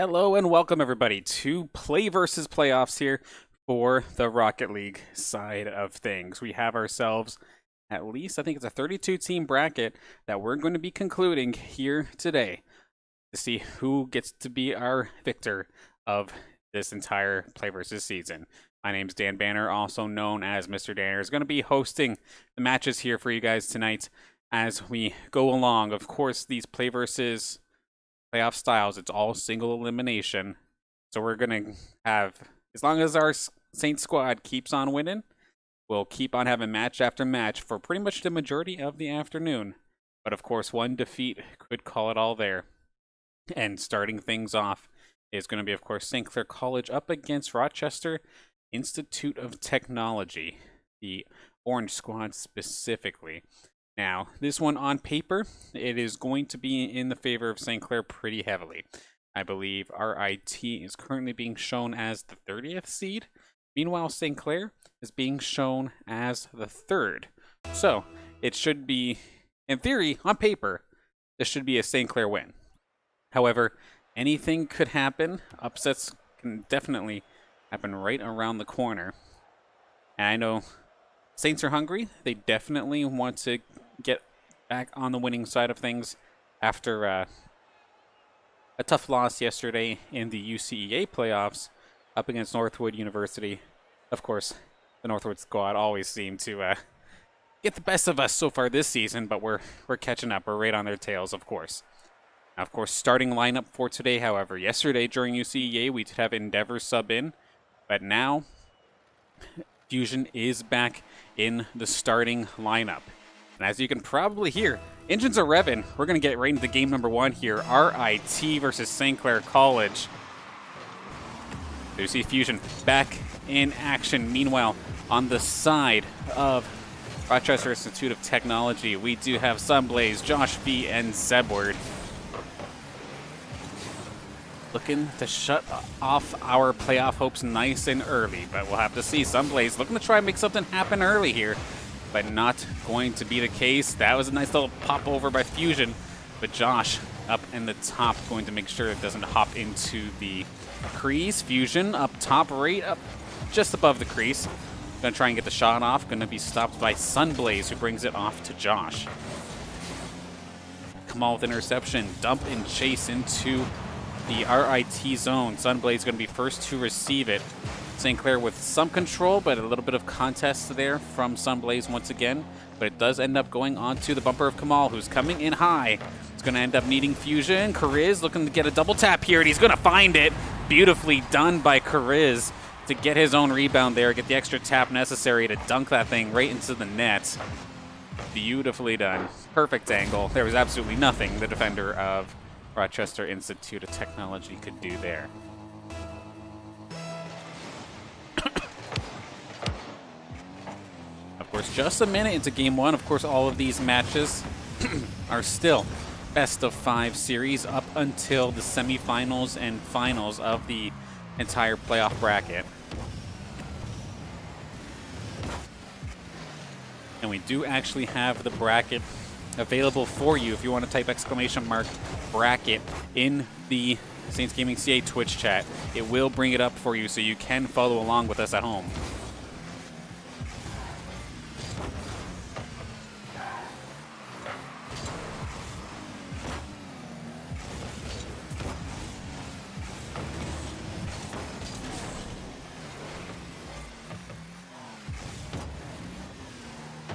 Hello and welcome everybody to PlayVS Playoffs here for the Rocket League side of things. We have ourselves at least, I think it's a 32 team bracket that we're going to be concluding here today to see who gets to be our victor of this entire PlayVS season. My name's Dan Banner, also known as Mr. Danner, is going to be hosting the matches here for you guys tonight as we go along. Of course, these PlayVS playoff styles, it's all single elimination. So we're going to have, as long as our Saints squad keeps on winning, we'll keep on having match after match for pretty much the majority of the afternoon. But of course, one defeat could call it all there. And starting things off is going to be, of course, St. Clair College up against Rochester Institute of Technology, the Orange Squad specifically. Now, this one on paper, it is going to be in the favor of St. Clair pretty heavily. I believe RIT is currently being shown as the 30th seed. Meanwhile, St. Clair is being shown as the 3rd. So, it should be, in theory, on paper, this should be a St. Clair win. However, anything could happen. Upsets can definitely happen right around the corner. And I know Saints are hungry. They definitely want to get back on the winning side of things after a tough loss yesterday in the UCEA playoffs up against Northwood University. Of course, the Northwood squad always seem to get the best of us so far this season, but we're catching up. We're right on their tails, of course. Now, of course, starting lineup for today, however, yesterday during UCEA we did have Endeavor sub in, but now Fusion is back in the starting lineup. And as you can probably hear, engines are revving. We're going to get right into game number 1 here. RIT versus St. Clair College. So you see Fusion back in action. Meanwhile, on the side of Rochester Institute of Technology, we do have Sunblaze, Josh V, and Zebward looking to shut off our playoff hopes nice and early, but we'll have to see. Sunblaze looking to try and make something happen early here, but not going to be the case. That was a nice little pop over by Fusion, but Josh up in the top going to make sure it doesn't hop into the crease. Fusion up top, right up just above the crease. Gonna try and get the shot off. Gonna be stopped by Sunblaze, who brings it off to Josh. Kamal with interception, dump and chase into the RIT zone. Sunblaze going to be first to receive it. St. Clair with some control, but a little bit of contest there from Sunblaze once again. But it does end up going onto the bumper of Kamal, who's coming in high. He's going to end up needing Fusion. Kariz looking to get a double tap here, and he's going to find it. Beautifully done by Kariz to get his own rebound there, get the extra tap necessary to dunk that thing right into the net. Beautifully done. Perfect angle. There was absolutely nothing the defender of Rochester Institute of Technology could do there. Of course, just a minute into game 1. Of course, all of these matches are still best of 5 series up until the semifinals and finals of the entire playoff bracket. And we do actually have the bracket available for you if you want to type !bracket in the Saints Gaming CA Twitch chat. It will bring it up for you so you can follow along with us at home.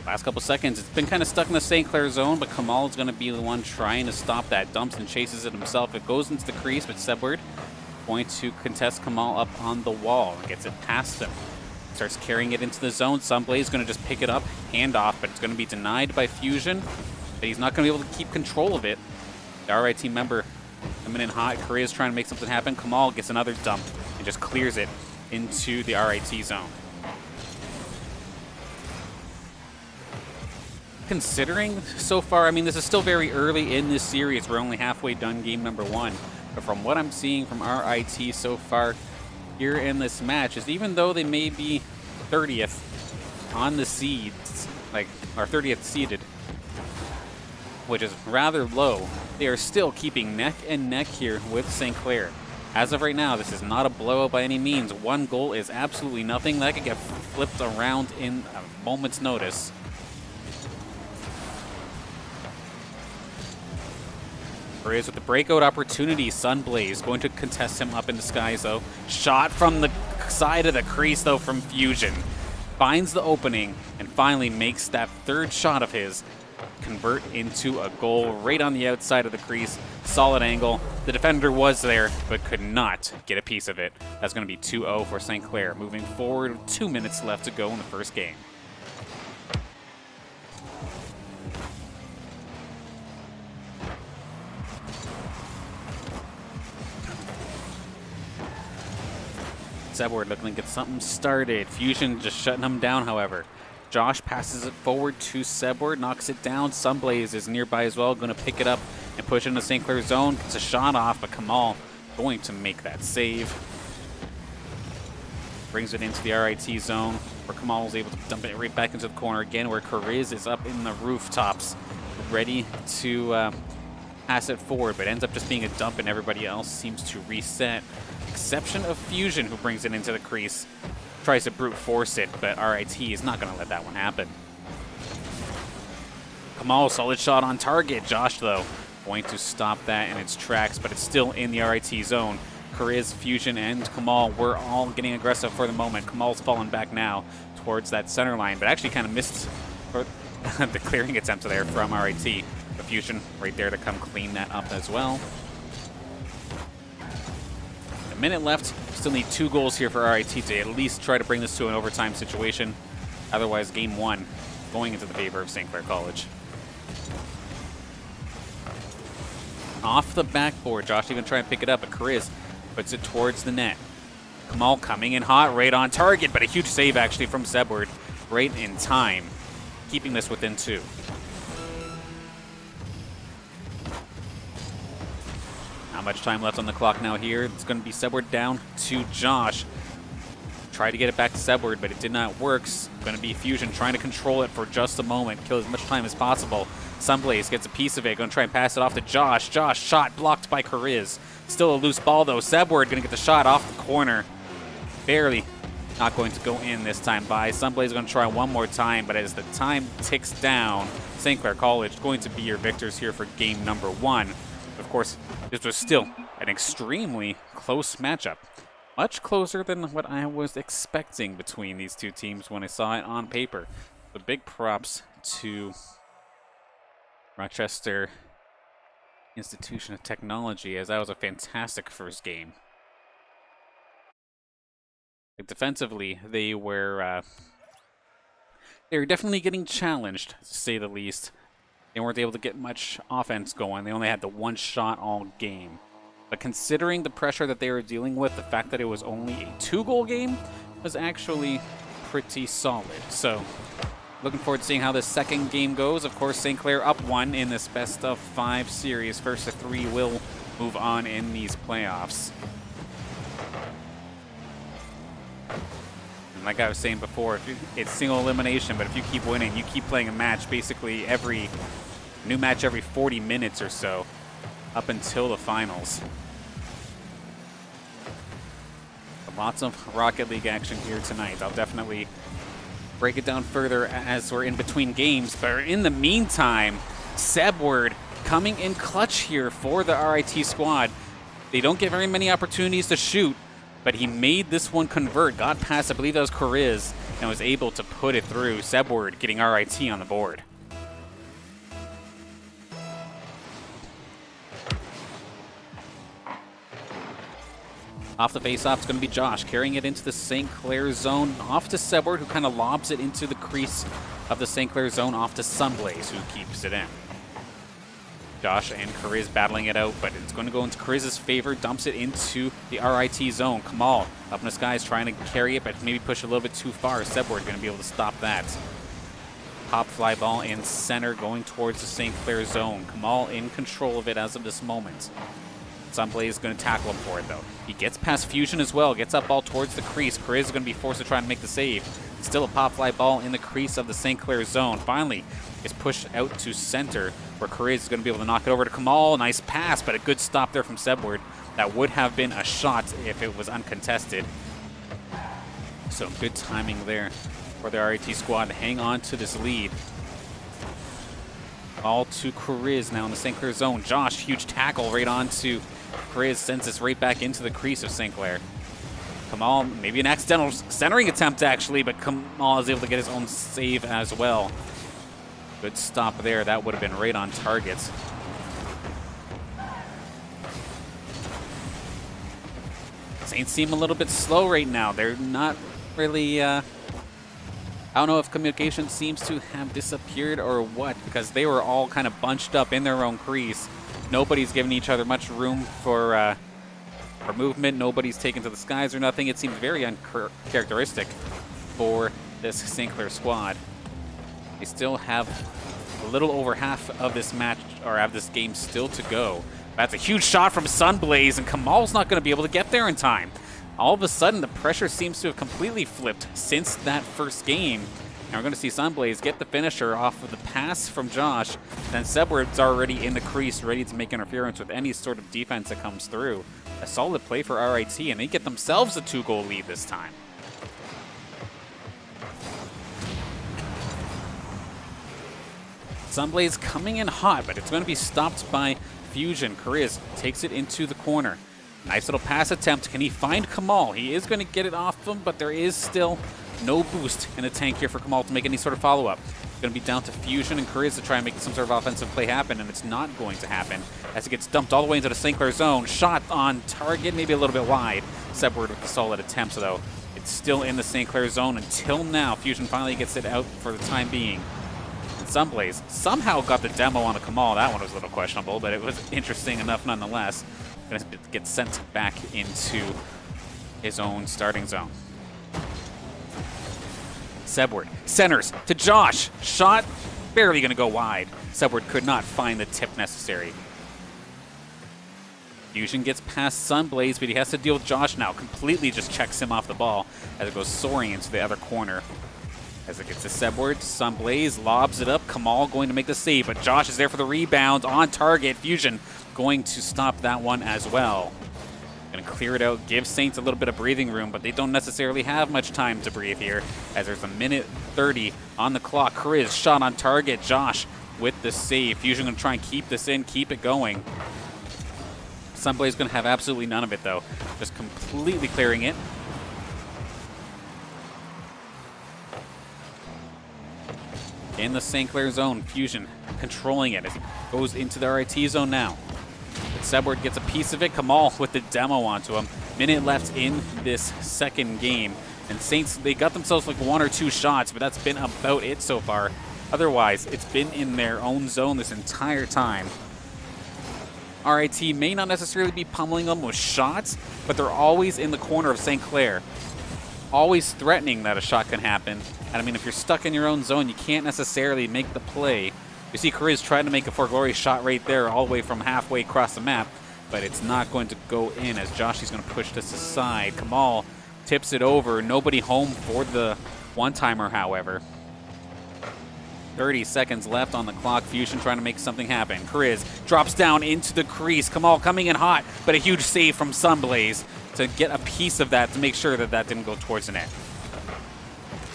Last couple seconds, it's been kind of stuck in the St. Clair zone, but Kamal is going to be the one trying to stop that. Dumps and chases it himself. It goes into the crease, but Zebward going to contest Kamal up on the wall. Gets it past him. Starts carrying it into the zone. Sunblaze is going to just pick it up, hand off, but it's going to be denied by Fusion. But he's not going to be able to keep control of it. The RIT member coming in hot. Korea is trying to make something happen. Kamal gets another dump and just clears it into the RIT zone. Considering so far, I mean, this is still very early in this series. We're only halfway done game number 1. But from what I'm seeing from RIT so far here in this match is even though they may be 30th on the seeds, like, or 30th seeded, which is rather low, they are still keeping neck and neck here with St. Clair. As of right now, this is not a blowout by any means. One goal is absolutely nothing. That could get flipped around in a moment's notice. With the breakout opportunity, Sunblaze going to contest him up in the skies though. Shot from the side of the crease though from Fusion. Finds the opening and finally makes that third shot of his convert into a goal right on the outside of the crease. Solid angle. The defender was there but could not get a piece of it. That's going to be 2-0 for St. Clair. Moving forward, 2 minutes left to go in the first game. Sebward looking to get something started. Fusion just shutting him down, however. Josh passes it forward to Sebward, knocks it down. Sunblaze is nearby as well, going to pick it up and push into St. Clair's zone. Gets a shot off, but Kamal going to make that save. Brings it into the RIT zone, where Kamal is able to dump it right back into the corner again, where Kariz is up in the rooftops, ready to pass it forward, but ends up just being a dump and everybody else seems to reset. Exception of Fusion, who brings it into the crease. Tries to brute force it, but RIT is not going to let that one happen. Kamal, solid shot on target. Josh, though, going to stop that in its tracks, but it's still in the RIT zone. Kariz, Fusion, and Kamal were all getting aggressive for the moment. Kamal's fallen back now towards that center line, but actually kind of missed the clearing attempt there from RIT. The Fusion right there to come clean that up as well. A minute left. Still need 2 goals here for RIT to at least try to bring this to an overtime situation. Otherwise, game 1 going into the favor of St. Clair College. Off the backboard, Josh even trying to pick it up, but Kariz puts it towards the net. Kamal coming in hot, right on target, but a huge save actually from Sebward right in time, keeping this within 2. Not much time left on the clock now here. It's going to be Sebward down to Josh. Tried to get it back to Sebward, but it did not work. It's going to be Fusion trying to control it for just a moment, kill as much time as possible. Sunblaze gets a piece of it, going to try and pass it off to Josh. Josh, shot blocked by Kariz. Still a loose ball though. Sebward going to get the shot off the corner. Barely not going to go in this time by. Sunblaze going to try one more time, but as the time ticks down, St. Clair College going to be your victors here for game number 1. Of course, this was still an extremely close matchup. Much closer than what I was expecting between these two teams when I saw it on paper. The big props to Rochester Institution of Technology, as that was a fantastic first game. Like, defensively, they were definitely getting challenged, to say the least. They weren't able to get much offense going. They only had the 1 shot all game. But considering the pressure that they were dealing with, the fact that it was only a 2-goal game was actually pretty solid. So, looking forward to seeing how this second game goes. Of course, St. Clair up 1 in this best-of-5 series. First of 3 will move on in these playoffs. And like I was saying before, it's single elimination, but if you keep winning, you keep playing a match basically new match every 40 minutes or so up until the finals. Lots of Rocket League action here tonight. I'll definitely break it down further as we're in between games, but in the meantime, Sebward coming in clutch here for the RIT squad. They don't get very many opportunities to shoot, but he made this one convert, got past, I believe that was Kariz, and was able to put it through. Sebward getting RIT on the board. Off the face-off, it's going to be Josh carrying it into the St. Clair zone. Off to Sebward, who kind of lobs it into the crease of the St. Clair zone. Off to Sunblaze, who keeps it in. Josh and Kariz battling it out, but it's going to go into Kariz's favor. Dumps it into the RIT zone. Kamal up in the skies trying to carry it, but maybe push a little bit too far. Sebward going to be able to stop that. Pop fly ball in center going towards the St. Clair zone. Kamal in control of it as of this moment. Sunblaze is going to tackle him for it, though. He gets past Fusion as well, gets that ball towards the crease. Kariz is going to be forced to try and make the save. Still a pop fly ball in the crease of the St. Clair zone. Finally, it's pushed out to center, where Kariz is going to be able to knock it over to Kamal. Nice pass, but a good stop there from Sebward. That would have been a shot if it was uncontested. So good timing there for the RIT squad to hang on to this lead. All to Chris now in the St. Clair zone. Josh, huge tackle right onto Chris, sends us right back into the crease of St. Clair. Kamal, maybe an accidental centering attempt actually, but Kamal is able to get his own save as well. Good stop there. That would have been right on target. Saints seem a little bit slow right now. They're not really, I don't know if communication seems to have disappeared or what, because they were all kind of bunched up in their own crease. Nobody's giving each other much room for movement. Nobody's taken to the skies or nothing. It seems very uncharacteristic for this St. Clair squad. They still have a little over half of this match, or of this game still to go. That's a huge shot from Sunblaze, and Kamal's not going to be able to get there in time. All of a sudden, the pressure seems to have completely flipped since that first game. And we're going to see Sunblaze get the finisher off of the pass from Josh. Then Sebward's already in the crease, ready to make interference with any sort of defense that comes through. A solid play for RIT, and they get themselves a 2-goal lead this time. Sunblaze coming in hot, but it's going to be stopped by Fusion. Chris takes it into the corner. Nice little pass attempt. Can he find Kamal? He is going to get it off him, but there is still no boost in the tank here for Kamal to make any sort of follow-up. It's going to be down to Fusion and Chris to try and make some sort of offensive play happen, and it's not going to happen as it gets dumped all the way into the St. Clair zone. Shot on target, maybe a little bit wide. Sebward with the solid attempts, though. It's still in the St. Clair zone until now. Fusion finally gets it out for the time being. Sunblaze somehow got the demo on a Kamal. That one was a little questionable, but it was interesting enough nonetheless. Going to get sent back into his own starting zone. Sebward centers to Josh. Shot barely going to go wide. Sebward could not find the tip necessary. Fusion gets past Sunblaze, but he has to deal with Josh now. Completely just checks him off the ball as it goes soaring into the other corner. As it gets to Sebward, Sunblaze lobs it up. Kamal going to make the save, but Josh is there for the rebound on target. Fusion going to stop that one as well. Going to clear it out, give Saints a little bit of breathing room, but they don't necessarily have much time to breathe here, as there's a minute 30 on the clock. Chris shot on target. Josh with the save. Fusion going to try and keep this in, keep it going. Sunblaze going to have absolutely none of it, though. Just completely clearing it. In the St. Clair zone, Fusion controlling it as he goes into the RIT zone now. But Sebward gets a piece of it. Kamal with the demo onto him. Minute left in this second game. And Saints, they got themselves like 1 or 2 shots, but that's been about it so far. Otherwise, it's been in their own zone this entire time. RIT may not necessarily be pummeling them with shots, but they're always in the corner of St. Clair. Always threatening that a shot can happen. And I mean, if you're stuck in your own zone, you can't necessarily make the play. You see Chris trying to make a For Glory shot right there all the way from halfway across the map, but it's not going to go in as Josh is going to push this aside. Kamal tips it over. Nobody home for the one-timer, however. 30 seconds left on the clock. Fusion trying to make something happen. Chris drops down into the crease. Kamal coming in hot, but a huge save from Sunblaze to get a piece of that to make sure that that didn't go towards the net.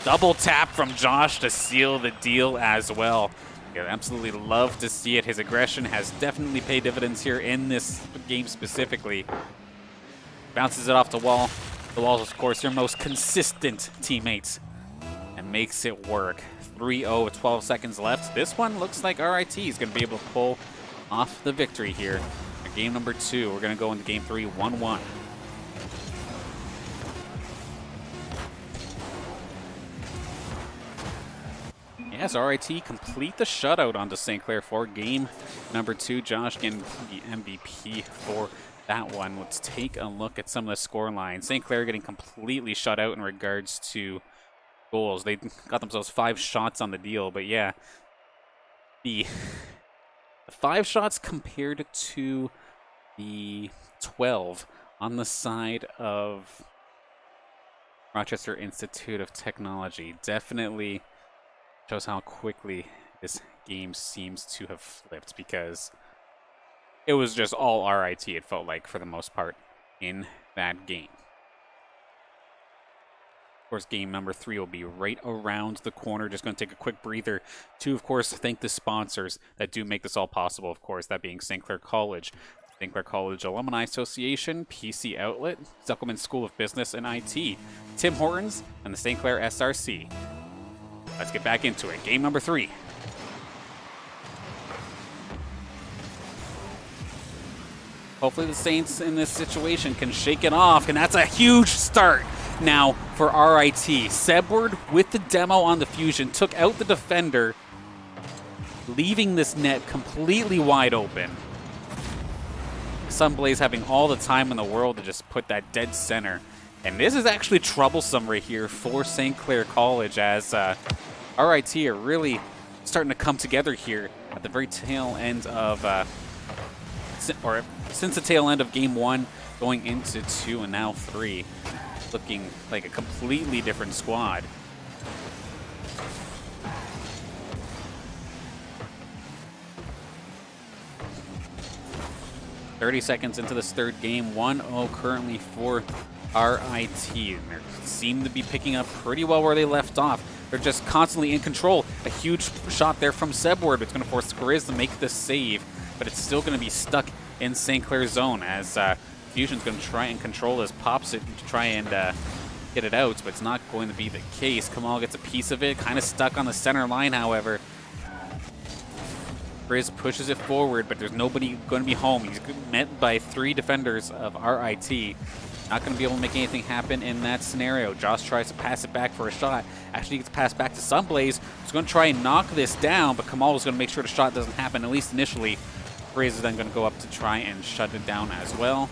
Double tap from Josh to seal the deal as well. You'd absolutely love to see it. His aggression has definitely paid dividends here in this game specifically. Bounces it off the wall. The Walls, of course, your most consistent teammates, and makes it work. 3-0 with 12 seconds left. This one looks like RIT is going to be able to pull off the victory here. Game number 2. We're going to go into game 3, 1-1. Yes, RIT complete the shutout onto St. Clair for game number 2. Josh getting the MVP for that one. Let's take a look at some of the score lines. St. Clair getting completely shut out in regards to goals. They got themselves 5 shots on the deal, but yeah, the 5 shots compared to the 12 on the side of Rochester Institute of Technology definitely shows how quickly this game seems to have flipped, because it was just all RIT, it felt like, for the most part, in that game. Of course, game number 3 will be right around the corner. Just going to take a quick breather to, of course, thank the sponsors that do make this all possible, of course, that being St. Clair College, St. Clair College Alumni Association, PC Outlet, Zuckelman School of Business and IT, Tim Hortons, and the St. Clair SRC. Let's get back into it. Game number 3. Hopefully the Saints in this situation can shake it off, and that's a huge start now for RIT. Sebward with the demo on the Fusion took out the defender, leaving this net completely wide open. Sunblaze having all the time in the world to just put that dead center. And this is actually troublesome right here for St. Clair College, as RIT are really starting to come together here at the very tail end of, since the tail end of game 1, going into 2 and now 3. Looking like a completely different squad. "30 seconds into this third game, 1-0 currently for RIT. And they seem to be picking up pretty well where they left off. They're just constantly in control. A huge shot there from Sebward. It's going to force Grizz to make the save, but it's still going to be stuck in St. Clair's zone, as Fusion's going to try and control this, pops it to try and get it out, but it's not going to be the case. Kamal gets a piece of it, kind of stuck on the center line, however. Grizz pushes it forward, but there's nobody going to be home. He's met by 3 defenders of RIT. Not going to be able to make anything happen in that scenario. Josh tries to pass it back for a shot. Actually gets passed back to Sunblaze, who's going to try and knock this down, but Kamal is going to make sure the shot doesn't happen, at least initially. Grizz is then going to go up to try and shut it down as well.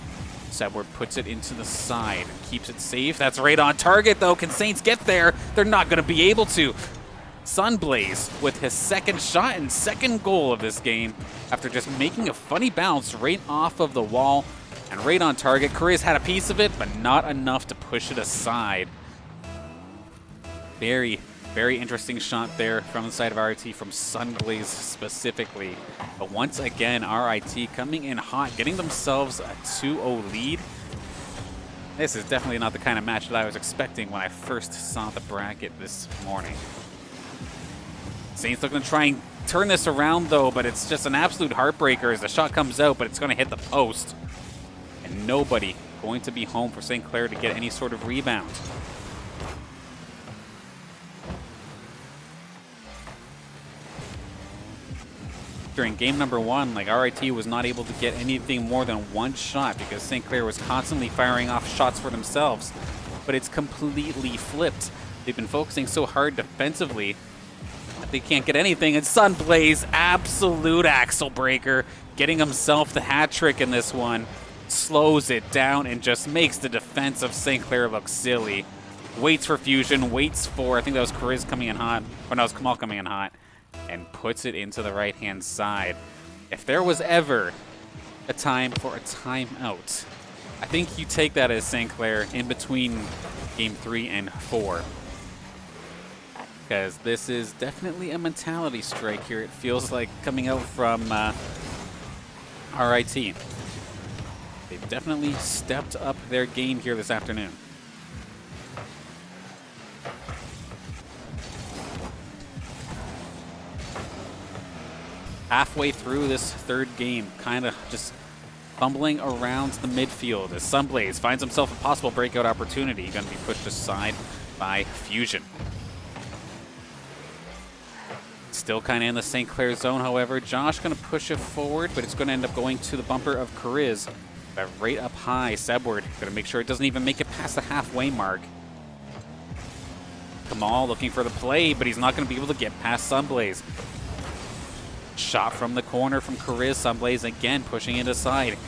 Sebward puts it into the side, keeps it safe. That's right on target, though. Can Saints get there? They're not going to be able to. Sunblaze with his second shot and second goal of this game after just making a funny bounce right off of the wall and right on target. Correa's had a piece of it, but not enough to push it aside. Very, very interesting shot there from the side of RIT, from Sunblaze specifically. But once again, RIT coming in hot, getting themselves a 2-0 lead. This is definitely not the kind of match that I was expecting when I first saw the bracket this morning. Saints looking to try and turn this around, though, but it's just an absolute heartbreaker as the shot comes out, but it's going to hit the post. And nobody going to be home for St. Clair to get any sort of rebound. During game number 1, like, RIT was not able to get anything more than one shot because St. Clair was constantly firing off shots for themselves. But it's completely flipped. They've been focusing so hard defensively that they can't get anything. And Sunblaze, absolute axle breaker, getting himself the hat trick in this one. Slows it down and just makes the defense of St. Clair look silly. Waits for Fusion, waits for, I think that was Kariz coming in hot, or no, it was Kamal coming in hot, and puts it into the right-hand side. If there was ever a time for a timeout, I think you take that as St. Clair in between game 3 and 4. Because this is definitely a mentality strike here. It feels like coming out from RIT. They've definitely stepped up their game here this afternoon. Halfway through this third game, kind of just fumbling around the midfield as Sunblaze finds himself a possible breakout opportunity. Going to be pushed aside by Fusion. Still kind of in the St. Clair zone, however. Josh going to push it forward, but it's going to end up going to the bumper of Kariz. But right up high, Sebward going to make sure it doesn't even make it past the halfway mark. Kamal looking for the play, but he's not going to be able to get past Sunblaze. Shot from the corner from Kariz. Sunblaze again pushing it aside.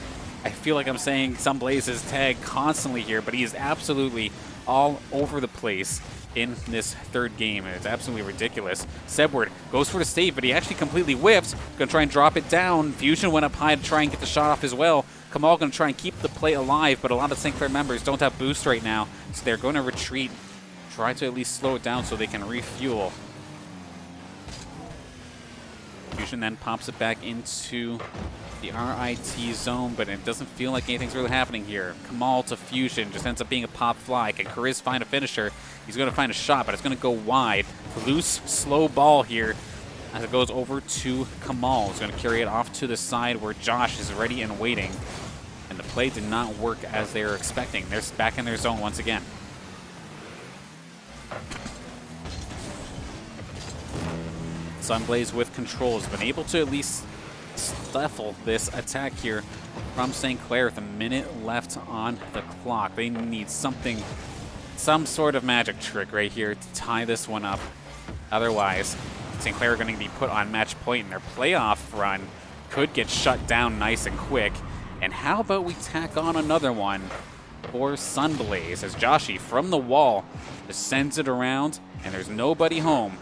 I feel like I'm saying Sunblaze's tag constantly here, but he is absolutely all over the place in this third game, and it's absolutely ridiculous. Sebward goes for the save, but he actually completely whiffs. Going to try and drop it down. Fusion went up high to try and get the shot off as well. Kamal going to try and keep the play alive, but a lot of St. Clair members don't have boost right now, so they're going to retreat. Try to at least slow it down so they can refuel. Fusion then pops it back into the RIT zone, but it doesn't feel like anything's really happening here. Kamal to Fusion, just ends up being a pop fly. Can Kariz find a finisher? He's going to find a shot, but it's going to go wide. Loose, slow ball here as it goes over to Kamal. He's going to carry it off to the side where Josh is ready and waiting. And the play did not work as they were expecting. They're back in their zone once again. Sunblaze with control has been able to at least stifle this attack here from St. Clair with a minute left on the clock. They need something, some sort of magic trick right here to tie this one up. Otherwise, St. Clair are going to be put on match point, and their playoff run could get shut down nice and quick. And how about we tack on another one for Sunblaze as Joshi from the wall just sends it around, and there's nobody home.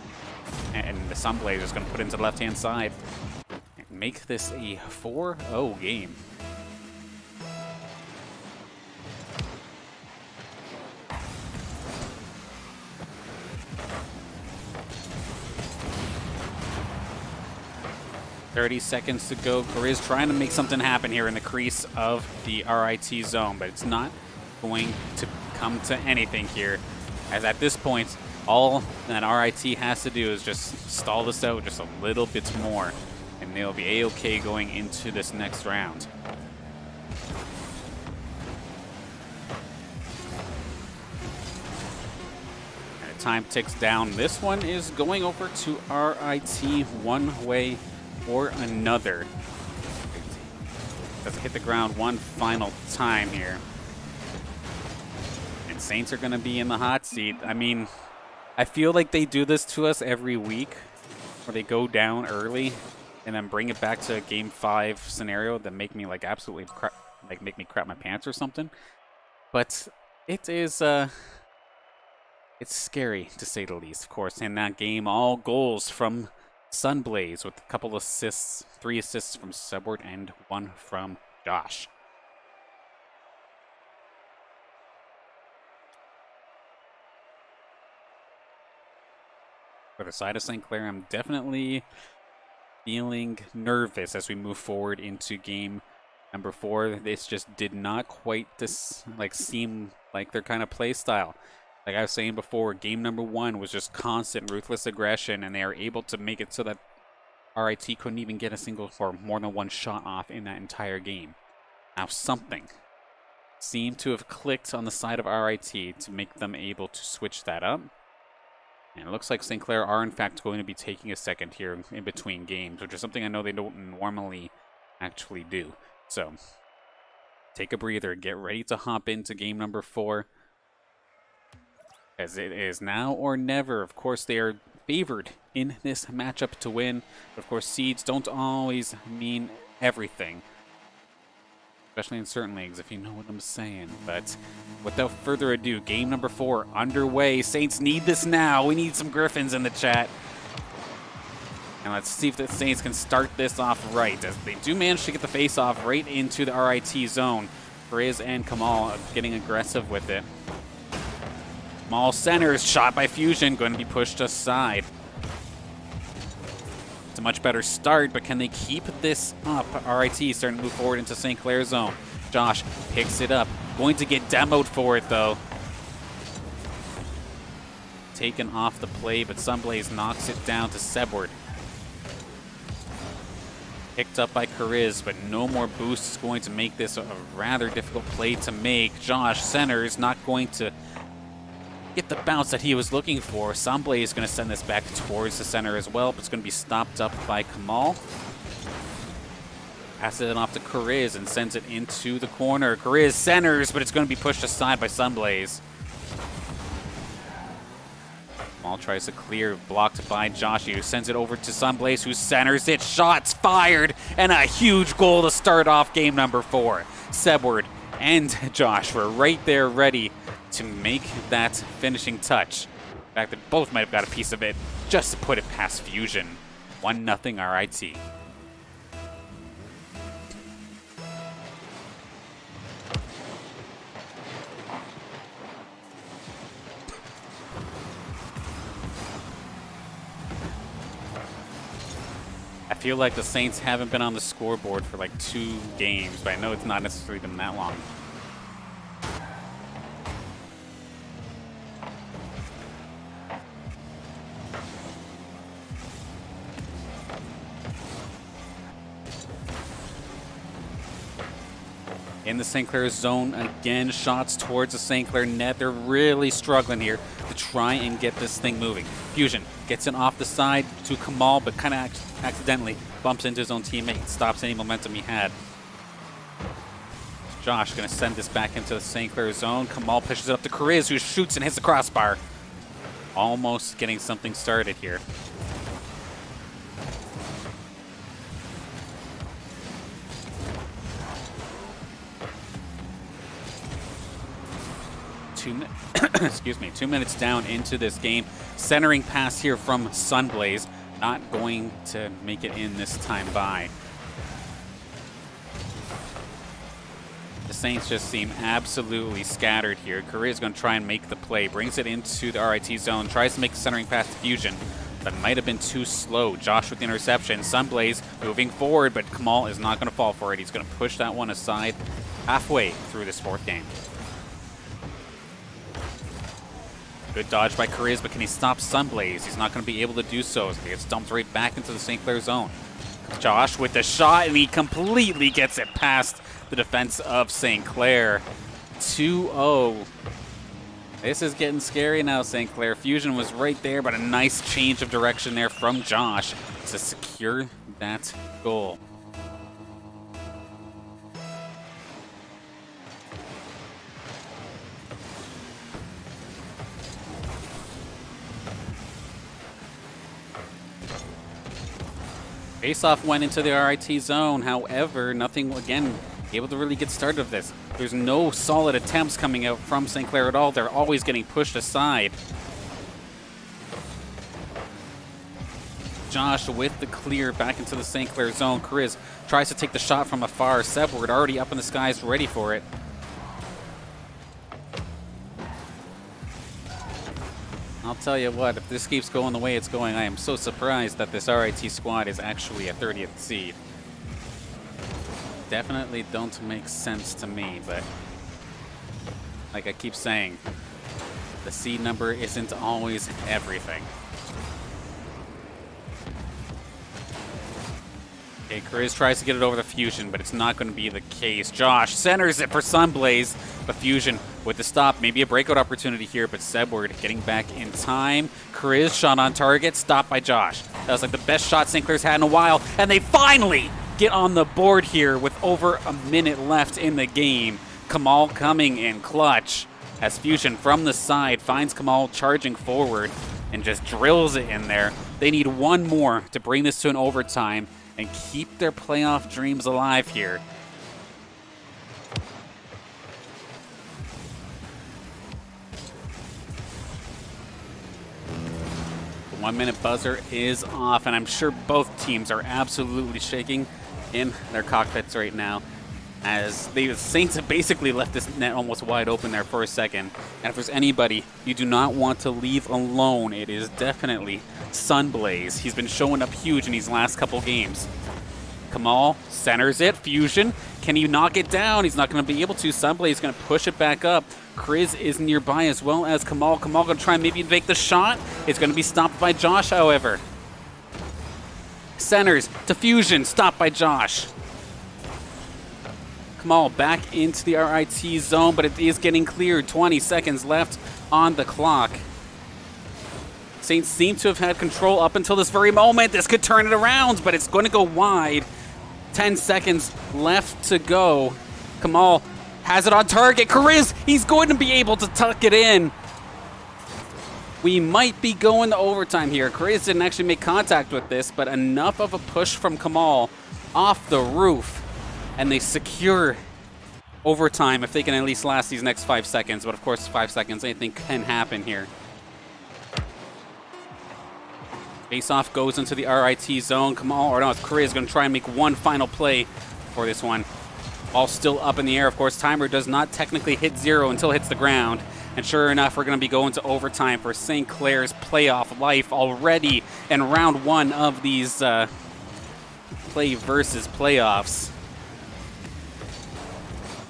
And the Sunblaze is going to put it into the left-hand side and make this a 4-0 game. .30 seconds to go. Kariz trying to make something happen here in the crease of the RIT zone, but it's not going to come to anything here, as at this point, all that RIT has to do is just stall this out just a little bit more, and they'll be A-OK going into this next round. And time ticks down. This one is going over to RIT one way or another. Let's hit the ground one final time here. And Saints are going to be in the hot seat. I mean, I feel like they do this to us every week, where they go down early and then bring it back to a game 5 scenario that make me like absolutely make me crap my pants or something. But it is it's scary to say the least. Of course, in that game, all goals from Sunblaze with a couple assists, 3 assists from Subward and 1 from Josh. For the side of St. Clair, I'm definitely feeling nervous as we move forward into game number 4. This just did not quite seem like their kind of play style. Like I was saying before, game number 1 was just constant, ruthless aggression, and they are able to make it so that RIT couldn't even get a single or more than one shot off in that entire game. Now something seemed to have clicked on the side of RIT to make them able to switch that up. And it looks like St. Clair are in fact going to be taking a second here in between games, which is something I know they don't normally actually do. So take a breather, get ready to hop into game number 4. As it is now or never. Of course, they are favored in this matchup to win. But of course, seeds don't always mean everything, especially in certain leagues, if you know what I'm saying. But without further ado, game number 4 underway. Saints need this now. We need some Griffins in the chat. And let's see if the Saints can start this off right, as they do manage to get the face-off right into the RIT zone. Kariz and Kamal getting aggressive with it. Kamal centers, shot by Fusion, going to be pushed aside. It's a much better start, but can they keep this up? RIT starting to move forward into St. Clair zone. Josh picks it up. Going to get demoed for it, though. Taken off the play, but Sunblaze knocks it down to Sebward. Picked up by Kariz, but no more boost is going to make this a rather difficult play to make. Josh centers, not going to get the bounce that he was looking for. Sunblaze is going to send this back towards the center as well, but it's going to be stopped up by Kamal. Passes it off to Kariz and sends it into the corner. Kariz centers, but it's going to be pushed aside by Sunblaze. Kamal tries to clear, blocked by Joshi, who sends it over to Sunblaze, who centers it. Shots fired, and a huge goal to start off game number 4. Sebward and Josh were right there ready to make that finishing touch. In fact, that both might have got a piece of it just to put it past Fusion. 1-0 RIT. feel like the Saints haven't been on the scoreboard for like 2 games, but I know it's not necessarily been that long. In the St. Clair zone again, shots towards the St. Clair net. They're really struggling here to try and get this thing moving. Fusion gets it off the side to Kamal, but kind of accidentally bumps into his own teammate, stops any momentum he had. Josh going to send this back into the St. Clair zone. Kamal pushes it up to Kariz, who shoots and hits the crossbar. Almost getting something started here. Excuse me, 2 minutes down into this game. Centering pass here from Sunblaze. Not going to make it in this time by. The Saints just seem absolutely scattered here. Korea is going to try and make the play. Brings it into the RIT zone. Tries to make the centering pass to Fusion. That might have been too slow. Josh with the interception. Sunblaze moving forward, but Kamal is not going to fall for it. He's going to push that one aside halfway through this 4th game. Good dodge by Kariz, but can he stop Sunblaze? He's not going to be able to do so. He gets dumped right back into the St. Clair zone. Josh with the shot, and he completely gets it past the defense of St. Clair. 2-0. This is getting scary now, St. Clair. Fusion was right there, but a nice change of direction there from Josh to secure that goal. Face-off went into the RIT zone. However, nothing, again, able to really get started of this. There's no solid attempts coming out from St. Clair at all. They're always getting pushed aside. Josh with the clear back into the St. Clair zone. Kariz tries to take the shot from afar. Sebward already up in the skies, ready for it. I'll tell you what, if this keeps going the way it's going, I am so surprised that this RIT squad is actually a 30th seed. Definitely don't make sense to me, but like I keep saying, the seed number isn't always everything. Okay, Kariz tries to get it over the Fusion, but it's not going to be the case. Josh centers it for Sunblaze, but Fusion with the stop. Maybe a breakout opportunity here, but Sebward getting back in time. Kariz shot on target, stopped by Josh. That was like the best shot St. Clair's had in a while, and they finally get on the board here with over a minute left in the game. Kamal coming in clutch as Fusion from the side finds Kamal charging forward and just drills it in there. They need one more to bring this to an overtime and keep their playoff dreams alive here. The 1 minute buzzer is off, and I'm sure both teams are absolutely shaking in their cockpits right now, as the Saints have basically left this net almost wide open there for a second. And if there's anybody you do not want to leave alone, it is definitely Sunblaze. He's been showing up huge in these last couple games. Kamal centers it. Fusion, can he knock it down? He's not going to be able to. Sunblaze is going to push it back up. Kariz is nearby as well as Kamal. Kamal going to try and maybe make the shot. It's going to be stopped by Josh, however. Centers to Fusion, stopped by Josh. Kamal back into the RIT zone, but it is getting cleared. 20 seconds left on the clock. Saints seem to have had control up until this very moment. This could turn it around, but it's going to go wide. 10 seconds left to go. Kamal has it on target. Kariz, he's going to be able to tuck it in. We might be going to overtime here. Kariz didn't actually make contact with this, but enough of a push from Kamal off the roof, and they secure overtime if they can at least last these next 5 seconds. But of course, 5 seconds, anything can happen here. Face-off goes into the RIT zone. Kamal, or no, it's Korea is going to try and make one final play for this one. All still up in the air. Of course, timer does not technically hit 0 until it hits the ground. And sure enough, we're going to be going to overtime for St. Clair's playoff life already in round 1 of these play versus playoffs.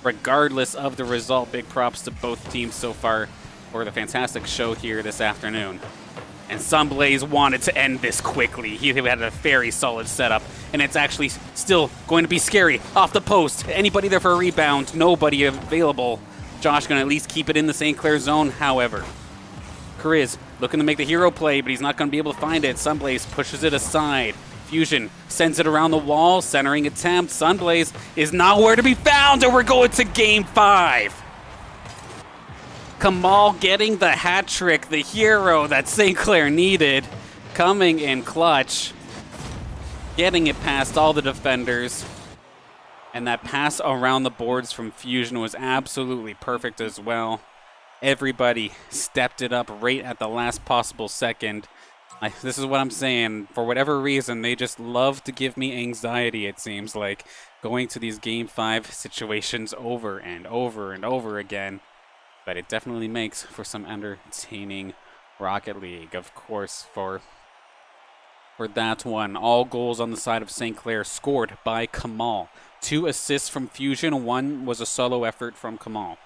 Regardless of the result, big props to both teams so far for the fantastic show here this afternoon. And Sunblaze wanted to end this quickly. He had a very solid setup, and it's actually still going to be scary. Off the post, anybody there for a rebound? Nobody available. Josh going to at least keep it in the St. Clair zone, however. Kariz looking to make the hero play, but he's not going to be able to find it. Sunblaze pushes it aside. Fusion sends it around the wall, centering attempt. Sunblaze is nowhere to be found, and we're going to Game 5. Kamal getting the hat trick, the hero that St. Clair needed, coming in clutch, getting it past all the defenders. And that pass around the boards from Fusion was absolutely perfect as well. Everybody stepped it up right at the last possible second. This is what I'm saying. For whatever reason, they just love to give me anxiety, it seems like, going to these Game 5 situations over and over and over again. But it definitely makes for some entertaining Rocket League. Of course, for that one, all goals on the side of St. Clair scored by Kamal. 2 assists from Fusion, 1 was a solo effort from Kamal.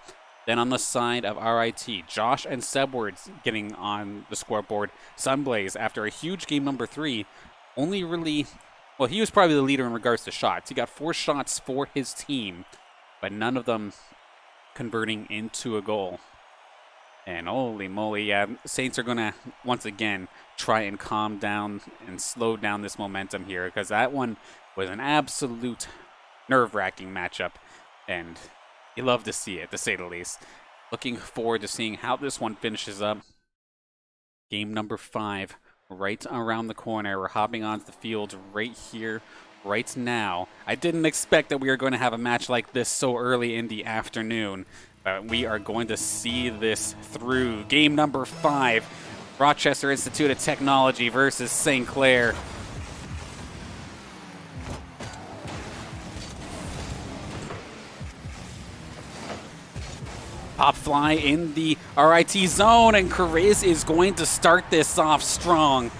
Then on the side of RIT, Josh and Sebward getting on the scoreboard. Sunblaze, after a huge game number 3, only really, well, he was probably the leader in regards to shots. He got 4 shots for his team, but none of them converting into a goal. And holy moly, yeah, Saints are going to, once again, try and calm down and slow down this momentum here, because that one was an absolute nerve-wracking matchup, and you love to see it, to say the least. Looking forward to seeing how this one finishes up. Game number 5, right around the corner. We're hopping onto the field right here, right now. I didn't expect that we were going to have a match like this so early in the afternoon, but we are going to see this through. Game number 5, Rochester Institute of Technology versus St. Clair. Pop fly in the RIT zone, and Kariz is going to start this off strong.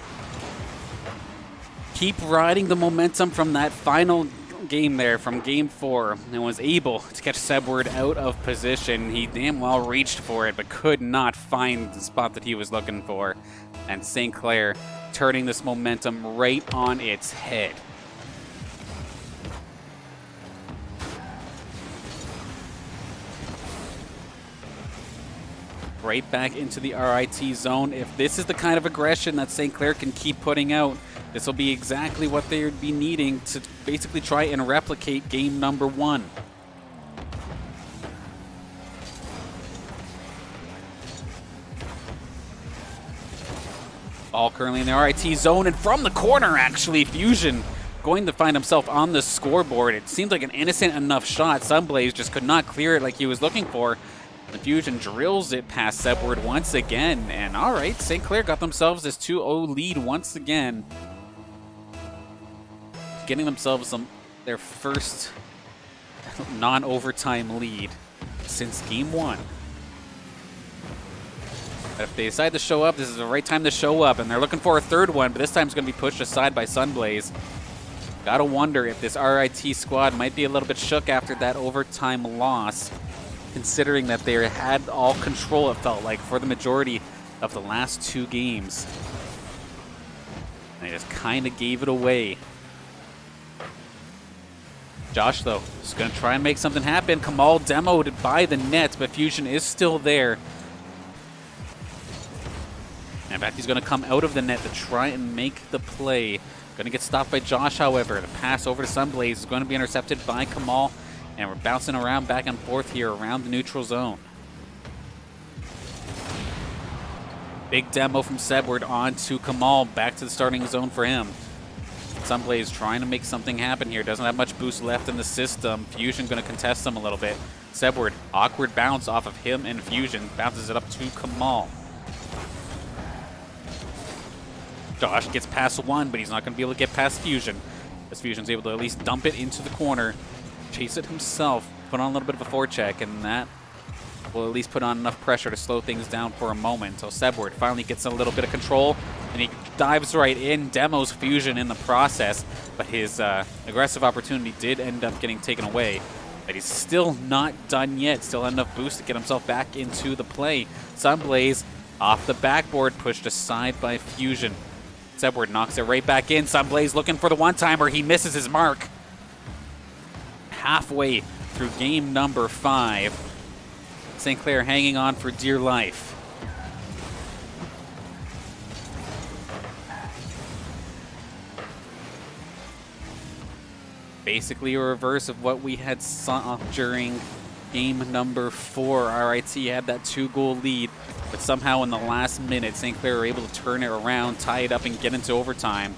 Keep riding the momentum from that final game there, from Game 4, and was able to catch Sebward out of position. He damn well reached for it, but could not find the spot that he was looking for. And St. Clair turning this momentum right on its head. Right back into the RIT zone. If this is the kind of aggression that St. Clair can keep putting out, this will be exactly what they would be needing to basically try and replicate game number 1. Ball currently in the RIT zone, and from the corner, actually, Fusion going to find himself on the scoreboard. It seemed like an innocent enough shot. Sunblaze just could not clear it like he was looking for. The Fusion drills it past Sebward once again, and all right, St. Clair got themselves this 2-0 lead once again, getting themselves their first non-overtime lead since Game 1. But if they decide to show up, this is the right time to show up, and they're looking for a third one, but this time it's going to be pushed aside by Sunblaze. Gotta wonder if this RIT squad might be a little bit shook after that overtime loss, considering that they had all control, it felt like, for the majority of the last 2 games. And they just kind of gave it away. Josh, though, is going to try and make something happen. Kamal demoed by the net, but Fusion is still there. And in fact, he's going to come out of the net to try and make the play. Going to get stopped by Josh, however. The pass over to Sunblaze is going to be intercepted by Kamal. And we're bouncing around back and forth here around the neutral zone. Big demo from Sebward on to Kamal. Back to the starting zone for him. Sunblaze trying to make something happen here. Doesn't have much boost left in the system. Fusion going to contest him a little bit. Sebward, awkward bounce off of him and Fusion. Bounces it up to Kamal. Josh gets past 1, but he's not going to be able to get past Fusion. As Fusion's able to at least dump it into the corner. Chase it himself, put on a little bit of a forecheck, and that will at least put on enough pressure to slow things down for a moment. So Sebward finally gets a little bit of control, and he dives right in, demos Fusion in the process. but his aggressive opportunity did end up getting taken away. But he's still not done yet. Still had enough boost to get himself back into the play. Sunblaze off the backboard, pushed aside by Fusion. Sebward knocks it right back in. Sunblaze looking for the one-timer. He misses his mark. Halfway through game number 5. St. Clair hanging on for dear life. Basically a reverse of what we had saw during game number 4. RIT had that 2-goal lead, but somehow in the last minute, St. Clair were able to turn it around, tie it up, and get into overtime.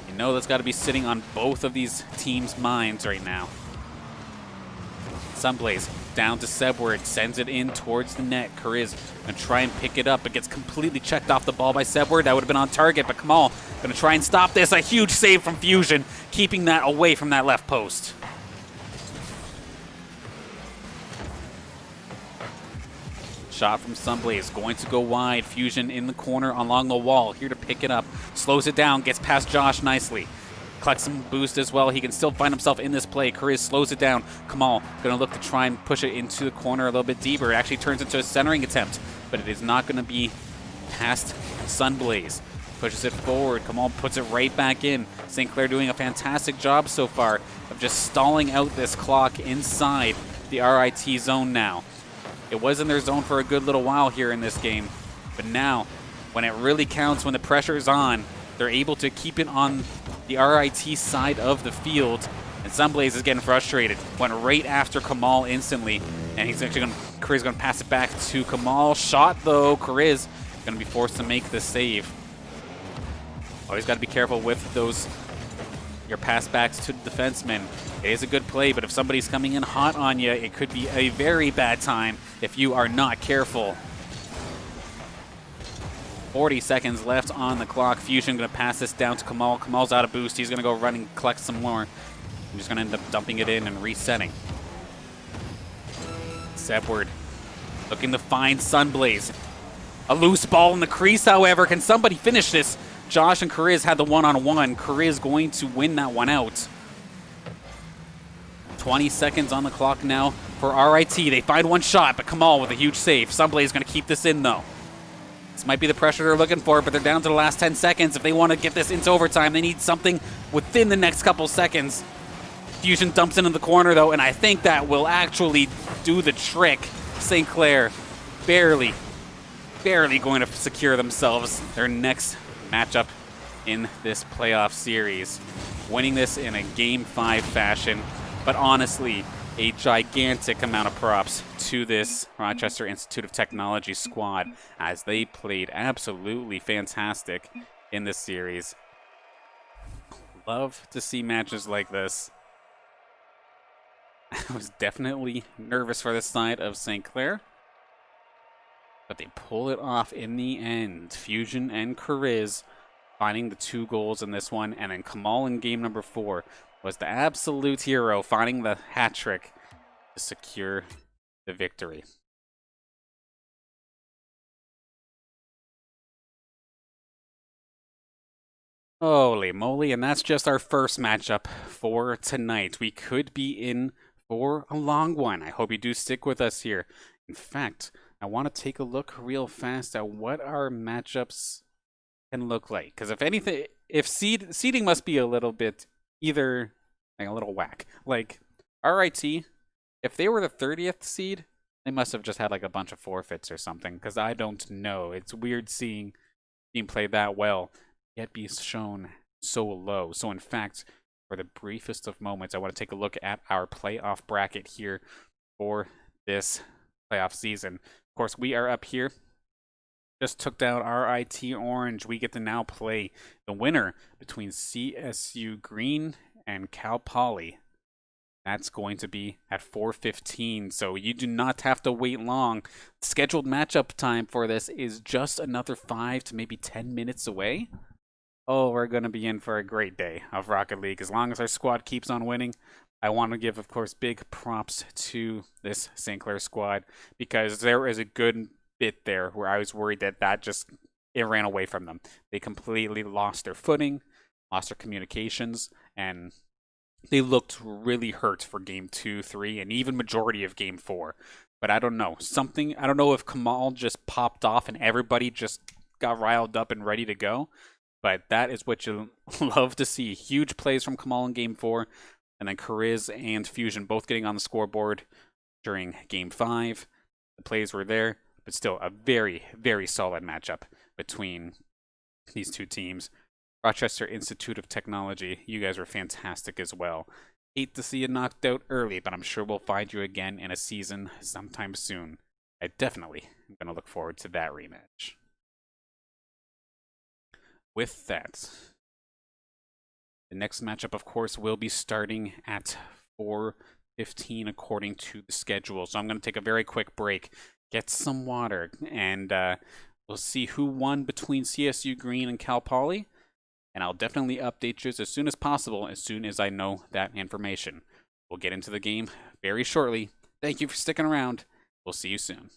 You know that's got to be sitting on both of these teams' minds right now. Sunblaze down to Sebward, sends it in towards the net. Kariz gonna try and pick it up, but gets completely checked off the ball by Sebward. That would have been on target, but Kamal gonna try and stop this. A huge save from Fusion, keeping that away from that left post. Shot from Sunblaze, going to go wide. Fusion in the corner along the wall, here to pick it up. Slows it down, gets past Josh nicely. Collects some boost as well. He can still find himself in this play. Kariz slows it down. Kamal going to look to try and push it into the corner a little bit deeper. It actually turns into a centering attempt, but it is not going to be past Sunblaze. Pushes it forward. Kamal puts it right back in. St. Clair doing a fantastic job so far of just stalling out this clock inside the RIT zone now. It was in their zone for a good little while here in this game, but now when it really counts, when the pressure is on, they're able to keep it on the RIT side of the field, and Sunblaze is getting frustrated. Went right after Kamal instantly, and he's actually Kariz going to pass it back to Kamal. Shot though, Kariz going to be forced to make the save. Always got to be careful with those, your pass backs to the defensemen. It is a good play, but if somebody's coming in hot on you, it could be a very bad time if you are not careful. 40 seconds left on the clock. Fusion going to pass this down to Kamal. Kamal's out of boost. He's going to go run and collect some more. I'm just going to end up dumping it in and resetting. Sebward looking to find Sunblaze. A loose ball in the crease, however. Can somebody finish this? Josh and Kariz had the one-on-one. Kariz going to win that one out. 20 seconds on the clock now for RIT. They find one shot, but Kamal with a huge save. Sunblaze going to keep this in, though. This might be the pressure they're looking for, but they're down to the last 10 seconds. If they want to get this into overtime, they need something within the next couple seconds. Fusion dumps into the corner, though, and I think that will actually do the trick. St. Clair barely going to secure themselves their next matchup in this playoff series. Winning this in a Game 5 fashion, but honestly, a gigantic amount of props to this Rochester Institute of Technology squad as they played absolutely fantastic in this series. Love to see matches like this. I was definitely nervous for this side of St. Clair, but they pull it off in the end. Fusion and Kariz finding the 2 goals in this one, and then Kamal in game number 4 was the absolute hero, finding the hat trick to secure the victory. Holy moly, and that's just our first matchup for tonight. We could be in for a long one. I hope you do stick with us here. In fact, I want to take a look real fast at what our matchups can look like. Because if anything, if seeding must be a little bit either like a little whack. Like RIT, if they were the 30th seed, they must have just had like a bunch of forfeits or something. Because I don't know. It's weird seeing team play that well yet be shown so low. So in fact, for the briefest of moments, I want to take a look at our playoff bracket here for this playoff season. Of course, we are up here. Just took down RIT Orange. We get to now play the winner between CSU Green and Cal Poly. That's going to be at 4:15, so you do not have to wait long. Scheduled matchup time for this is just another 5 to maybe 10 minutes away. Oh, we're going to be in for a great day of Rocket League. As long as our squad keeps on winning, I want to give, of course, big props to this St. Clair squad, because there is a good bit there where I was worried that just it ran away from them. They completely lost their footing, lost their communications, and they looked really hurt for game 2, 3, and even majority of game 4. But I don't know. I don't know if Kamal just popped off and everybody just got riled up and ready to go. But that is what you love to see. Huge plays from Kamal in game 4. And then Kariz and Fusion both getting on the scoreboard during game 5. The plays were there, but still a very, very solid matchup between these two teams. Rochester Institute of Technology, you guys were fantastic as well. Hate to see you knocked out early, but I'm sure we'll find you again in a season sometime soon. I definitely am going to look forward to that rematch. With that, the next matchup, of course, will be starting at 4:15 according to the schedule. So I'm going to take a very quick break, get some water, and we'll see who won between CSU Green and Cal Poly. And I'll definitely update you as soon as possible, as soon as I know that information. We'll get into the game very shortly. Thank you for sticking around. We'll see you soon.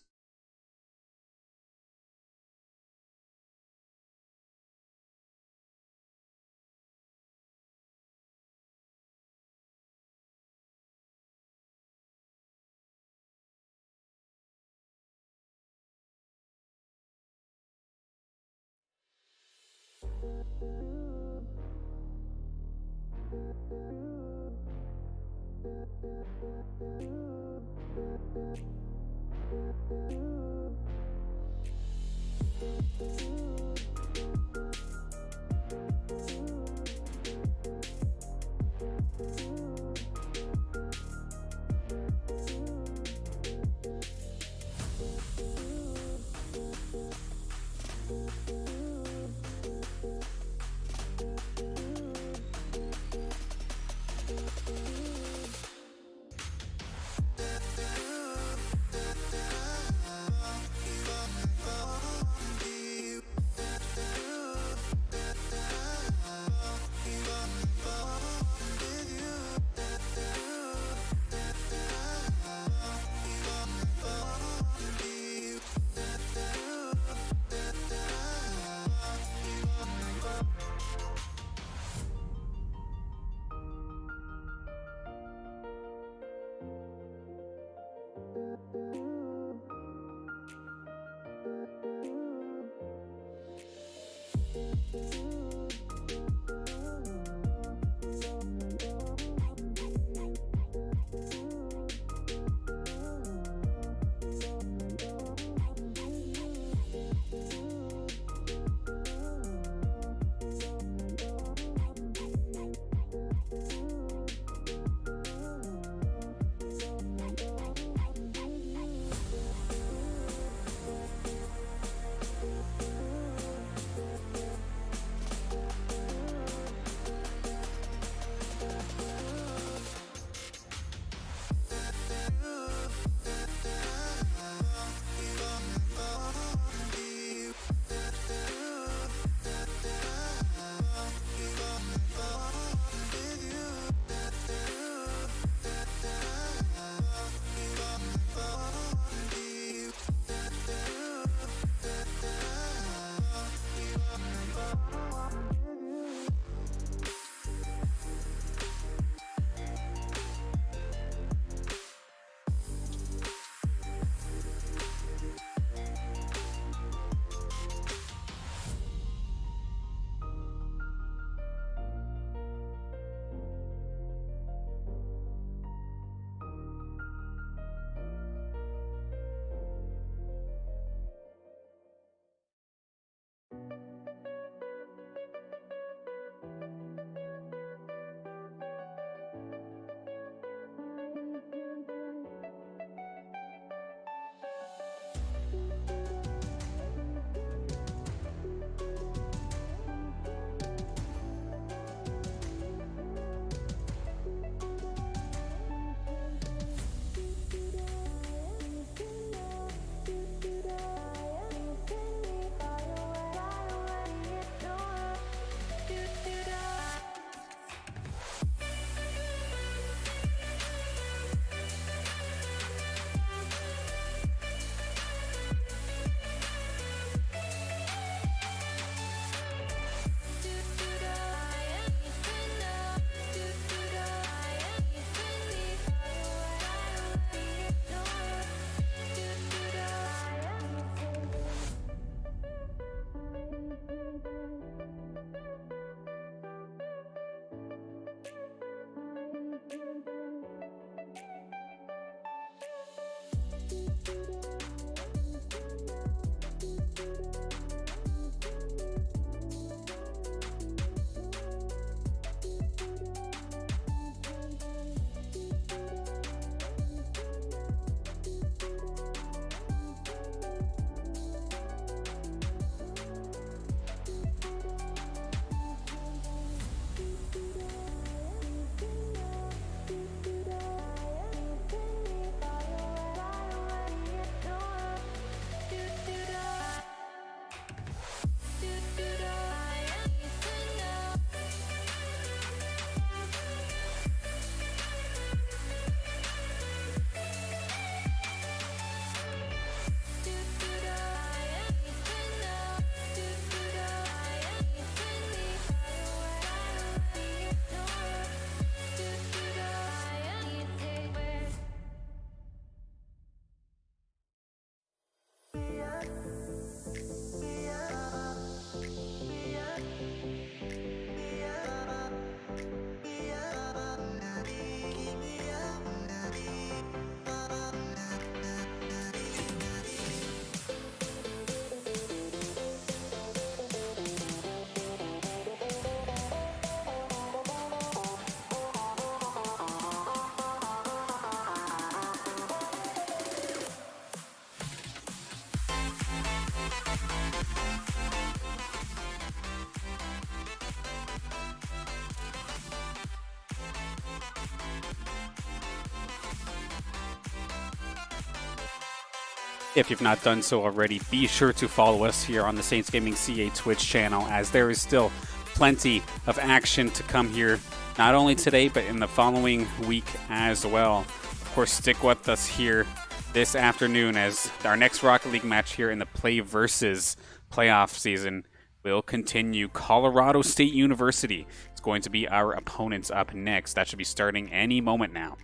If you've not done so already, be sure to follow us here on the Saints Gaming CA Twitch channel, as there is still plenty of action to come here, not only today, but in the following week as well. Of course, stick with us here this afternoon, as our next Rocket League match here in the PlayVS playoff season will continue. Colorado State University is going to be our opponents up next. That should be starting any moment now.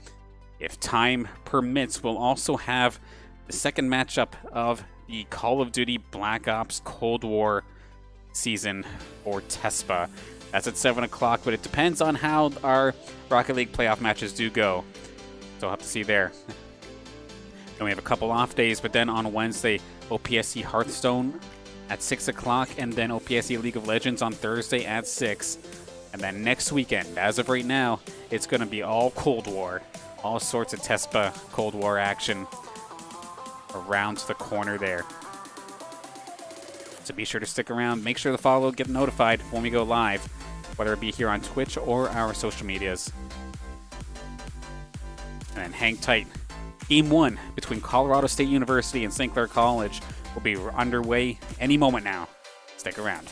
If time permits, we'll also have the second matchup of the Call of Duty Black Ops Cold War season for TESPA. That's at 7 o'clock, but it depends on how our Rocket League playoff matches do go. So we'll have to see there. Then we have a couple off days, but then on Wednesday, OPSC Hearthstone at 6 o'clock, and then OPSC League of Legends on Thursday at 6. And then next weekend, as of right now, it's going to be all Cold War. All sorts of TESPA Cold War action around the corner there. So be sure to stick around. Make sure to follow, get notified when we go live, whether it be here on Twitch or our social medias. And then hang tight. Game 1 between Colorado State University and St. Clair College will be underway any moment now. Stick around.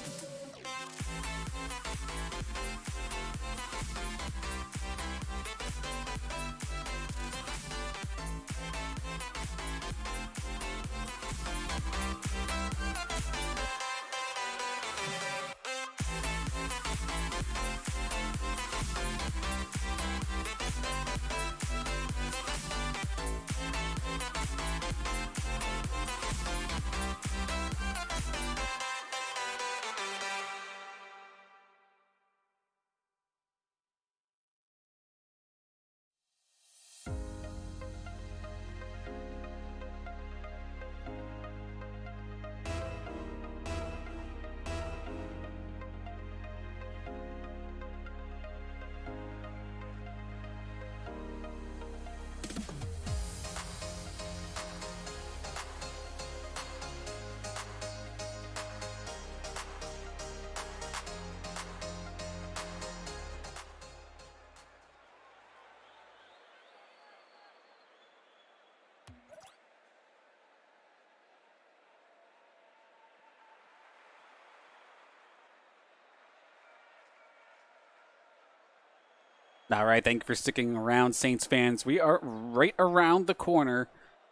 All right, thank you for sticking around, Saints fans. We are right around the corner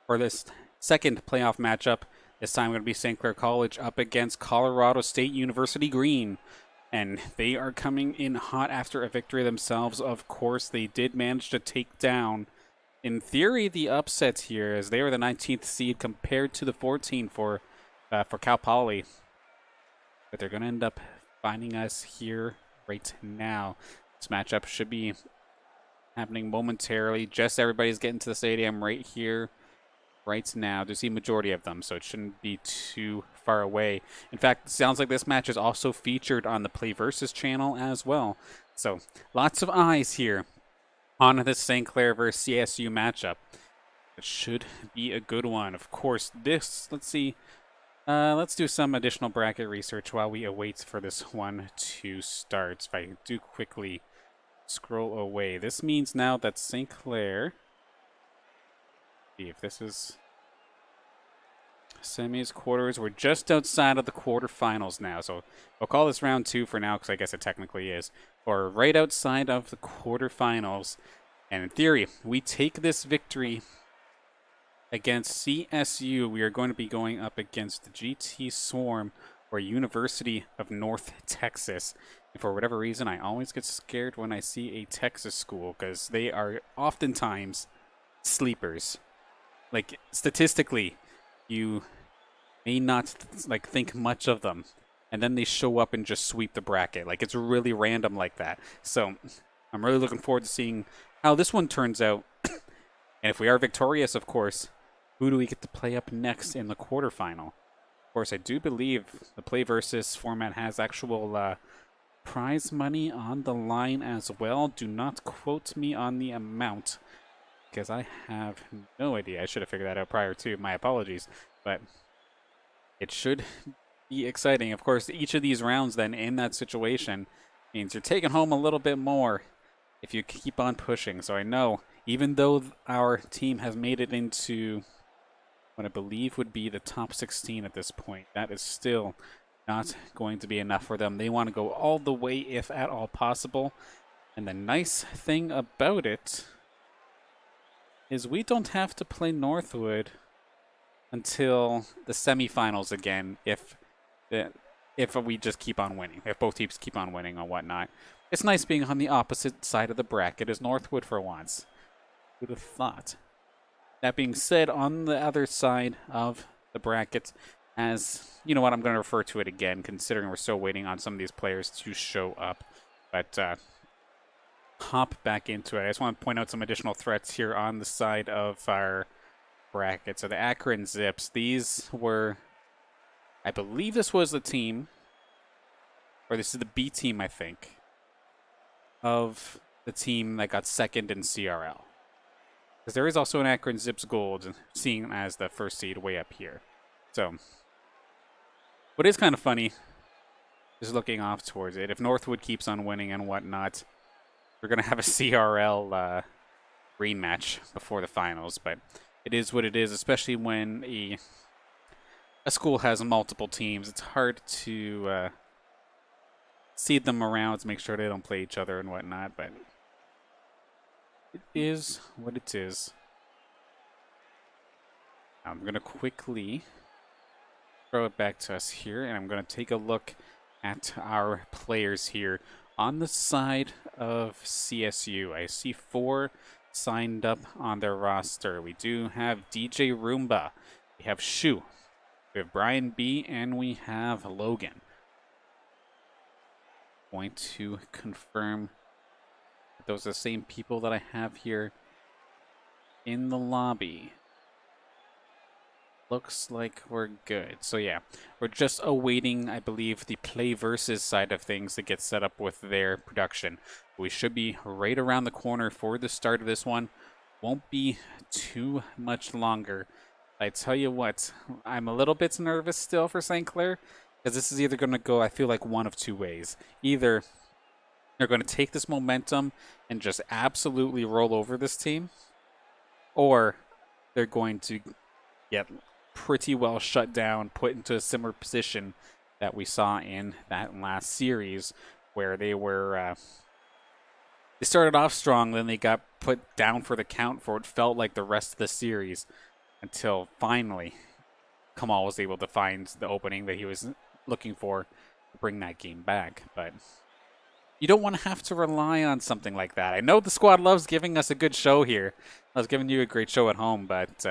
for this second playoff matchup. This time going to be St. Clair College up against Colorado State University Green. And they are coming in hot after a victory themselves. Of course, they did manage to take down, in theory, the upset here, as they were the 19th seed compared to the 14 for Cal Poly. But they're going to end up finding us here right now. This matchup should be happening momentarily. Just everybody's getting to the stadium right here, right now. There's the majority of them, so it shouldn't be too far away. In fact, it sounds like this match is also featured on the PlayVS channel as well. So lots of eyes here on this St. Clair versus CSU matchup. It should be a good one. Of course, this, let's see. Let's do some additional bracket research while we await for this one to start. If I do quickly scroll away. This means now that St. Clair, see if this is semis, quarters, we're just outside of the quarterfinals now. So we'll call this round 2 for now, because I guess it technically is. Or right outside of the quarterfinals. And in theory, we take this victory against CSU. We are going to be going up against the GT Swarm, or University of North Texas. And for whatever reason, I always get scared when I see a Texas school, because they are oftentimes sleepers. Like, statistically, you may not think much of them, and then they show up and just sweep the bracket. Like, it's really random like that. So I'm really looking forward to seeing how this one turns out. And if we are victorious, of course, who do we get to play up next in the quarterfinal? Of course, I do believe the PlayVS format has actual prize money on the line as well. Do not quote me on the amount, because I have no idea. I should have figured that out prior to. My apologies. But it should be exciting. Of course, each of these rounds then in that situation means you're taking home a little bit more if you keep on pushing. So I know, even though our team has made it into, what I believe would be the top 16 at this point. That is still not going to be enough for them. They want to go all the way, if at all possible. And the nice thing about it is we don't have to play Northwood until the semifinals again if we just keep on winning, if both teams keep on winning or whatnot. It's nice being on the opposite side of the bracket as Northwood for once. Who'd have thought? That being said, on the other side of the bracket, as you know what, I'm going to refer to it again, considering we're still waiting on some of these players to show up. But hop back into it. I just want to point out some additional threats here on the side of our bracket. So the Akron Zips, these were, I believe this was the team, or this is the B team, I think, of the team that got second in CRL. Because there is also an Akron Zips Gold, seeing as the first seed way up here. So, what is kind of funny is looking off towards it. If Northwood keeps on winning and whatnot, we're going to have a CRL rematch before the finals. But it is what it is, especially when a school has multiple teams. It's hard to seed them around to make sure they don't play each other and whatnot. But it is what it is. I'm going to quickly throw it back to us here, and I'm going to take a look at our players here. On the side of CSU, I see 4 signed up on their roster. We do have DJ Roomba, we have Shu, we have Brian B, and we have Logan. Going to confirm that those are the same people that I have here in the lobby. Looks like we're good. So yeah, we're just awaiting, I believe, the PlayVS side of things to get set up with their production. We should be right around the corner for the start of this one. Won't be too much longer. I tell you what, I'm a little bit nervous still for St. Clair, because this is either going to go, I feel like, one of two ways. Either they're going to take this momentum and just absolutely roll over this team, or they're going to get pretty well shut down, put into a similar position that we saw in that last series, where they were they started off strong, then they got put down for the count for what felt like the rest of the series, until finally Kamal was able to find the opening that he was looking for to bring that game back. But you don't want to have to rely on something like that. I know the squad loves giving us a good show here. I was giving you a great show at home, but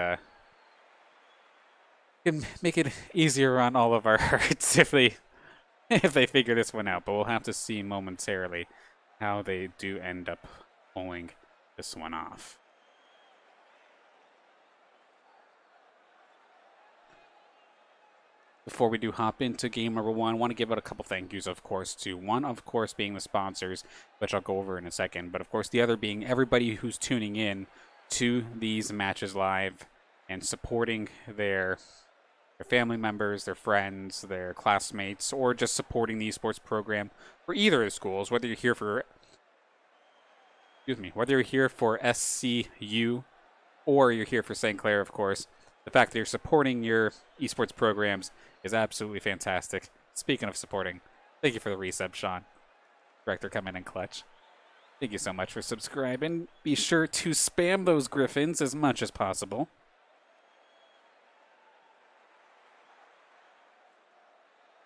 can make it easier on all of our hearts if they figure this one out. But we'll have to see momentarily how they do end up pulling this one off. Before we do hop into game number 1, I want to give out a couple thank yous, of course, to one, of course, being the sponsors, which I'll go over in a second. But of course, the other being everybody who's tuning in to these matches live and supporting their family members, their friends, their classmates, or just supporting the esports program for either of the schools, whether you're here for, whether you're here for SCU or you're here for St. Clair, of course. The fact that you're supporting your esports programs is absolutely fantastic. Speaking of supporting, thank you for the resub, Sean. Director coming in clutch. Thank you so much for subscribing. Be sure to spam those griffins as much as possible.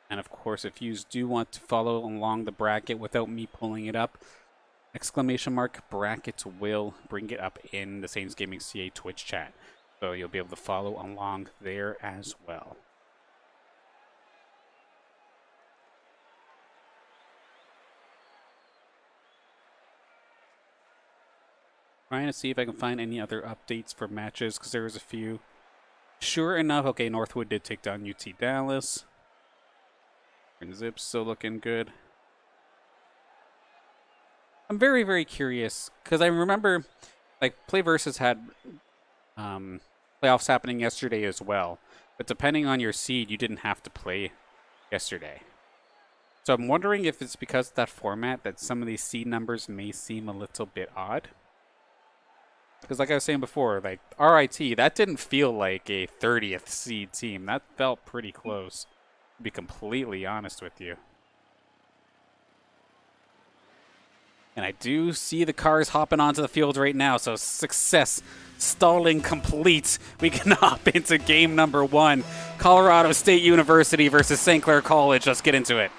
And of course, if you do want to follow along the bracket without me pulling it up, !bracket will bring it up in the Saints Gaming CA Twitch chat. So you'll be able to follow along there as well. Trying to see if I can find any other updates for matches, because there was a few. Sure enough, okay, Northwood did take down UT Dallas. And Zips still looking good. I'm very, very curious, because I remember, like, PlayVS had playoffs happening yesterday as well. But depending on your seed, you didn't have to play yesterday. So I'm wondering if it's because of that format that some of these seed numbers may seem a little bit odd. Because like I was saying before, like RIT, that didn't feel like a 30th seed team. That felt pretty close, to be completely honest with you. And I do see the cars hopping onto the field right now, so success. Stalling complete. We can hop into game number 1. Colorado State University versus St. Clair College. Let's get into it.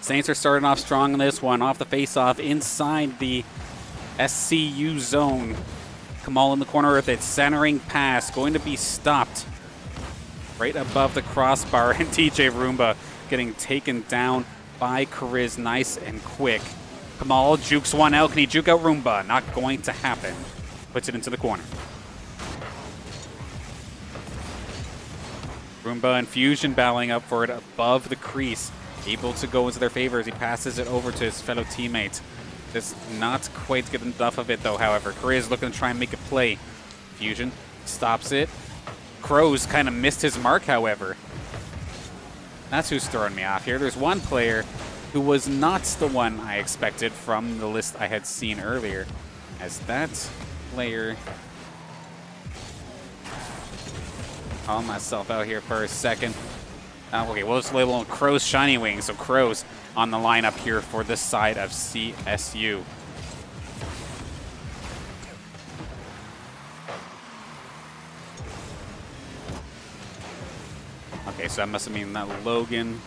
Saints are starting off strong in this one. Off the face-off inside the SCU zone. Kamal in the corner with it. Centering pass. Going to be stopped right above the crossbar. And TJ Roomba getting taken down by Kariz. Nice and quick. Kamal jukes one out. Can he juke out Roomba? Not going to happen. Puts it into the corner. Roomba and Fusion battling up for it above the crease. Able to go into their favor as he passes it over to his fellow teammate. Does not quite get enough of it though, however. Kariz looking to try and make a play. Fusion stops it. Crows kind of missed his mark, however. That's who's throwing me off here. There's one player who was not the one I expected from the list I had seen earlier. As that player... Calm myself out here for a second. Okay, we'll just label him Crow's Shiny Wings. So Crow's on the lineup here for this side of CSU. Okay, so that must have mean that Logan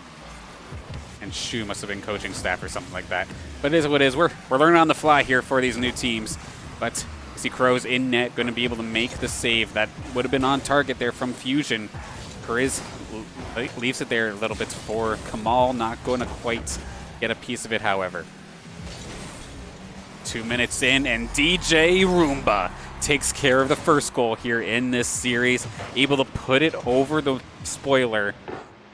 and Shu must have been coaching staff or something like that. But it is what it is. We're learning on the fly here for these new teams. But you see Crow's in net, going to be able to make the save. That would have been on target there from Fusion. Kariz leaves it there a little bit for Kamal, not going to quite get a piece of it, however. 2 minutes in, and DJ Roomba takes care of the first goal here in this series, able to put it over the spoiler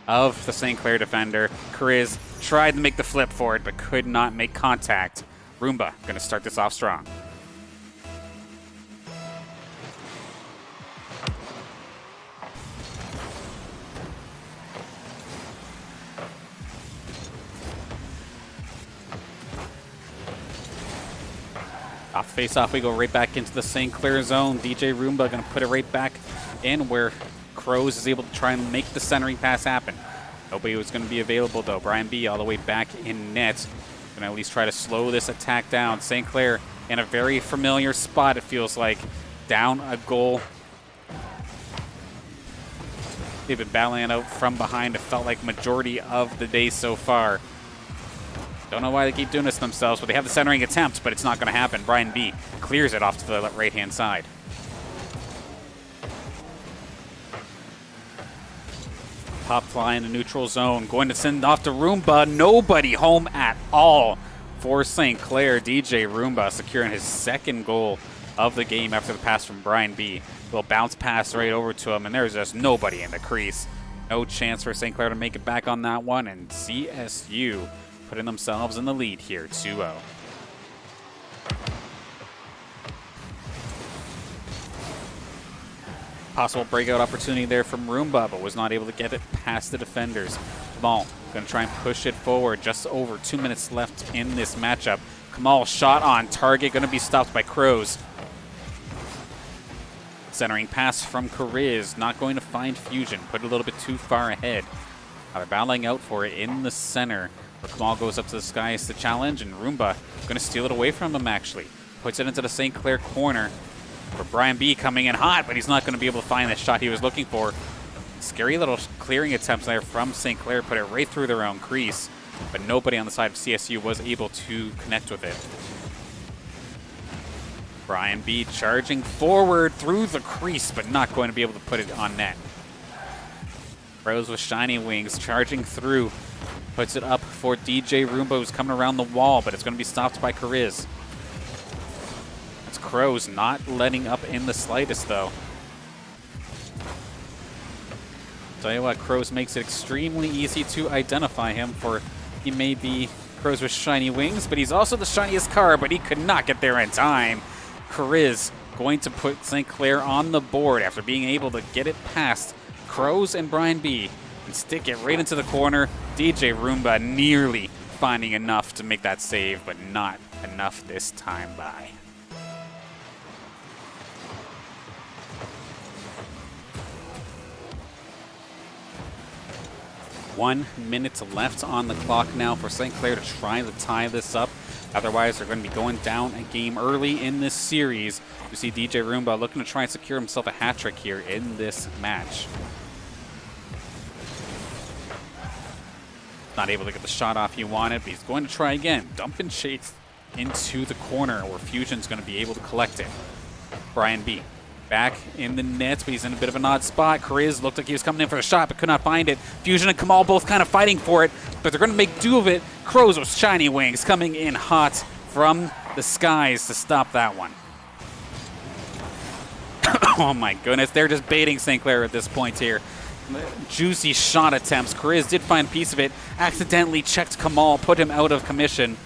of the St. Clair defender. Kariz tried to make the flip for it, but could not make contact. Roomba going to start this off strong. Off face-off, we go right back into the St. Clair zone. DJ Roomba going to put it right back in where Crows is able to try and make the centering pass happen. Nobody was going to be available, though. Brian B all the way back in net. Going to at least try to slow this attack down. St. Clair in a very familiar spot, it feels like. Down a goal. They've been battling it out from behind. It felt like majority of the day so far. Don't know why they keep doing this to themselves, but they have the centering attempt, but it's not going to happen. Brian B clears it off to the right-hand side. Pop fly in the neutral zone. Going to send off to Roomba. Nobody home at all for St. Clair. DJ Roomba securing his second goal of the game after the pass from Brian B. Little bounce pass right over to him, and there's just nobody in the crease. No chance for St. Clair to make it back on that one, and CSU putting themselves in the lead here, 2-0. Possible breakout opportunity there from Roomba, but was not able to get it past the defenders. Kamal going to try and push it forward. Just over 2 minutes left in this matchup. Kamal shot on target, going to be stopped by Crows. Centering pass from Kariz, not going to find Fusion. Put it a little bit too far ahead. They're battling out for it in the center. But Kamal goes up to the skies to challenge, and Roomba going to steal it away from him, actually. Puts it into the St. Clair corner. For Brian B coming in hot, but he's not going to be able to find that shot he was looking for. Scary little clearing attempts there from St. Clair. Put it right through their own crease. But nobody on the side of CSU was able to connect with it. Brian B charging forward through the crease, but not going to be able to put it on net. Rose with Shiny Wings charging through. Puts it up for DJ Roomba, who's coming around the wall, but it's going to be stopped by Kariz. It's Crows not letting up in the slightest, though. Tell you what, Crows makes it extremely easy to identify him, for he may be Crows with Shiny Wings, but he's also the shiniest car, but he could not get there in time. Kariz going to put St. Clair on the board after being able to get it past Crows and Brian B. and stick it right into the corner. DJ Roomba nearly finding enough to make that save, but not enough this time by. One minute left on the clock now for St. Clair to try to tie this up. Otherwise, they're going to be going down a game early in this series. You see DJ Roomba looking to try and secure himself a hat trick here in this match. Not able to get the shot off he wanted, but he's going to try again. Dump and chase into the corner where Fusion's going to be able to collect it. Brian B. back in the net, but he's in a bit of an odd spot. Chris looked like he was coming in for a shot, but could not find it. Fusion and Kamal both kind of fighting for it, but they're going to make do of it. Crows with shiny wings coming in hot from the skies to stop that one. Oh my goodness, they're just baiting St. Clair at this point here. Juicy shot attempts. Chris did find a piece of it, accidentally checked Kamal, put him out of commission.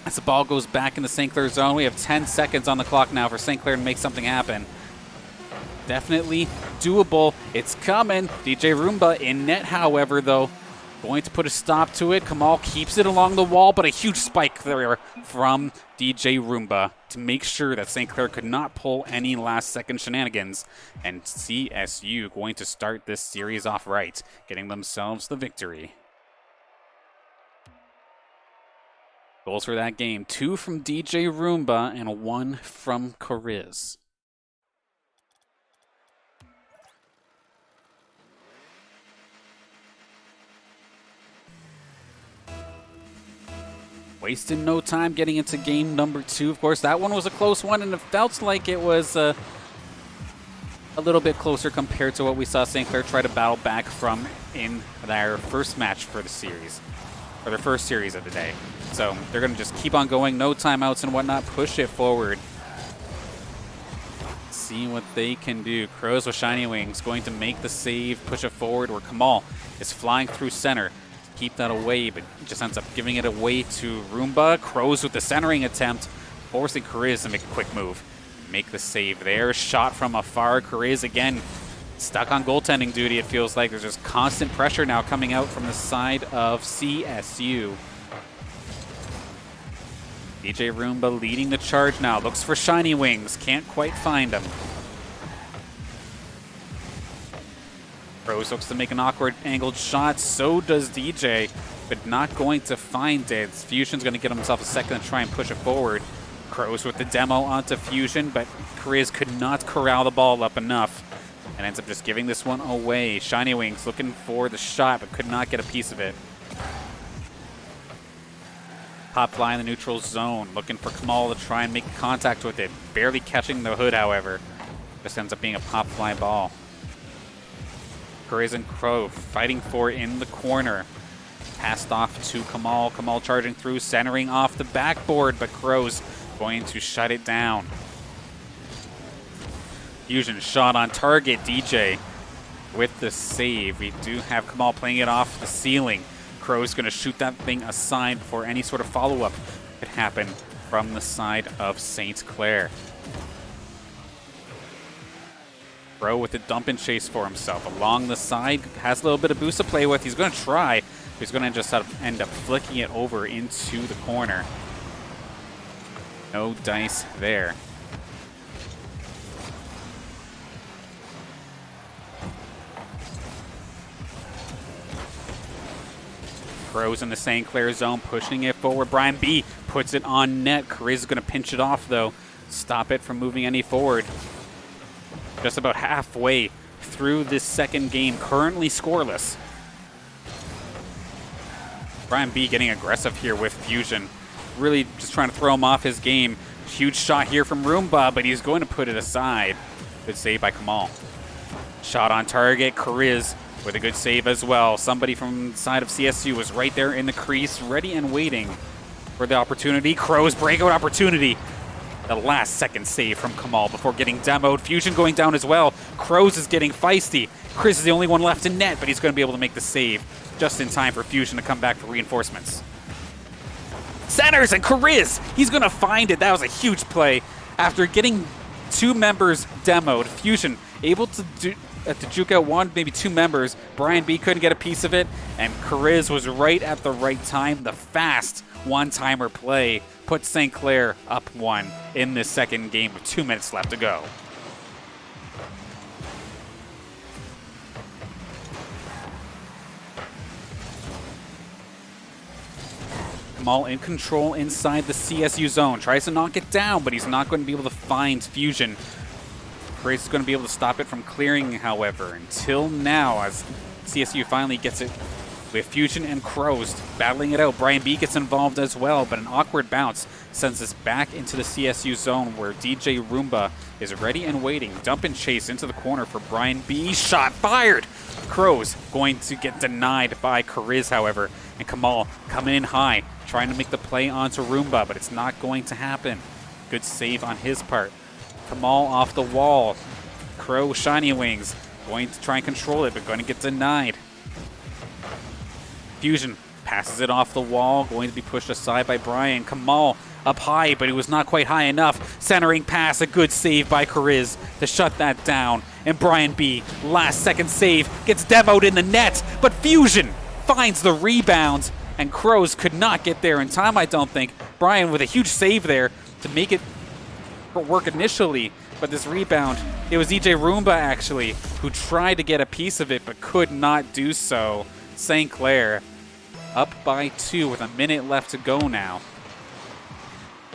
As the ball goes back into St. Clair's zone, we have 10 seconds on the clock now for St. Clair to make something happen. Definitely doable. It's coming. DJ Roomba in net, however, though. Going to put a stop to it. Kamal keeps it along the wall, but a huge spike there from DJ Roomba to make sure that St. Clair could not pull any last-second shenanigans. And CSU going to start this series off right, getting themselves the victory. Goals for that game, 2 from DJ Roomba and 1 from Chris. Wasted no time getting into game number 2. Of course, that one was a close one, and it felt like it was a little bit closer compared to what we saw St. Clair try to battle back from in their first match for the series, or their first series of the day. So they're going to just keep on going, no timeouts and whatnot, push it forward. See what they can do. Crows with shiny wings going to make the save, push it forward, where Kamal is flying through center. Keep that away, but just ends up giving it away to Roomba. Crows with the centering attempt, forcing Chris to make a quick move. Make the save there. Shot from afar. Chris again stuck on goaltending duty, it feels like. There's just constant pressure now coming out from the side of CSU. DJ Roomba leading the charge now. Looks for shiny wings. Can't quite find them. Rose looks to make an awkward angled shot. So does DJ, but not going to find it. Fusion's going to get himself a second to try and push it forward. Crows with the demo onto Fusion, but Chris could not corral the ball up enough and ends up just giving this one away. Shiny Wings looking for the shot, but could not get a piece of it. Pop fly in the neutral zone, looking for Kamal to try and make contact with it. Barely catching the hood, however. Just ends up being a pop fly ball. Chris and Crow fighting for it in the corner. Passed off to Kamal. Kamal charging through, centering off the backboard, but Crow's going to shut it down. Fusion shot on target. DJ with the save. We do have Kamal playing it off the ceiling. Crow's going to shoot that thing aside before any sort of follow-up could happen from the side of St. Clair. Crow with a dump and chase for himself. Along the side, has a little bit of boost to play with. He's going to try, but he's going to just end up flicking it over into the corner. No dice there. Crows in the St. Clair zone, pushing it forward. Brian B puts it on net. Chris is going to pinch it off, though. Stop it from moving any forward. Just about halfway through this second game, currently scoreless. Brian B getting aggressive here with Fusion. Really just trying to throw him off his game. Huge shot here from Roomba, but he's going to put it aside. Good save by Kamal. Shot on target. Chris with a good save as well. Somebody from the side of CSU was right there in the crease, ready and waiting for the opportunity. Crow's breakout opportunity. The last second save from Kamal before getting demoed. Fusion going down as well. Crows is getting feisty. Chris is the only one left in net, but he's going to be able to make the save just in time for Fusion to come back for reinforcements. Centers and Chris, he's going to find it. That was a huge play After getting 2 members demoed, Fusion able to juke out 1, maybe 2 members. Brian B couldn't get a piece of it, and Chariz was right at the right time. The fast one-timer play put St. Clair up 1 in this second game with 2 minutes left to go. Kamal in control inside the CSU zone. Tries to knock it down, but he's not going to be able to find Fusion. Grace is going to be able to stop it from clearing, however, until now, as CSU finally gets it with Fusion and Crows battling it out. Brian B gets involved as well, but an awkward bounce sends us back into the CSU zone where DJ Roomba is ready and waiting. Dump and chase into the corner for Brian B. Shot fired! Crows going to get denied by Chariz, however, and Kamal coming in high, trying to make the play onto Roomba, but it's not going to happen. Good save on his part. Kamal off the wall. Crow Shiny Wings going to try and control it, but going to get denied. Fusion passes it off the wall, going to be pushed aside by Brian. Kamal up high, but it was not quite high enough. Centering pass, a good save by Chariz to shut that down. And Brian B, last second save, gets demoed in the net, but Fusion finds the rebound, and Crows could not get there in time, I don't think. Brian with a huge save there to make it work initially, but this rebound, it was DJ Roomba actually who tried to get a piece of it but could not do so. St. Clair up by 2 with a minute left to go now.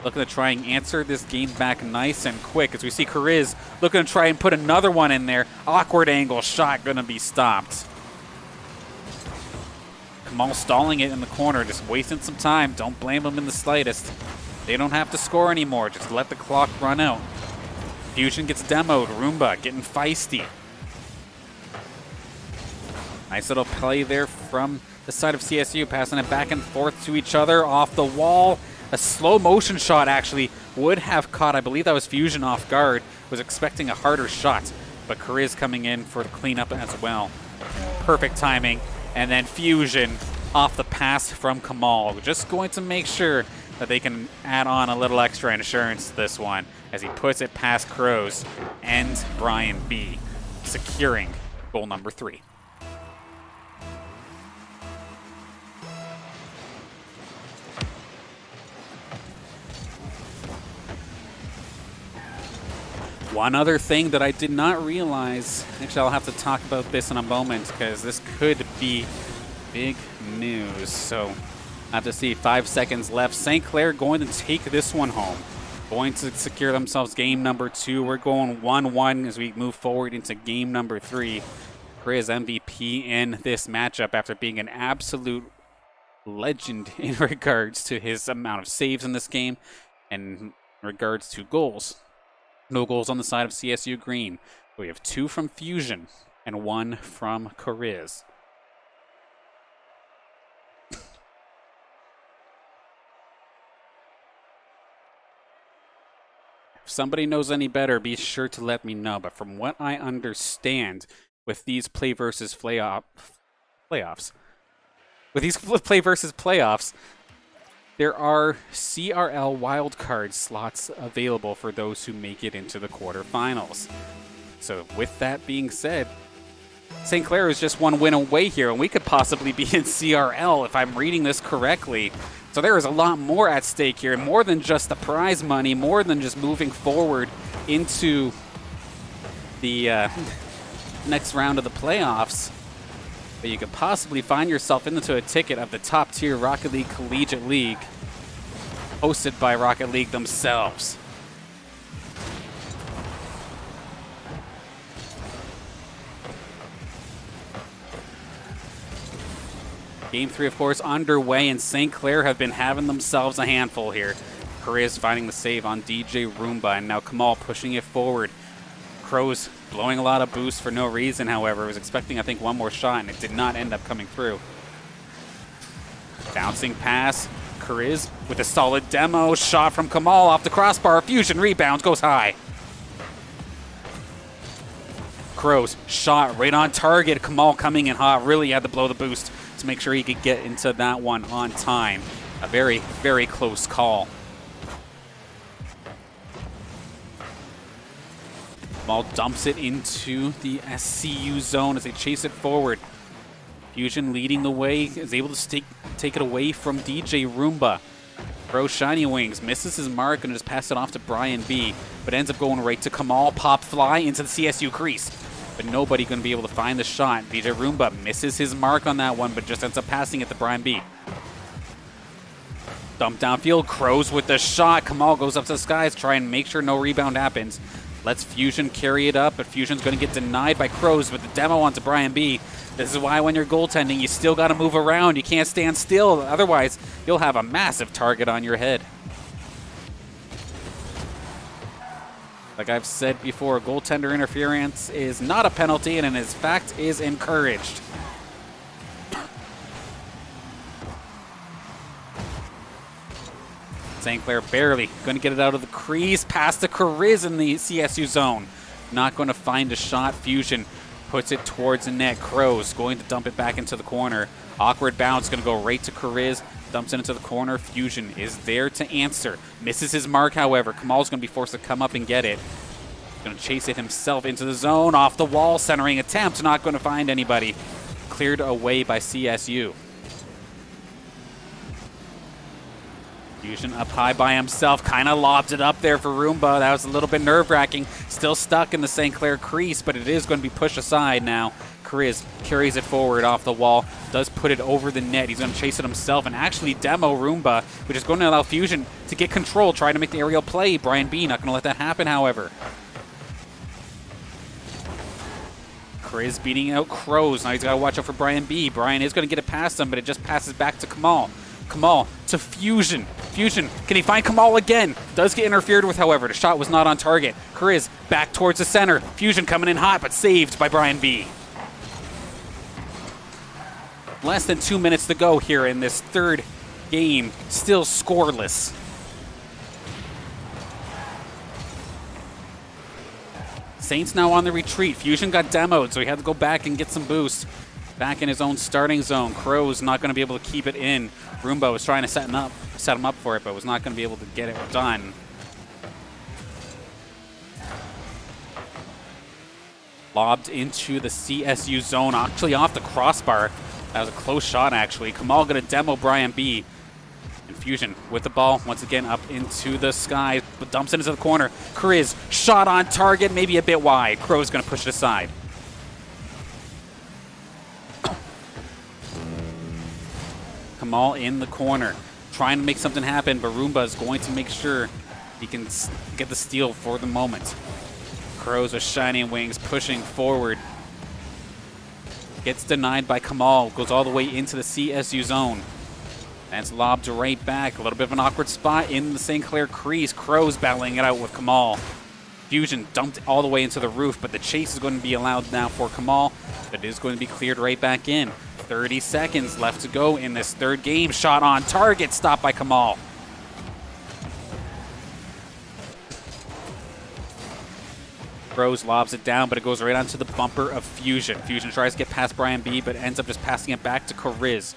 Looking to try and answer this game back nice and quick as we see Chariz looking to try and put another one in there. Awkward angle shot going to be stopped. Kamal stalling it in the corner, just wasting some time. Don't blame him in the slightest. They don't have to score anymore. Just let the clock run out. Fusion gets demoed. Roomba getting feisty. Nice little play there from the side of CSU, passing it back and forth to each other off the wall. A slow motion shot actually would have caught, I believe that was Fusion off guard. Was expecting a harder shot, but Chariz coming in for the cleanup as well. Perfect timing. And then Fusion off the pass from Kamal. Just going to make sure that they can add on a little extra insurance to this one as he puts it past Crows and Brian B, securing goal number 3. One other thing that I did not realize, actually I'll have to talk about this in a moment because this could be big news. So I have to see, 5 seconds left. St. Clair going to take this one home. Going to secure themselves game number 2. We're going 1-1 as we move forward into game number 3. Chris MVP in this matchup after being an absolute legend in regards to his amount of saves in this game and in regards to goals. No goals on the side of CSU Green. We have 2 from Fusion and 1 from Chariz. If somebody knows any better, be sure to let me know. But from what I understand with these play versus playoffs, there are CRL wildcard slots available for those who make it into the quarterfinals. So with that being said, St. Clair is just 1 win away here, and we could possibly be in CRL if I'm reading this correctly. So there is a lot more at stake here, and more than just the prize money, more than just moving forward into the next round of the playoffs. But you could possibly find yourself into a ticket of the top tier Rocket League Collegiate League, hosted by Rocket League themselves. Game 3, of course, underway, and St. Clair have been having themselves a handful here. Chariz finding the save on DJ Roomba, and now Kamal pushing it forward. Crows blowing a lot of boost for no reason, however. Was expecting, I think, one more shot, and it did not end up coming through. Bouncing pass. Chariz with a solid demo. Shot from Kamal off the crossbar. Fusion rebounds, goes high. Crows shot right on target. Kamal coming in hot. Really had to blow the boost to make sure he could get into that one on time. A very, very close call. Ball dumps it into the SCU zone as they chase it forward. Fusion leading the way, is able to take it away from DJ Roomba. Throws Shiny Wings, misses his mark and just pass it off to Brian B, but ends up going right to Kamal. Pop fly into the CSU crease, but nobody going to be able to find the shot. DJ Roomba misses his mark on that one, but just ends up passing it to Brian B. Dump downfield, Crows with the shot. Kamal goes up to the skies, try and make sure no rebound happens. Lets Fusion carry it up, but Fusion's going to get denied by Crows, but the demo onto Brian B. This is why when you're goaltending, you still got to move around. You can't stand still, otherwise you'll have a massive target on your head. Like I've said before, goaltender interference is not a penalty and in fact is encouraged. St. Clair barely going to get it out of the crease, past the Kariz in the CSU zone. Not going to find a shot. Fusion puts it towards the net. Crows going to dump it back into the corner. Awkward bounce, going to go right to Kariz. Dumps it into the corner. Fusion is there to answer. Misses his mark, however. Kamal's going to be forced to come up and get it. Going to chase it himself into the zone. Off the wall, centering attempt. Not going to find anybody. Cleared away by CSU. Fusion up high by himself, kind of lobs it up there for Roomba. That was a little bit nerve-wracking. Still stuck in the St. Clair crease, but it is going to be pushed aside now. Kariz carries it forward off the wall, does put it over the net. He's going to chase it himself and actually demo Roomba, which is going to allow Fusion to get control, trying to make the aerial play. Brian B not going to let that happen, however. Kariz beating out Crows. Now he's got to watch out for Brian B. Brian is going to get it past him, but it just passes back to Kamal. Kamal to Fusion. Fusion, can he find Kamal again? Does get interfered with, however. The shot was not on target. Kariz back towards the center. Fusion coming in hot, but saved by Brian B. Less than 2 minutes to go here in this third game. Still scoreless. Saints now on the retreat. Fusion got demoed, so he had to go back and get some boost. Back in his own starting zone. Crows not going to be able to keep it in. Roomba was trying to set him up for it, but was not going to be able to get it done. Lobbed into the CSU zone, actually off the crossbar. That was a close shot, actually. Kamal going to demo Brian B. And Fusion with the ball, once again up into the sky, but dumps it into the corner. Kariz, shot on target, maybe a bit wide. Crow's going to push it aside. Kamal in the corner, trying to make something happen, but Roomba is going to make sure he can get the steal for the moment. Crows with Shiny Wings pushing forward. Gets denied by Kamal, goes all the way into the CSU zone. That's lobbed right back. A little bit of an awkward spot in the St. Clair crease. Crows battling it out with Kamal. Fusion dumped all the way into the roof, but the chase is going to be allowed now for Kamal. It is going to be cleared right back in. 30 seconds left to go in this third game. Shot on target, stopped by Kamal. Rose lobs it down, but it goes right onto the bumper of Fusion. Fusion tries to get past Brian B, but ends up just passing it back to Kariz.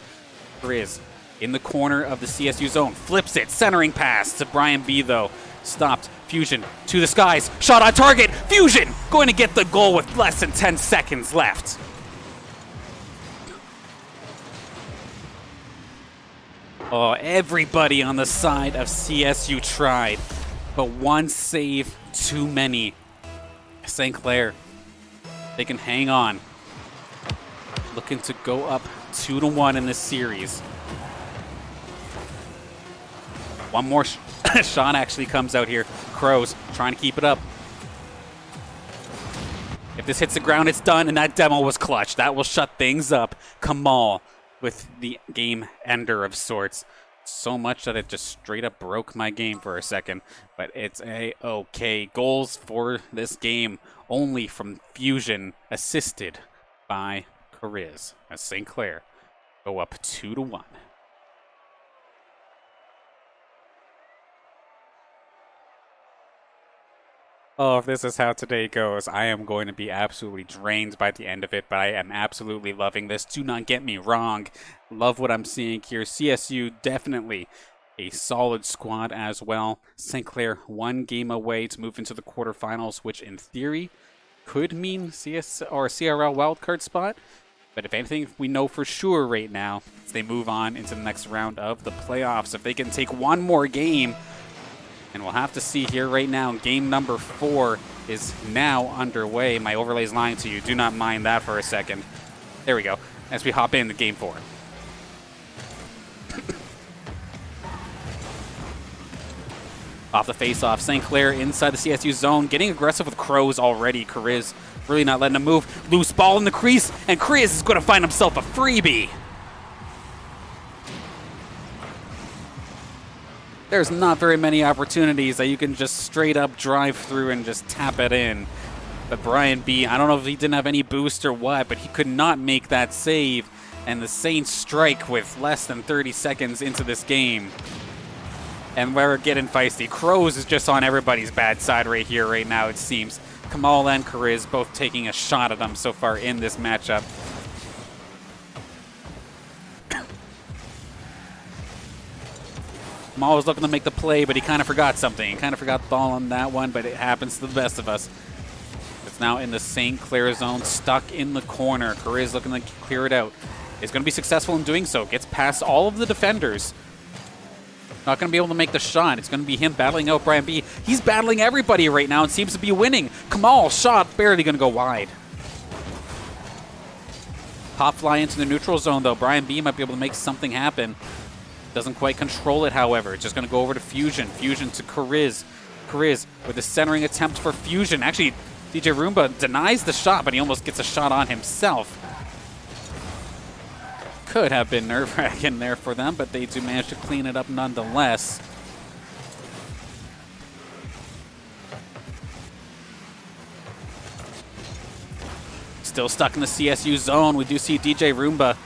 Kariz in the corner of the CSU zone. Flips it, centering pass to Brian B, though. Stopped. Fusion to the skies. Shot on target. Fusion going to get the goal with less than 10 seconds left. Oh, everybody on the side of CSU tried, but one save too many. St. Clair, they can hang on. Looking to go up 2-1 in this series. One more shot actually comes out here. Crows trying to keep it up. If this hits the ground, it's done, and that demo was clutch. That will shut things up. Kamal with the game ender of sorts. So much that it just straight up broke my game for a second, but it's a-okay. Goals for this game only from Fusion, assisted by Kariz, as St. Clair go up 2-1. Oh, if this is how today goes, I am going to be absolutely drained by the end of it, but I am absolutely loving this. Do not get me wrong. Love what I'm seeing here. CSU definitely a solid squad as well. St. Clair 1 game away to move into the quarterfinals, which in theory could mean CS or CRL wildcard spot. But if anything we know for sure right now is they move on into the next round of the playoffs. If they can take one more game, and we'll have to see here right now, game number 4 is now underway. My overlay's lying to you. Do not mind that for a second. There we go. As we hop into game 4. Off the face-off, St. Clair inside the CSU zone, getting aggressive with Crows already. Kariz really not letting him move. Loose ball in the crease, and Kariz is going to find himself a freebie. There's not very many opportunities that you can just straight up drive through and just tap it in. But Brian B, I don't know if he didn't have any boost or what, but he could not make that save. And the Saints strike with less than 30 seconds into this game. And we're getting feisty. Crows is just on everybody's bad side right here, right now, it seems. Kamal and Kariz both taking a shot at them so far in this matchup. Kamal was looking to make the play, but he kind of forgot something. He kind of forgot the ball on that one, but it happens to the best of us. It's now in the St. Clair zone, stuck in the corner. Kariz looking to clear it out. Is going to be successful in doing so. Gets past all of the defenders. Not going to be able to make the shot. It's going to be him battling out Brian B. He's battling everybody right now and seems to be winning. Kamal, shot, barely going to go wide. Pop fly into the neutral zone, though. Brian B might be able to make something happen. Doesn't quite control it, however. It's just going to go over to Fusion. Fusion to Kariz. Kariz with a centering attempt for Fusion. Actually, DJ Roomba denies the shot, but he almost gets a shot on himself. Could have been nerve-wracking there for them, but they do manage to clean it up nonetheless. Still stuck in the CSU zone. We do see DJ Roomba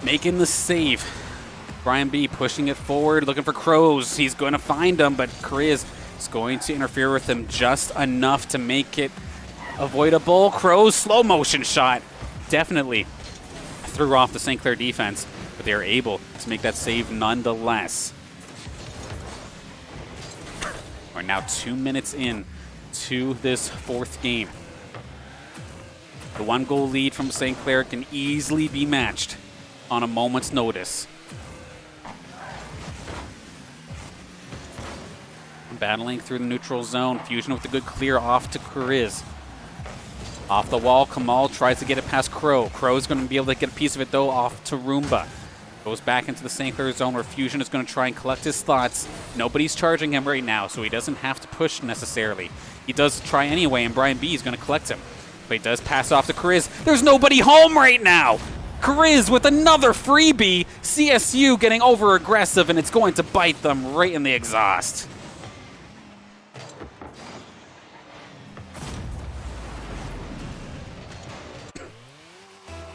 making the save. Brian B pushing it forward, looking for Crows. He's going to find him, but Kariz is going to interfere with him just enough to make it avoidable. Crows, slow motion shot. Definitely threw off the St. Clair defense, but they are able to make that save nonetheless. We're now 2 minutes in to this 4th game. The 1-goal lead from St. Clair can easily be matched on a moment's notice. Battling through the neutral zone. Fusion with a good clear off to Kariz. Off the wall, Kamal tries to get it past Crow. Crow's going to be able to get a piece of it, though, off to Roomba. Goes back into the St. Clair zone where Fusion is going to try and collect his slots. Nobody's charging him right now, so he doesn't have to push necessarily. He does try anyway, and Brian B is going to collect him. But he does pass off to Kariz. There's nobody home right now! Kariz with another freebie. CSU getting over-aggressive, and it's going to bite them right in the exhaust.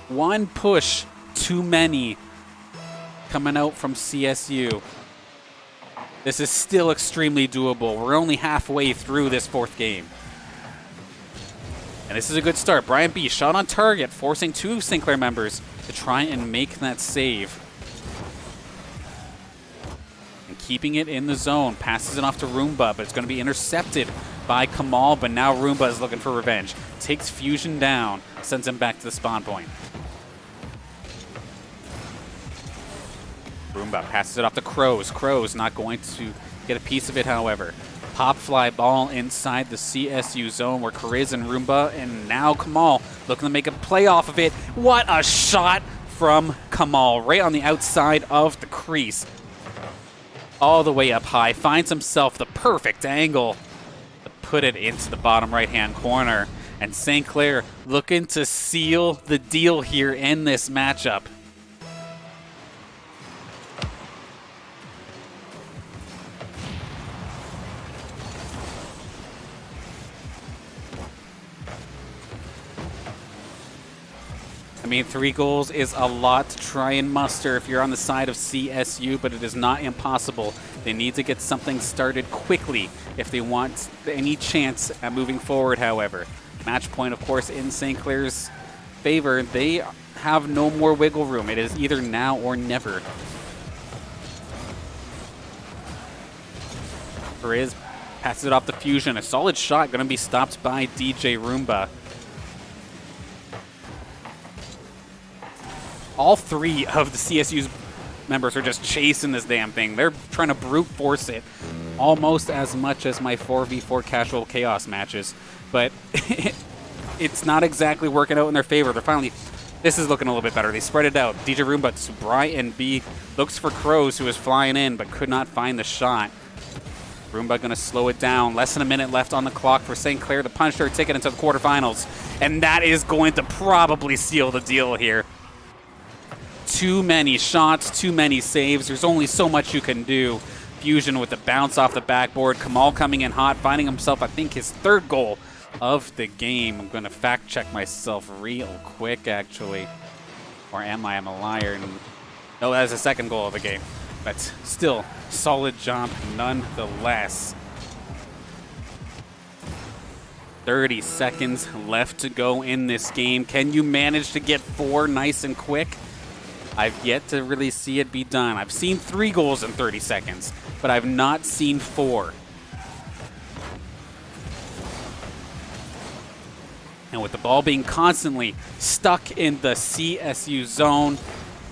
One push too many coming out from CSU. This is still extremely doable. We're only halfway through this 4th game. And this is a good start. Brian B shot on target, forcing 2 St. Clair members to try and make that save. And keeping it in the zone. Passes it off to Roomba, but it's going to be intercepted by Kamal, but now Roomba is looking for revenge. Takes Fusion down, sends him back to the spawn point. Roomba passes it off to Crows. Crows not going to get a piece of it, however. Pop fly ball inside the CSU zone where Kariz and Roomba, and now Kamal looking to make a play off of it. What a shot from Kamal, right on the outside of the crease. All the way up high, finds himself the perfect angle to put it into the bottom right-hand corner. And St. Clair looking to seal the deal here in this matchup. I mean, 3 goals is a lot to try and muster if you're on the side of CSU, but it is not impossible. They need to get something started quickly if they want any chance at moving forward, however. Match point, of course, in St. Clair's favor. They have no more wiggle room. It is either now or never. Grizz passes it off the Fusion. A solid shot, going to be stopped by DJ Roomba. All three of the CSU's members are just chasing this damn thing. They're trying to brute force it almost as much as my 4v4 casual chaos matches, but it's not exactly working out in their favor. They're finally, this is looking a little bit better. They spread it out. DJ Roomba to Brian B looks for Crows, who is flying in but could not find the shot. Roomba going to slow it down. Less than a minute left on the clock for St. Clair to punch their ticket into the quarterfinals, and that is going to probably seal the deal here. Too many shots, too many saves. There's only so much you can do. Fusion with the bounce off the backboard. Kamal coming in hot, finding himself, I think, his third goal of the game. I'm going to fact check myself real quick, actually. Or am I? I'm a liar. No, that's the second goal of the game. But still, solid jump nonetheless. 30 seconds left to go in this game. Can you manage to get 4 nice and quick? I've yet to really see it be done. I've seen 3 goals in 30 seconds, but I've not seen 4. And with the ball being constantly stuck in the CSU zone,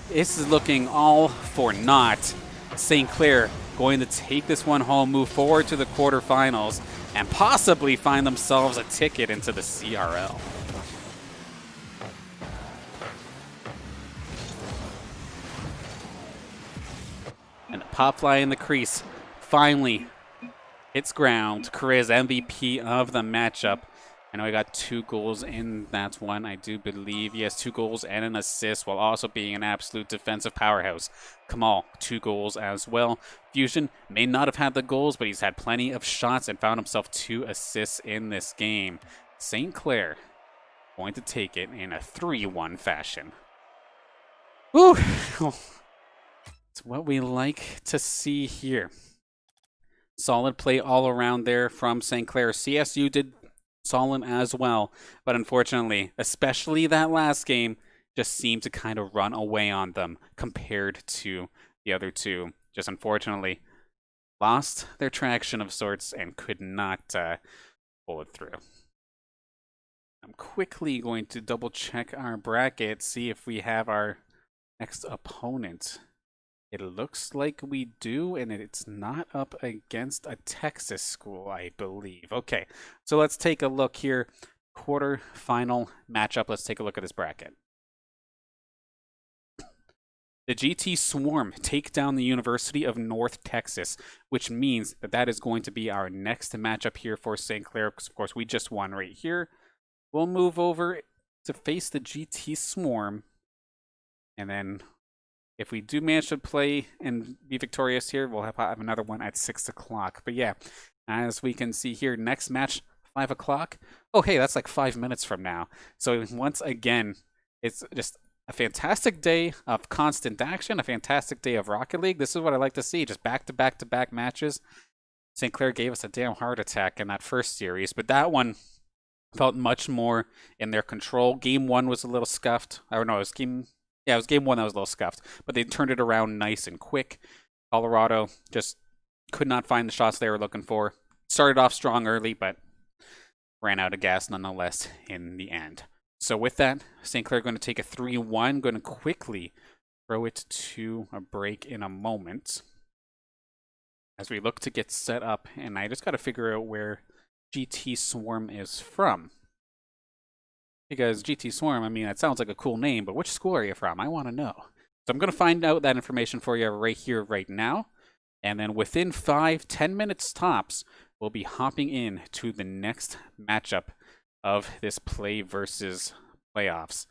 this is looking all for naught. St. Clair going to take this one home, move forward to the quarterfinals, and possibly find themselves a ticket into the CRL. And the pop fly in the crease finally hits ground. Korea's MVP of the matchup. I know he got 2 goals in that one, I do believe. He has 2 goals and an assist while also being an absolute defensive powerhouse. Kamal, 2 goals as well. Fusion may not have had the goals, but he's had plenty of shots and found himself 2 assists in this game. St. Clair going to take it in a 3-1 fashion. Woo! It's what we like to see here. Solid play all around there from St. Clair. CSU did solid as well, but unfortunately, especially that last game, just seemed to kind of run away on them compared to the other two. Just unfortunately lost their traction of sorts and could not pull it through. I'm quickly going to double check our bracket, see if we have our next opponent. It looks like we do, and it's not up against a Texas school, I believe. Okay, so let's take a look here. Quarter-final matchup. Let's take a look at this bracket. The GT Swarm take down the University of North Texas, which means that that is going to be our next matchup here for St. Clair, because, of course, we just won right here. We'll move over to face the GT Swarm, and then if we do manage to play and be victorious here, we'll have another one at 6 o'clock. But yeah, as we can see here, next match, 5 o'clock. Oh, hey, that's like 5 minutes from now. So once again, it's just a fantastic day of constant action, a fantastic day of Rocket League. This is what I like to see, just back-to-back-to-back matches. St. Clair gave us a damn heart attack in that first series, but that one felt much more in their control. Game 1 was a little scuffed. I don't know, it was game 1 that was a little scuffed, but they turned it around nice and quick. Colorado just could not find the shots they were looking for. Started off strong early, but ran out of gas nonetheless in the end. So with that, St. Clair going to take a 3-1. Going to quickly throw it to a break in a moment as we look to get set up. And I just got to figure out where GT Swarm is from. Because GT Swarm, I mean, that sounds like a cool name, but which school are you from? I want to know. So I'm going to find out that information for you right here, right now. And then within 5-10 minutes tops, we'll be hopping in to the next matchup of this play versus playoffs.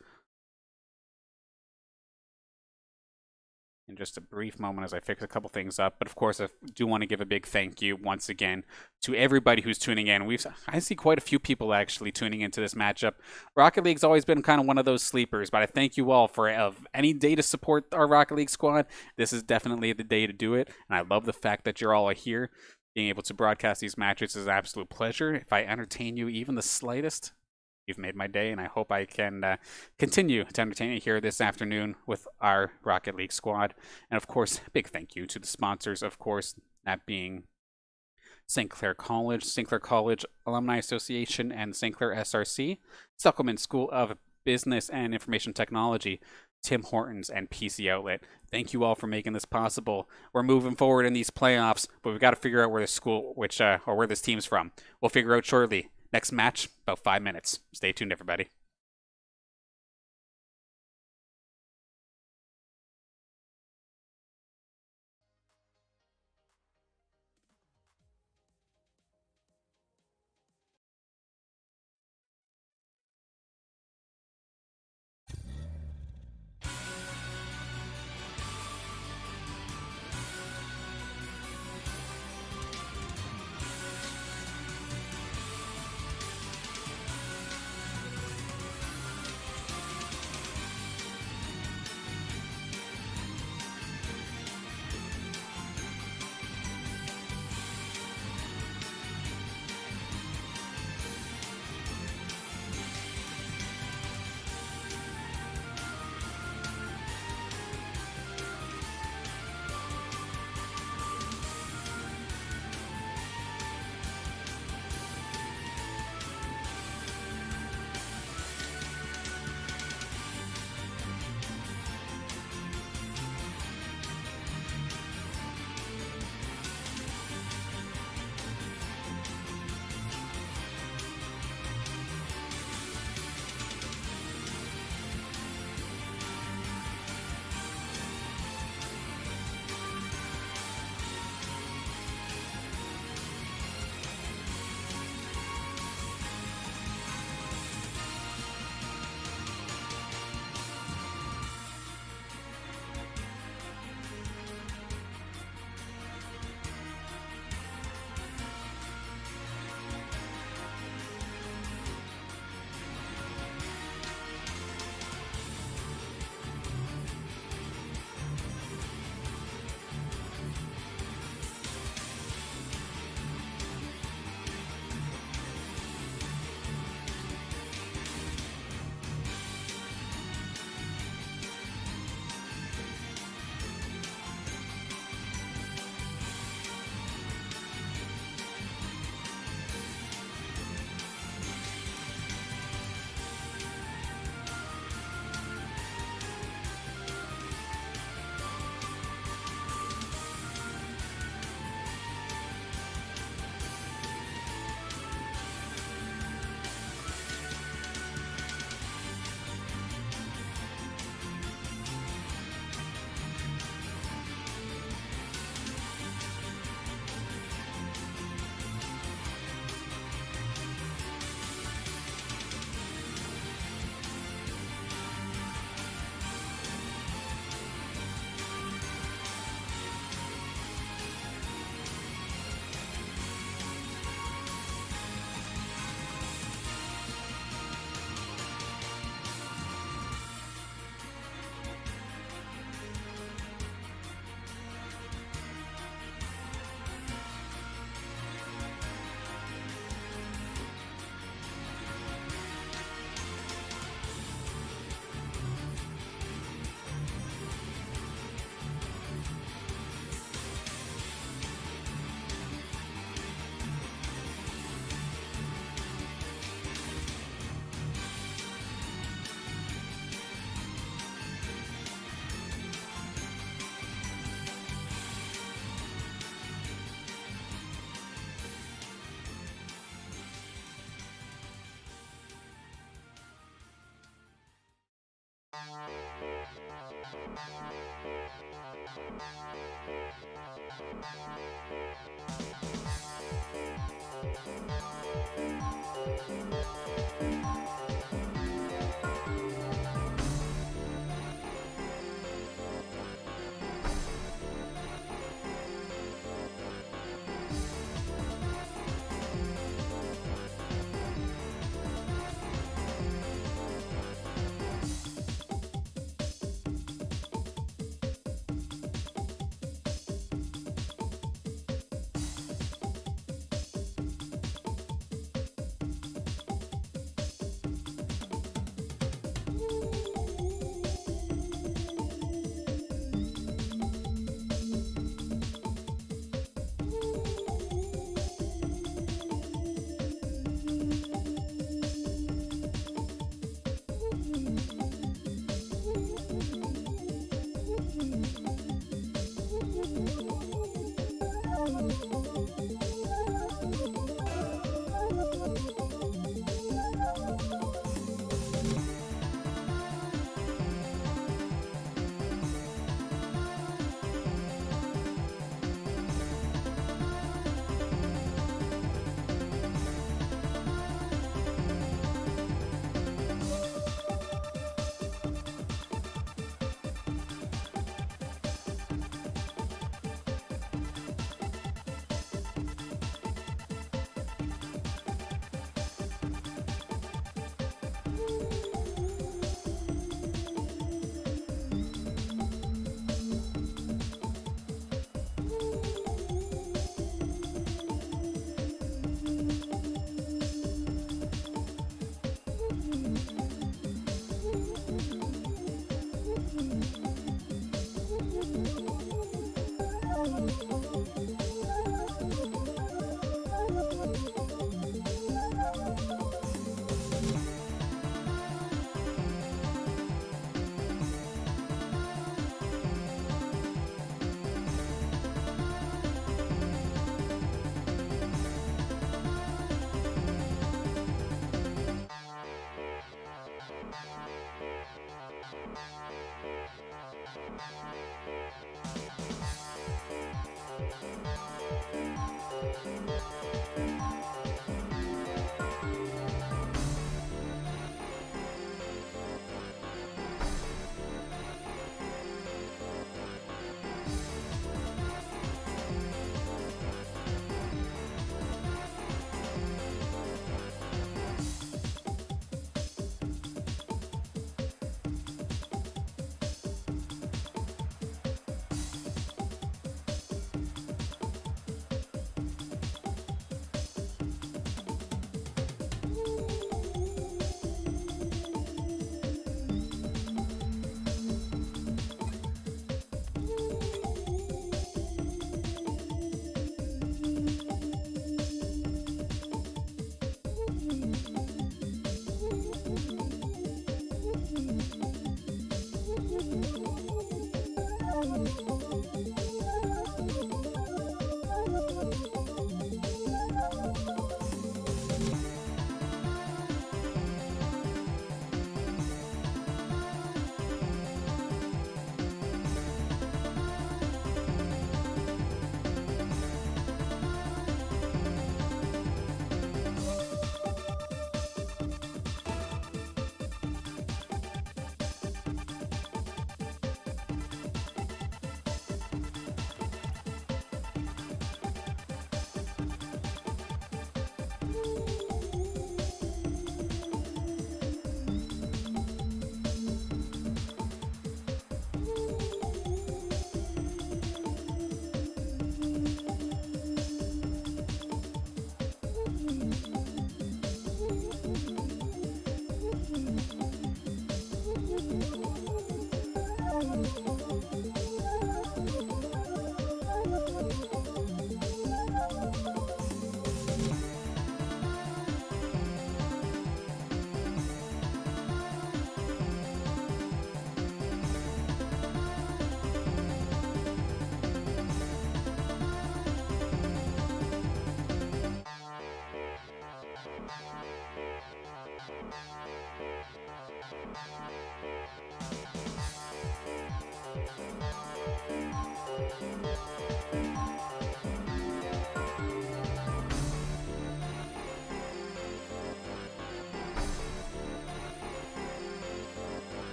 In just a brief moment as I fix a couple things up. But of course, I do want to give a big thank you once again to everybody who's tuning in. I see quite a few people actually tuning into this matchup. Rocket League's always been kind of one of those sleepers, but I thank you all for any day to support our Rocket League squad. This is definitely the day to do it, and I love the fact that you're all here. Being able to broadcast these matches is an absolute pleasure. If I entertain you even the slightest, you've made my day, and I hope I can continue to entertain you here this afternoon with our Rocket League squad. And of course, big thank you to the sponsors, of course, that being St. Clair College, St. Clair College Alumni Association, and St. Clair SRC, Suckleman School of Business and Information Technology, Tim Hortons, and PC Outlet. Thank you all for making this possible. We're moving forward in these playoffs, but we've got to figure out where this school, or where this team's from. We'll figure out shortly. Next match, about 5 minutes. Stay tuned, everybody.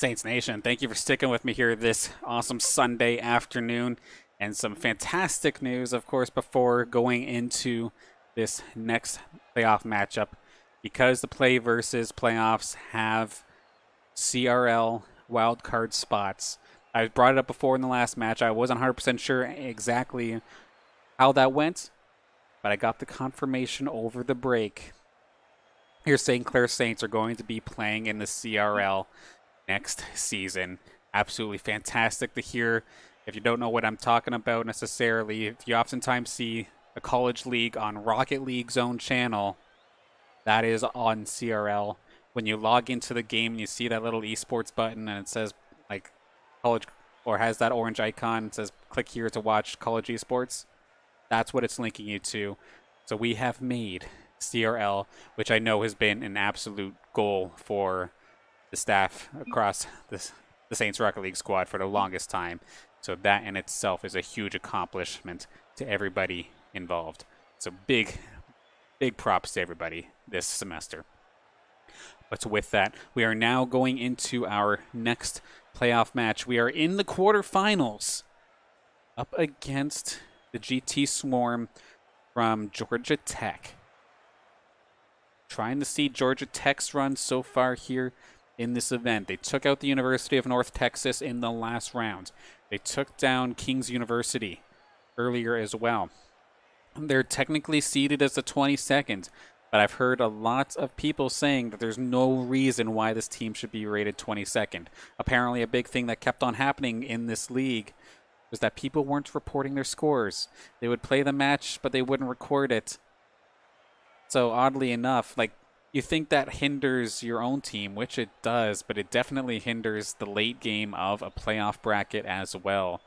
Saints Nation, thank you for sticking with me here this awesome Sunday afternoon. And some fantastic news, of course, before going into this next playoff matchup. Because the Play versus playoffs have CRL wildcard spots. I brought it up before in the last match. I wasn't 100% sure exactly how that went, but I got the confirmation over the break. Your St. Clair Saints are going to be playing in the CRL next season. Absolutely fantastic to hear. If you don't know what I'm talking about necessarily, if you oftentimes see a college league on Rocket League's own channel, that is on CRL. When you log into the game and you see that little esports button and it says like college, or has that orange icon, it says click here to watch college esports, that's what it's linking you to. So we have made CRL, which I know has been an absolute goal for the staff across the Saints Rocket League squad for the longest time. So that in itself is a huge accomplishment to everybody involved. So big props to everybody this semester. But with that, we are now going into our next playoff match. We are in the quarterfinals up against the GT Swarm from Georgia Tech. Trying to see Georgia Tech's run so far here in this event. They took out the University of North Texas in the last round. They took down King's University earlier as well. They're technically seeded as the 22nd, but I've heard a lot of people saying that there's no reason why this team should be rated 22nd. Apparently a big thing that kept on happening in this league was that people weren't reporting their scores. They would play the match, but they wouldn't record it. So oddly enough, like, you think that hinders your own team, which it does, but it definitely hinders the late game of a playoff bracket as well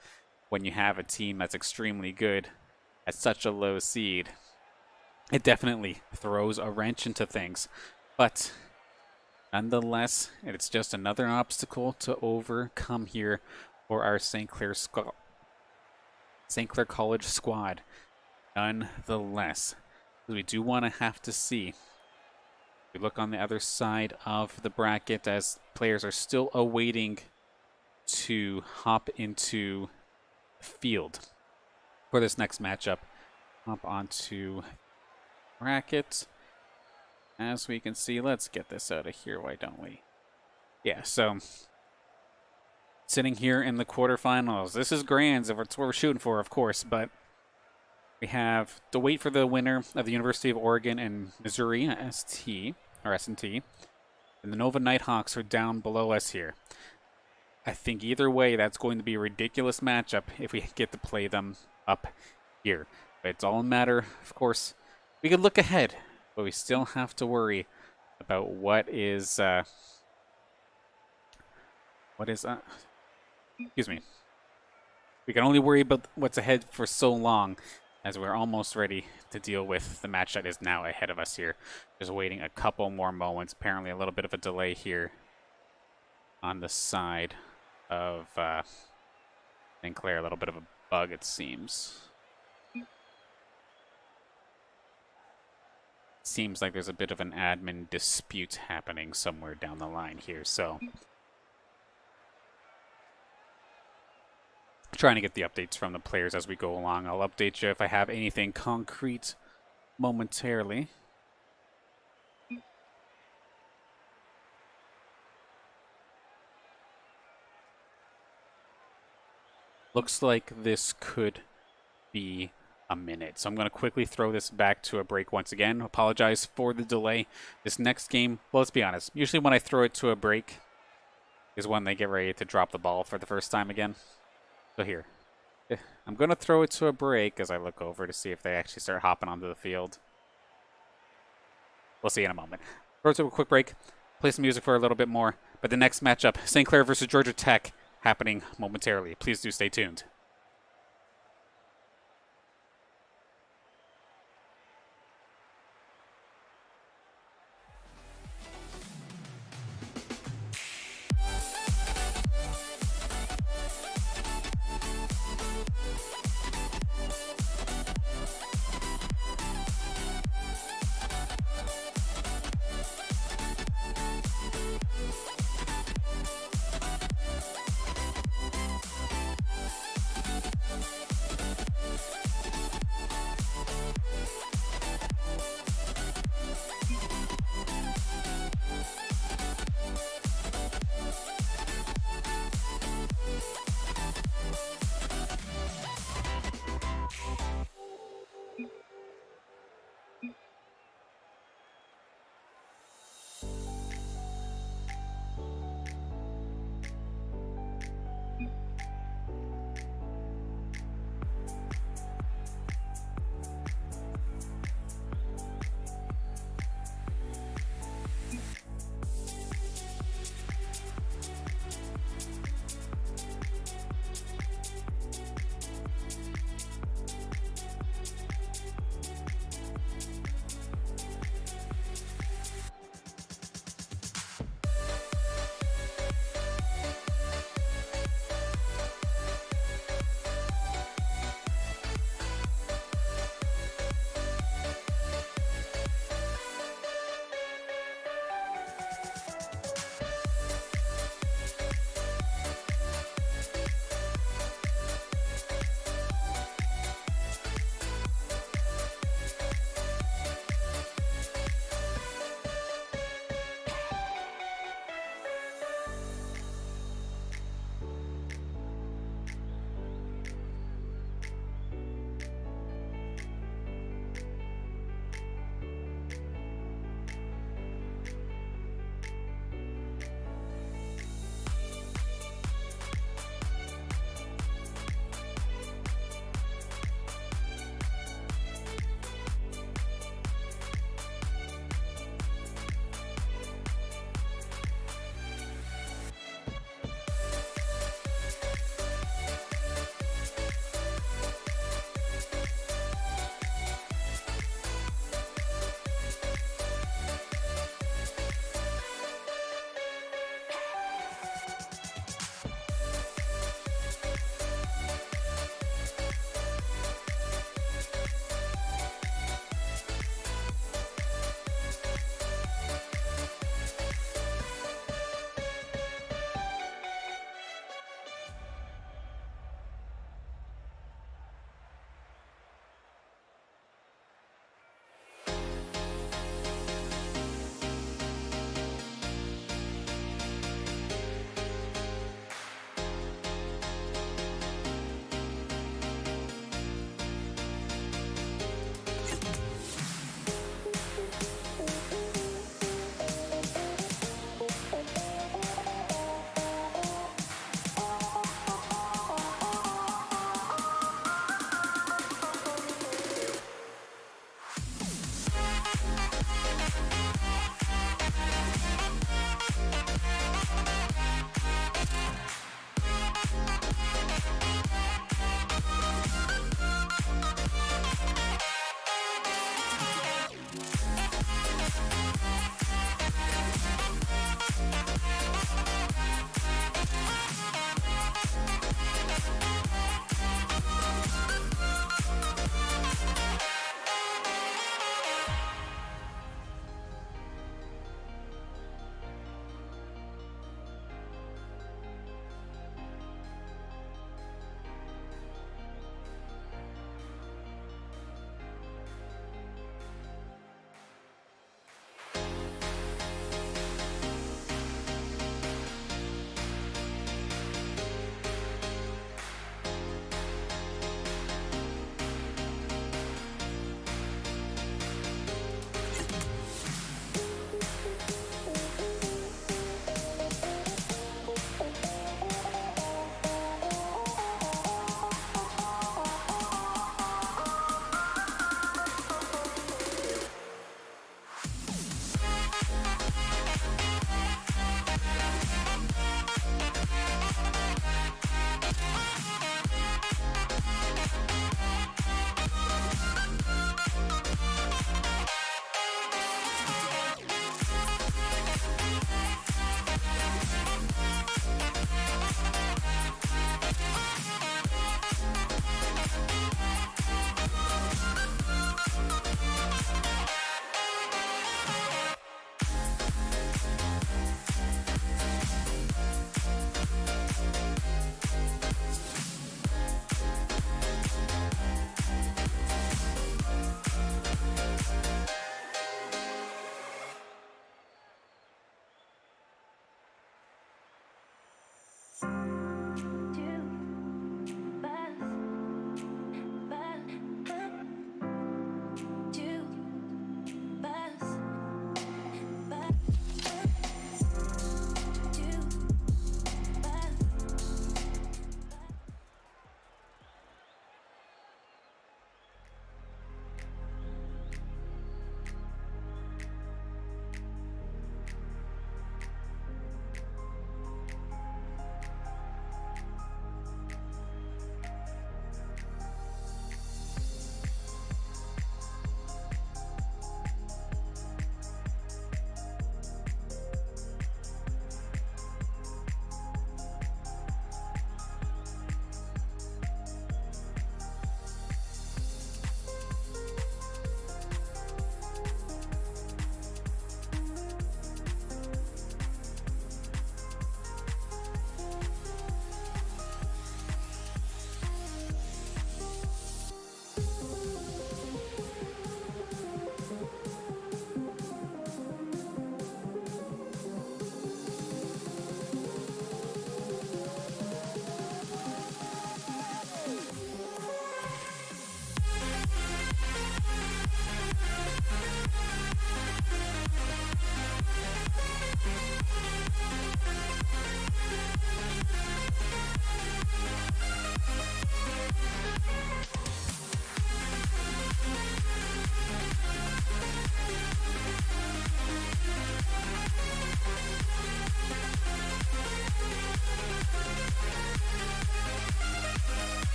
when you have a team that's extremely good at such a low seed. It definitely throws a wrench into things. But nonetheless, it's just another obstacle to overcome here for our St. Clair College squad. Nonetheless, we do want to have to see. We look on the other side of the bracket as players are still awaiting to hop into the field for this next matchup. Hop onto bracket. As we can see, let's get this out of here, why don't we? Yeah, so sitting here in the quarterfinals. This is grand, if it's what we're shooting for, of course, but we have to wait for the winner of the University of Oregon and Missouri S&T. And the Nova Nighthawks are down below us here. I think either way, that's going to be a ridiculous matchup if we get to play them up here. But it's all a matter, of course, we could look ahead, but we still have to worry about what is excuse me. We can only worry about what's ahead for so long, as we're almost ready to deal with the match that is now ahead of us here. Just waiting a couple more moments. Apparently a little bit of a delay here on the side of St. Clair. A little bit of a bug, it seems. Seems like there's a bit of an admin dispute happening somewhere down the line here, so trying to get the updates from the players as we go along. I'll update you if I have anything concrete momentarily. Looks like this could be a minute. So I'm going to quickly throw this back to a break once again. Apologize for the delay. This next game, well, let's be honest. Usually when I throw it to a break is when they get ready to drop the ball for the first time again. So here, I'm going to throw it to a break as I look over to see if they actually start hopping onto the field. We'll see in a moment. Throw it to a quick break, play some music for a little bit more. But the next matchup, St. Clair versus Georgia Tech, happening momentarily. Please do stay tuned.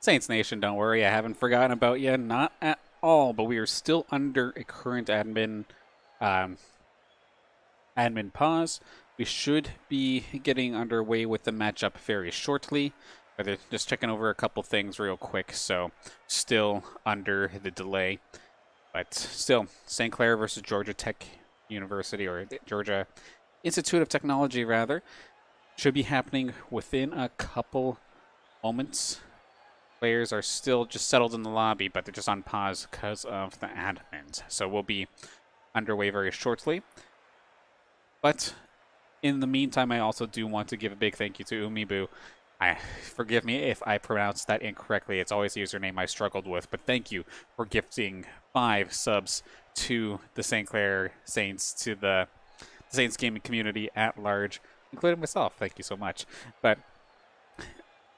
Saints Nation, don't worry, I haven't forgotten about you, not at all. But we are still under a current um, admin pause. We should be getting underway with the matchup very shortly. But they're just checking over a couple things real quick, so still under the delay. But still, St. Clair versus Georgia Tech University, or Georgia Institute of Technology, rather, should be happening within a couple moments. Players are still just settled in the lobby, but they're just on pause because of the admins. So we'll be underway very shortly. But in the meantime, I also do want to give a big thank you to Umibu. Forgive me if I pronounced that incorrectly. It's always a username I struggled with. But thank you for gifting 5 subs to the St. Clair Saints, to the Saints gaming community at large, including myself. Thank you so much. But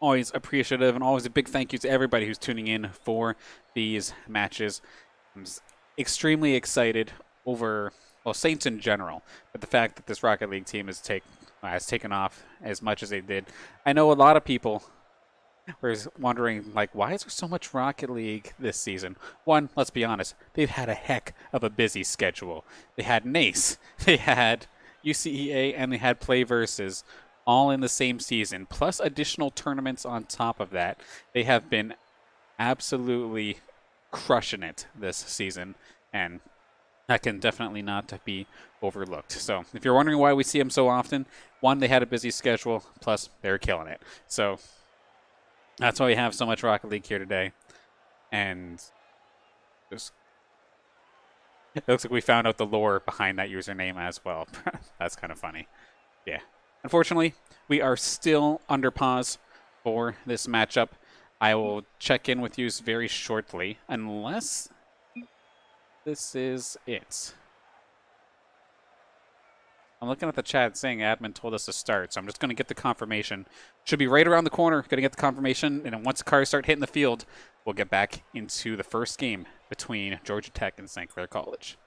always appreciative, and always a big thank you to everybody who's tuning in for these matches. I'm extremely excited over, well, Saints in general, but the fact that this Rocket League team has taken off as much as they did. I know a lot of people were wondering, like, why is there so much Rocket League this season? One, let's be honest, they've had a heck of a busy schedule. They had NACE, they had UCEA, and they had PlayVS all in the same season, plus additional tournaments on top of that. They have been absolutely crushing it this season, and that can definitely not be overlooked. So if you're wondering why we see them so often, one, they had a busy schedule, plus they're killing it. So that's why we have so much Rocket League here today. And just, it looks like we found out the lore behind that username as well. That's kind of funny. Yeah. Unfortunately, we are still under pause for this matchup. I will check in with you very shortly, unless this is it. I'm looking at the chat saying admin told us to start, so I'm just going to get the confirmation. Should be right around the corner. Going to get the confirmation, and then once the cars start hitting the field, we'll get back into the first game between Georgia Tech and St. Clair College.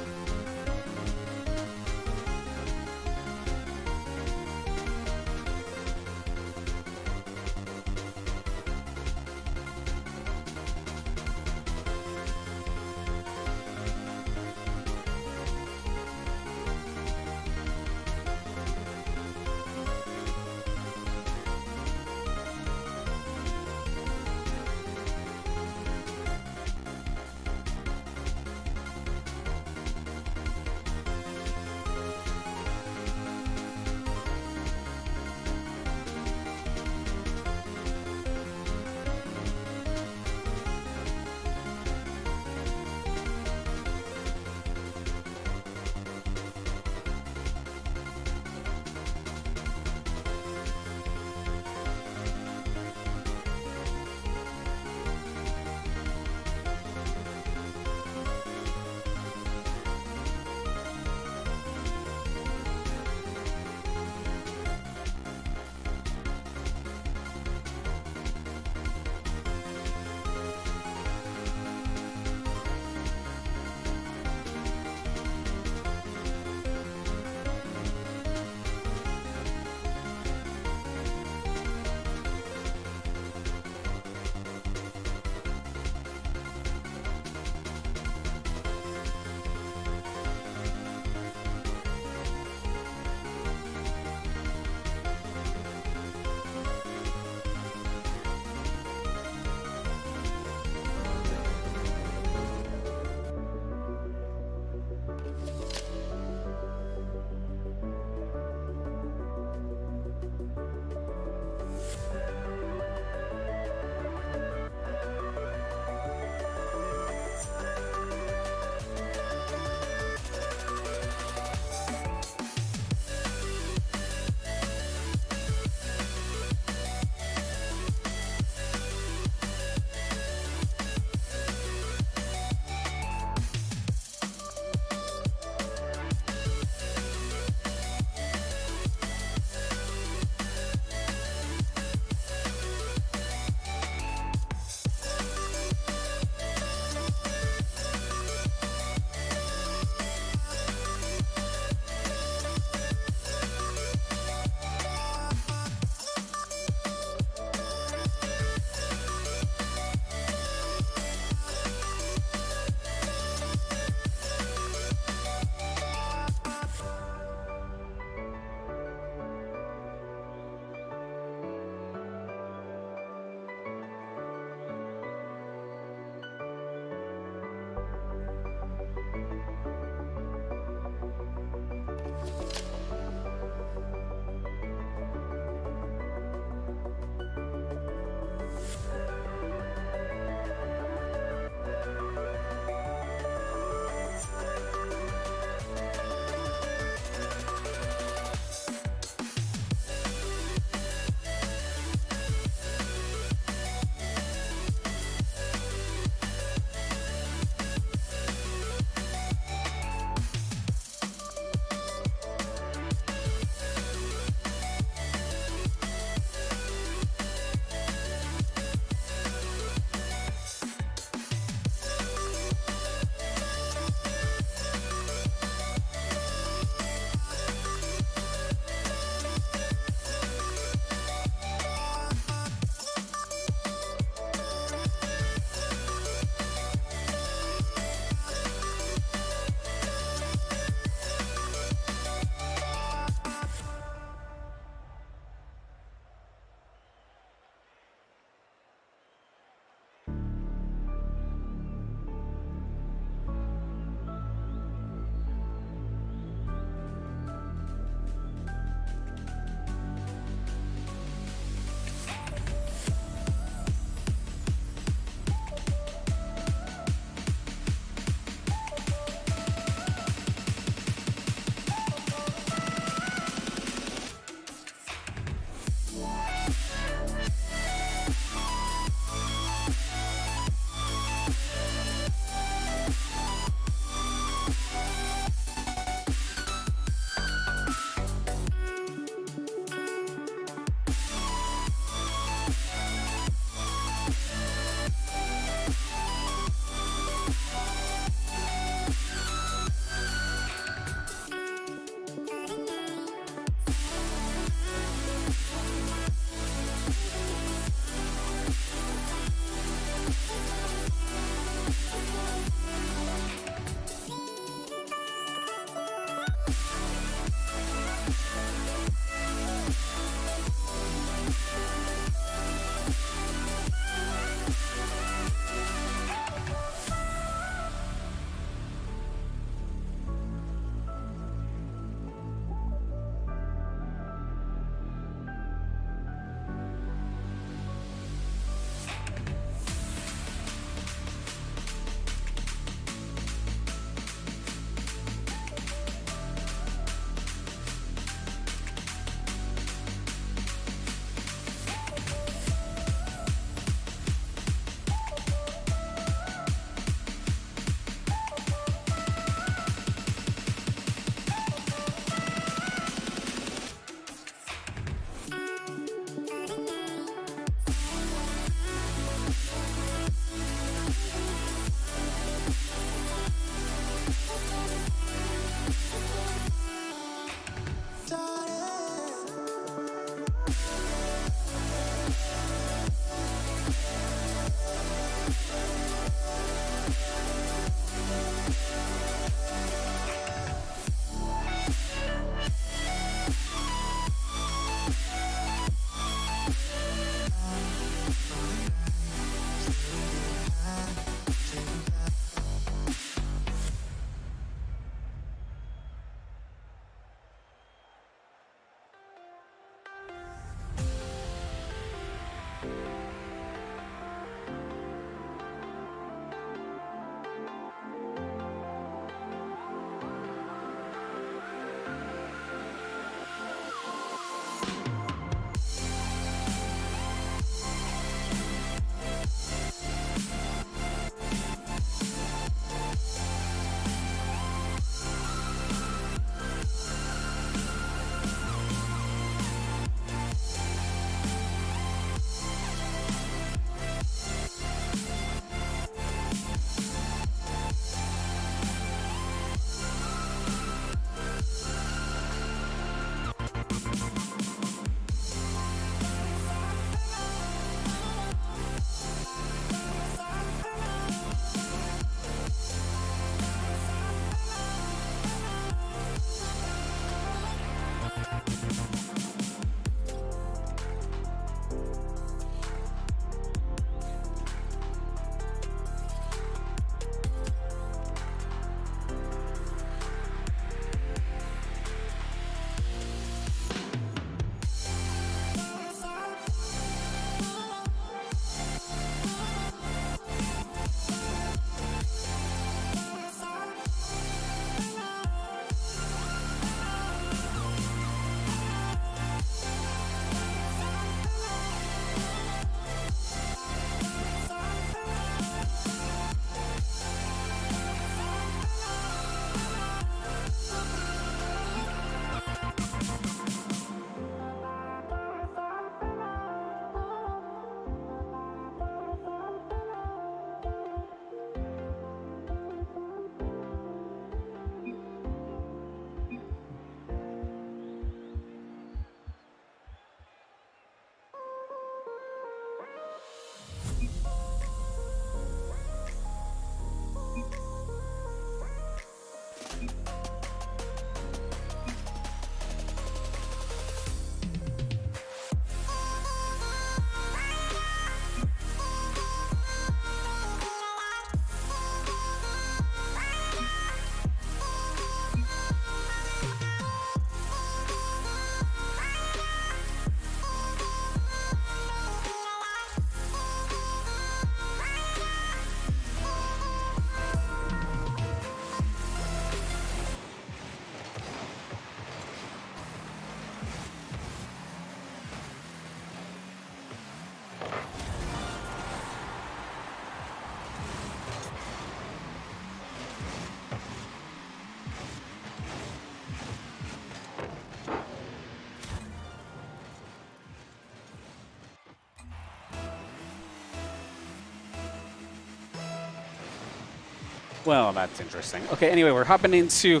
Well, that's interesting. Okay, anyway, we're hopping into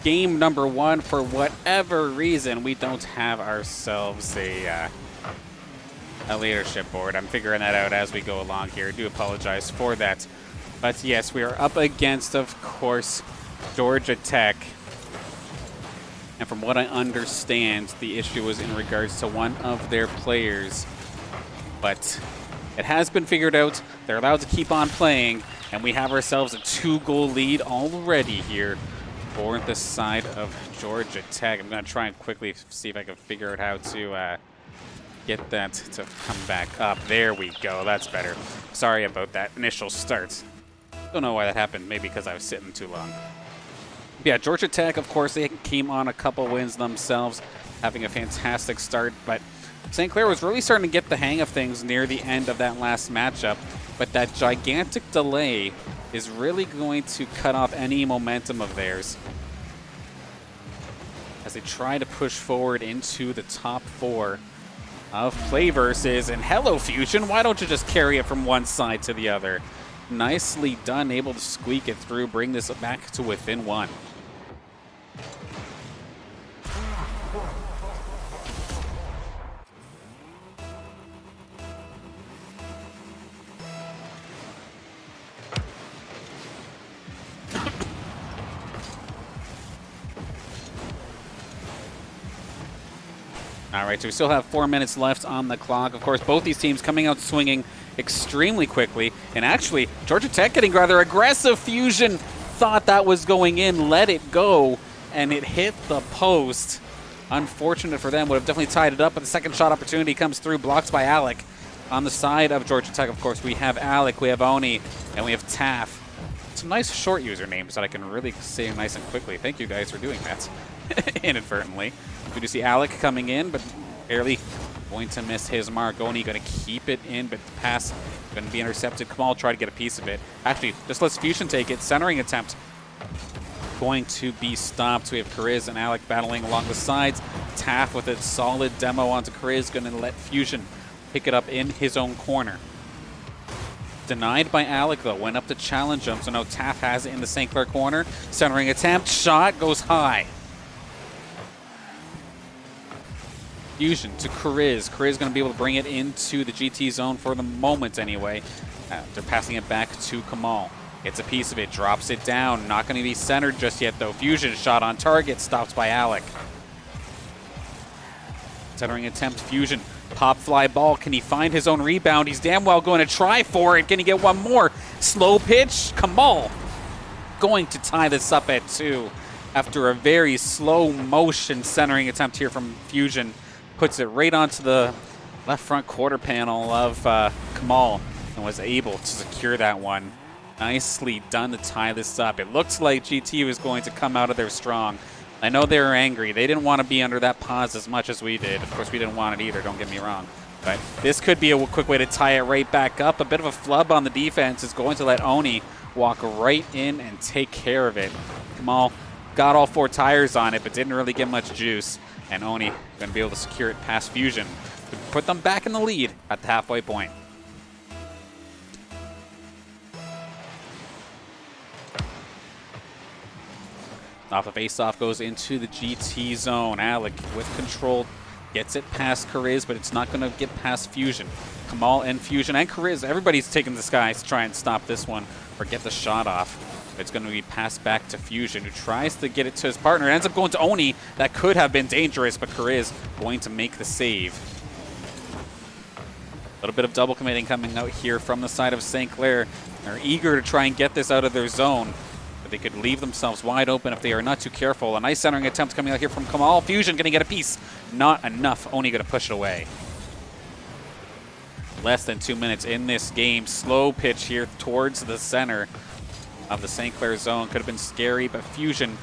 game number 1. For whatever reason, we don't have ourselves a leadership board. I'm figuring that out as we go along here. I do apologize for that. But yes, we are up against, of course, Georgia Tech. And from what I understand, the issue was in regards to one of their players. But it has been figured out. They're allowed to keep on playing. And we have ourselves a 2-goal lead already here for the side of Georgia Tech. I'm going to try and quickly see if I can figure out how to get that to come back up. There we go. That's better. Sorry about that initial start. Don't know why that happened. Maybe because I was sitting too long. Yeah, Georgia Tech, of course, they came on a couple wins themselves, having a fantastic start. But St. Clair was really starting to get the hang of things near the end of that last matchup. But that gigantic delay is really going to cut off any momentum of theirs as they try to push forward into the top 4 of PlayVS. And hello, Fusion, why don't you just carry it from one side to the other? Nicely done, able to squeak it through, bring this back to within 1. All right, so we still have 4 minutes left on the clock. Of course, both these teams coming out swinging extremely quickly. And actually, Georgia Tech getting rather aggressive. Fusion thought that was going in, let it go, and it hit the post. Unfortunate for them, would have definitely tied it up, but the second shot opportunity comes through, blocked by Alec. On the side of Georgia Tech, of course, we have Alec, we have Oni, and we have Taff. Some nice short usernames that I can really say nice and quickly. Thank you guys for doing that, inadvertently. We do see Alec coming in, but barely going to miss his mark. Oni going to keep it in, but the pass going to be intercepted. Kamal try to get a piece of it. Actually, just lets Fusion take it. Centering attempt going to be stopped. We have Kariz and Alec battling along the sides. Taff with a solid demo onto Kariz, going to let Fusion pick it up in his own corner. Denied by Alec, though. Went up to challenge him, so now Taff has it in the St. Clair corner. Centering attempt. Shot goes high. Fusion to Kariz. Kariz going to be able to bring it into the GT zone for the moment anyway. They're passing it back to Kamal. Gets a piece of it, drops it down. Not going to be centered just yet, though. Fusion shot on target, stopped by Alec. Centering attempt, Fusion. Pop fly ball. Can he find his own rebound? He's damn well going to try for it. Can he get one more? Slow pitch. Kamal going to tie this up at 2 after a very slow motion centering attempt here from Fusion. Puts it right onto the left front quarter panel of Kamal and was able to secure that one. Nicely done to tie this up. It looks like GT was going to come out of there strong. I know they were angry. They didn't want to be under that pause as much as we did. Of course, we didn't want it either, don't get me wrong. But this could be a quick way to tie it right back up. A bit of a flub on the defense is going to let Oni walk right in and take care of it. Kamal got all 4 tires on it, but didn't really get much juice. And Oni going to be able to secure it past Fusion to put them back in the lead at the halfway point. Off of face-off goes into the GT zone. Alec with control gets it past Kariz, but it's not going to get past Fusion. Kamal and Fusion and Kariz, everybody's taking the skies to try and stop this one or get the shot off. It's going to be passed back to Fusion, who tries to get it to his partner. It ends up going to Oni. That could have been dangerous, but Kariz going to make the save. A little bit of double committing coming out here from the side of St. Clair. They're eager to try and get this out of their zone, but they could leave themselves wide open if they are not too careful. A nice centering attempt coming out here from Kamal. Fusion going to get a piece. Not enough. Oni going to push it away. Less than 2 minutes in this game. Slow pitch here towards the center of the St. Clair zone. Could have been scary, but Fusion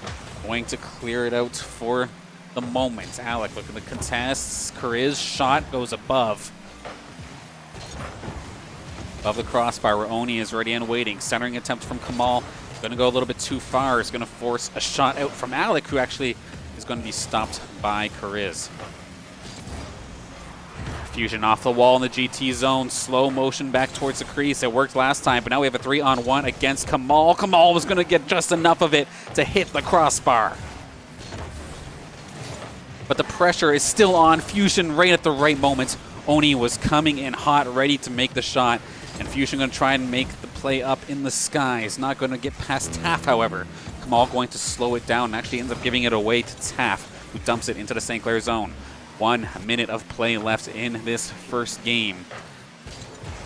going to clear it out for the moment. Alec looking at the contests. Kariz shot goes above the crossbar where Oni is ready and waiting. Centering attempt from Kamal. Going to go a little bit too far. Is going to force a shot out from Alec, who actually is going to be stopped by Kariz. Fusion off the wall in the GT zone. Slow motion back towards the crease. It worked last time, but now we have a 3-on-1 against Kamal. Kamal was going to get just enough of it to hit the crossbar. But the pressure is still on Fusion right at the right moment. Oni was coming in hot, ready to make the shot. And Fusion going to try and make the play up in the skies. Not going to get past Taff, however. Kamal going to slow it down and actually ends up giving it away to Taff, who dumps it into the St. Clair zone. 1 minute of play left in this first game.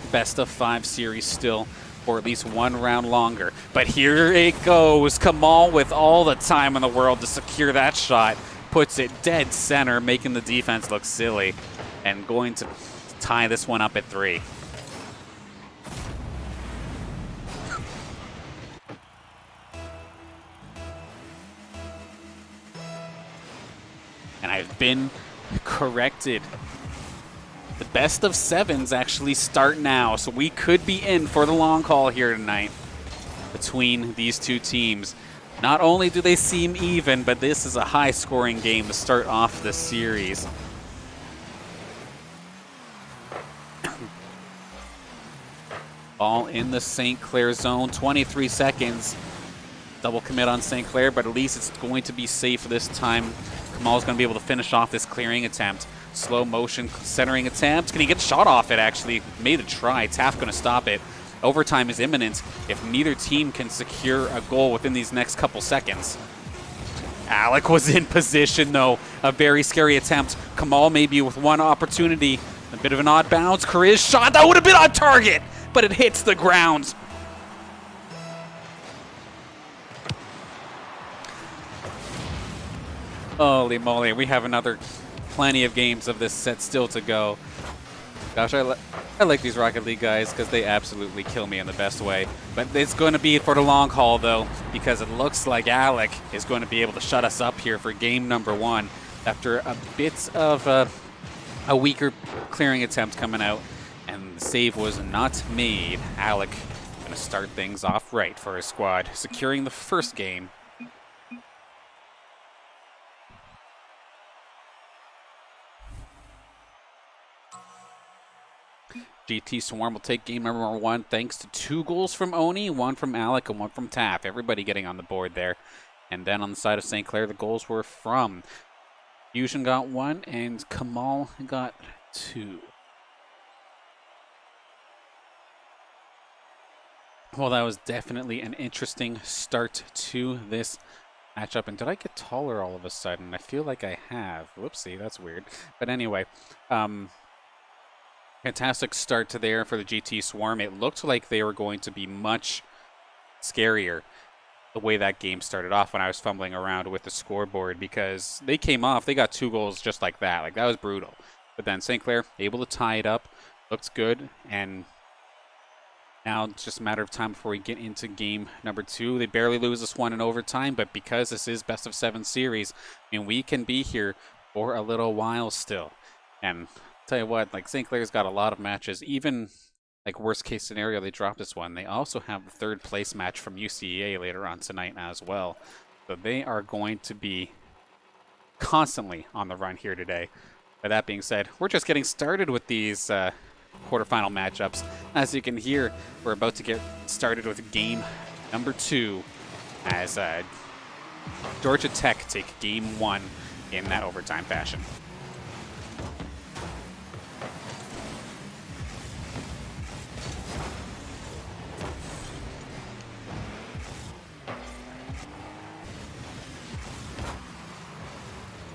Best of 5 series still for at least 1 round longer. But here it goes. Kamal with all the time in the world to secure that shot. Puts it dead center, making the defense look silly. And going to tie this one up at 3. And I've been corrected. The best of 7s actually start now, so we could be in for the long haul here tonight between these two teams. Not only do they seem even, but this is a high-scoring game to start off this series. Ball in the St. Clair zone, 23 seconds. Double commit on St. Clair, but at least it's going to be safe this time. Kamal's going to be able to finish off this clearing attempt. Slow motion centering attempt. Can he get shot off it, actually? Made a try. Taff going to stop it. Overtime is imminent if neither team can secure a goal within these next couple seconds. Alec was in position, though. A very scary attempt. Kamal maybe with one opportunity. A bit of an odd bounce. Kariz shot. That would have been on target, but it hits the ground. Holy moly, we have another plenty of games of this set still to go. Gosh, I like these Rocket League guys because they absolutely kill me in the best way. But it's going to be for the long haul, though, because it looks like Alec is going to be able to shut us up here for game number 1 after a bit of a weaker clearing attempt coming out. And the save was not made. Alec going to start things off right for his squad, securing the first game. GT Swarm will take game number 1 thanks to 2 goals from Oni, 1 from Alec, and 1 from Taff. Everybody getting on the board there. And then on the side of St. Clair, the goals were from Fusion got 1 and Kamal got 2. Well, that was definitely an interesting start to this matchup. And did I get taller all of a sudden? I feel like I have. Whoopsie, that's weird. But anyway, fantastic start to there for the GT Swarm. It looked like they were going to be much scarier the way that game started off when I was fumbling around with the scoreboard, because they came off, they got 2 goals just like that. Like, that was brutal. But then St. Clair able to tie it up, looked good, and now it's just a matter of time before we get into game number 2. They barely lose this one in overtime, but because this is best of 7 series, I mean, we can be here for a little while still. And tell you what, like, St. Clair's got a lot of matches. Even like worst case scenario, they drop this one. They also have the 3rd place match from UCEA later on tonight as well. So they are going to be constantly on the run here today. But that being said, we're just getting started with these quarterfinal matchups. As you can hear, we're about to get started with game number 2 as Georgia Tech take game 1 in that overtime fashion.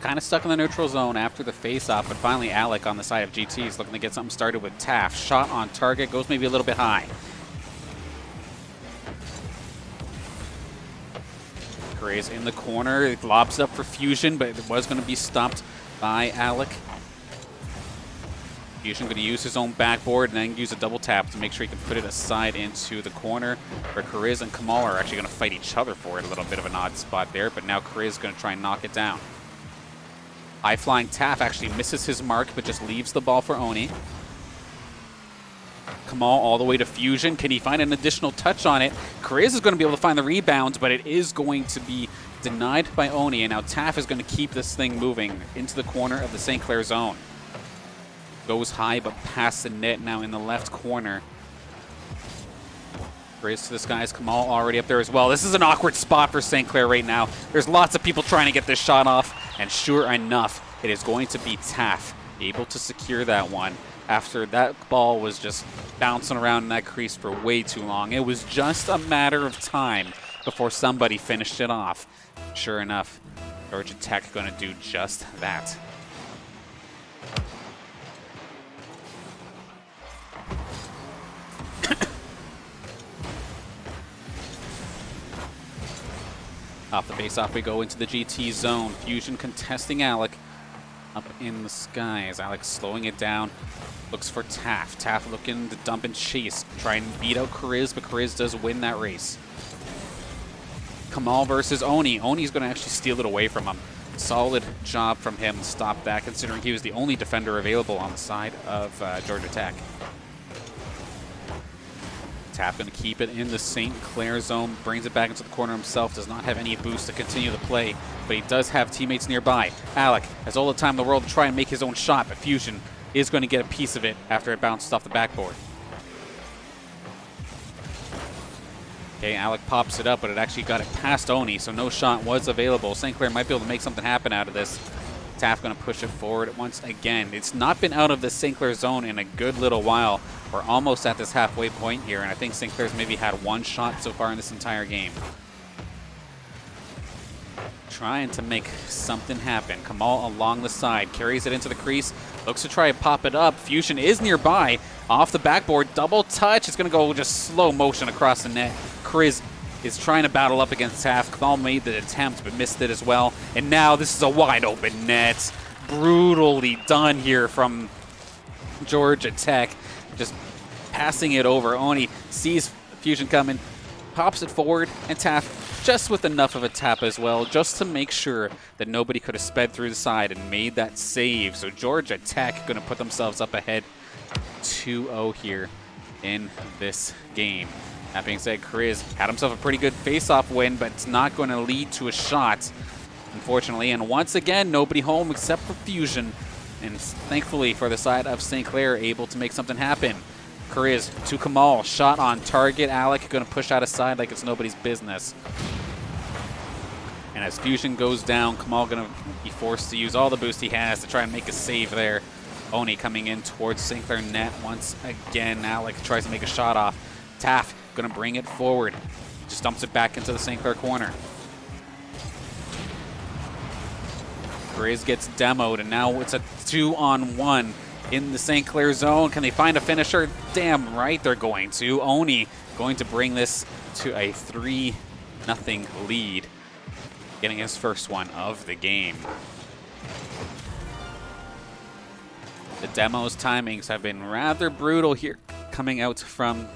Kind of stuck in the neutral zone after the face-off, but finally Alec on the side of GT is looking to get something started with Taff. Shot on target, goes maybe a little bit high. Gray's in the corner, it lobs up for Fusion, but it was going to be stopped by Alec. Fusion going to use his own backboard and then use a double tap to make sure he can put it aside into the corner, where Kariz and Kamal are actually going to fight each other for it. A little bit of an odd spot there, but now Kariz is going to try and knock it down. High-flying Taff actually misses his mark, but just leaves the ball for Oni. Kamal all the way to Fusion. Can he find an additional touch on it? Kariz is going to be able to find the rebound, but it is going to be denied by Oni, and now Taff is going to keep this thing moving into the corner of the St. Clair zone. goes high, but past the net now in the left corner. Race to the skies. Kamal already up there as well. This is an awkward spot for St. Clair right now. There's lots of people trying to get this shot off, and sure enough, it is going to be Taff able to secure that one after that ball was just bouncing around in that crease for way too long. It was just a matter of time before somebody finished it off. Sure enough, Georgia Tech going to do just that. Off the face-off we go into the GT zone. Fusion contesting Alec up in the skies. Alex slowing it down. Looks for Taff. Taff looking to dump and chase. Try and beat out Kariz, but Kariz does win that race. Kamal versus Oni. Oni's going to actually steal it away from him. Solid job from him to stop that, considering he was the only defender available on the side of Georgia Tech. Taff going to keep it in the St. Clair zone, brings it back into the corner himself, does not have any boost to continue the play, but he does have teammates nearby. Alec has all the time in the world to try and make his own shot, but Fusion is going to get a piece of it after it bounced off the backboard. Okay, Alec pops it up, but it actually got it past Oni, so no shot was available. St. Clair might be able to make something happen out of this. Taff going to push it forward once again. It's not been out of the St. Clair zone in a good little while. We're almost at this halfway point here, and I think St. Clair's maybe had one shot so far in this entire game. Trying to make something happen. Kamal along the side, carries it into the crease, looks to try and pop it up. Fusion is nearby, off the backboard, double touch. It's going to go just slow motion across the net. Kriz is trying to battle up against Taff. Kamal made the attempt, but missed it as well. And now this is a wide open net. Brutally done here from Georgia Tech. Just passing it over. Oni sees Fusion coming, pops it forward, and Taff just with enough of a tap as well, just to make sure that nobody could have sped through the side and made that save. So Georgia Tech going to put themselves up ahead 2-0 here in this game. That being said, Kriz had himself a pretty good face-off win, but it's not going to lead to a shot, unfortunately. And once again, nobody home except for Fusion. And thankfully for the side of St. Clair, able to make something happen. Kriz to Kamal, shot on target. Alec going to push out of side like it's nobody's business. And as Fusion goes down, Kamal going to be forced to use all the boost he has to try and make a save there. Oni coming in towards St. Clair net once again. Alec tries to make a shot off. Taff going to bring it forward. Just dumps it back into the St. Clair corner. Kriz gets demoed, and now it's a 2-on-1 in the St. Clair zone. Can they find a finisher? Damn right they're going to. Oni going to bring this to a 3-0 lead, getting his first one of the game. The demo's timings have been rather brutal here, coming out from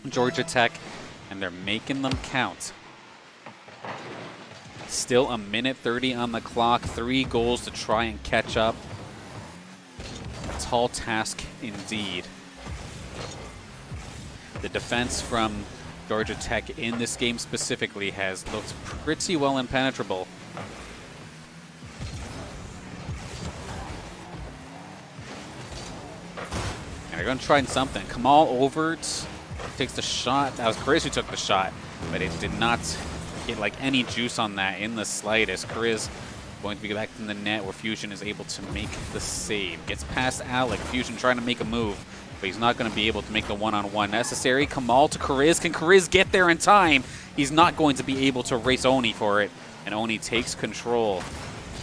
Georgia Tech, and they're making them count. Still a minute 30 on the clock, 3 goals to try and catch up. A tall task indeed. The defense from Georgia Tech in this game specifically has looked pretty well impenetrable. And they're going to try something. Kamal over takes the shot. That was Kriz who took the shot, but it did not get like any juice on that in the slightest. Kriz going to be back in the net where Fusion is able to make the save. Gets past Alec. Fusion trying to make a move, but he's not going to be able to make the one-on-one necessary. Kamal to Kriz. Can Kriz get there in time? He's not going to be able to race Oni for it, and Oni takes control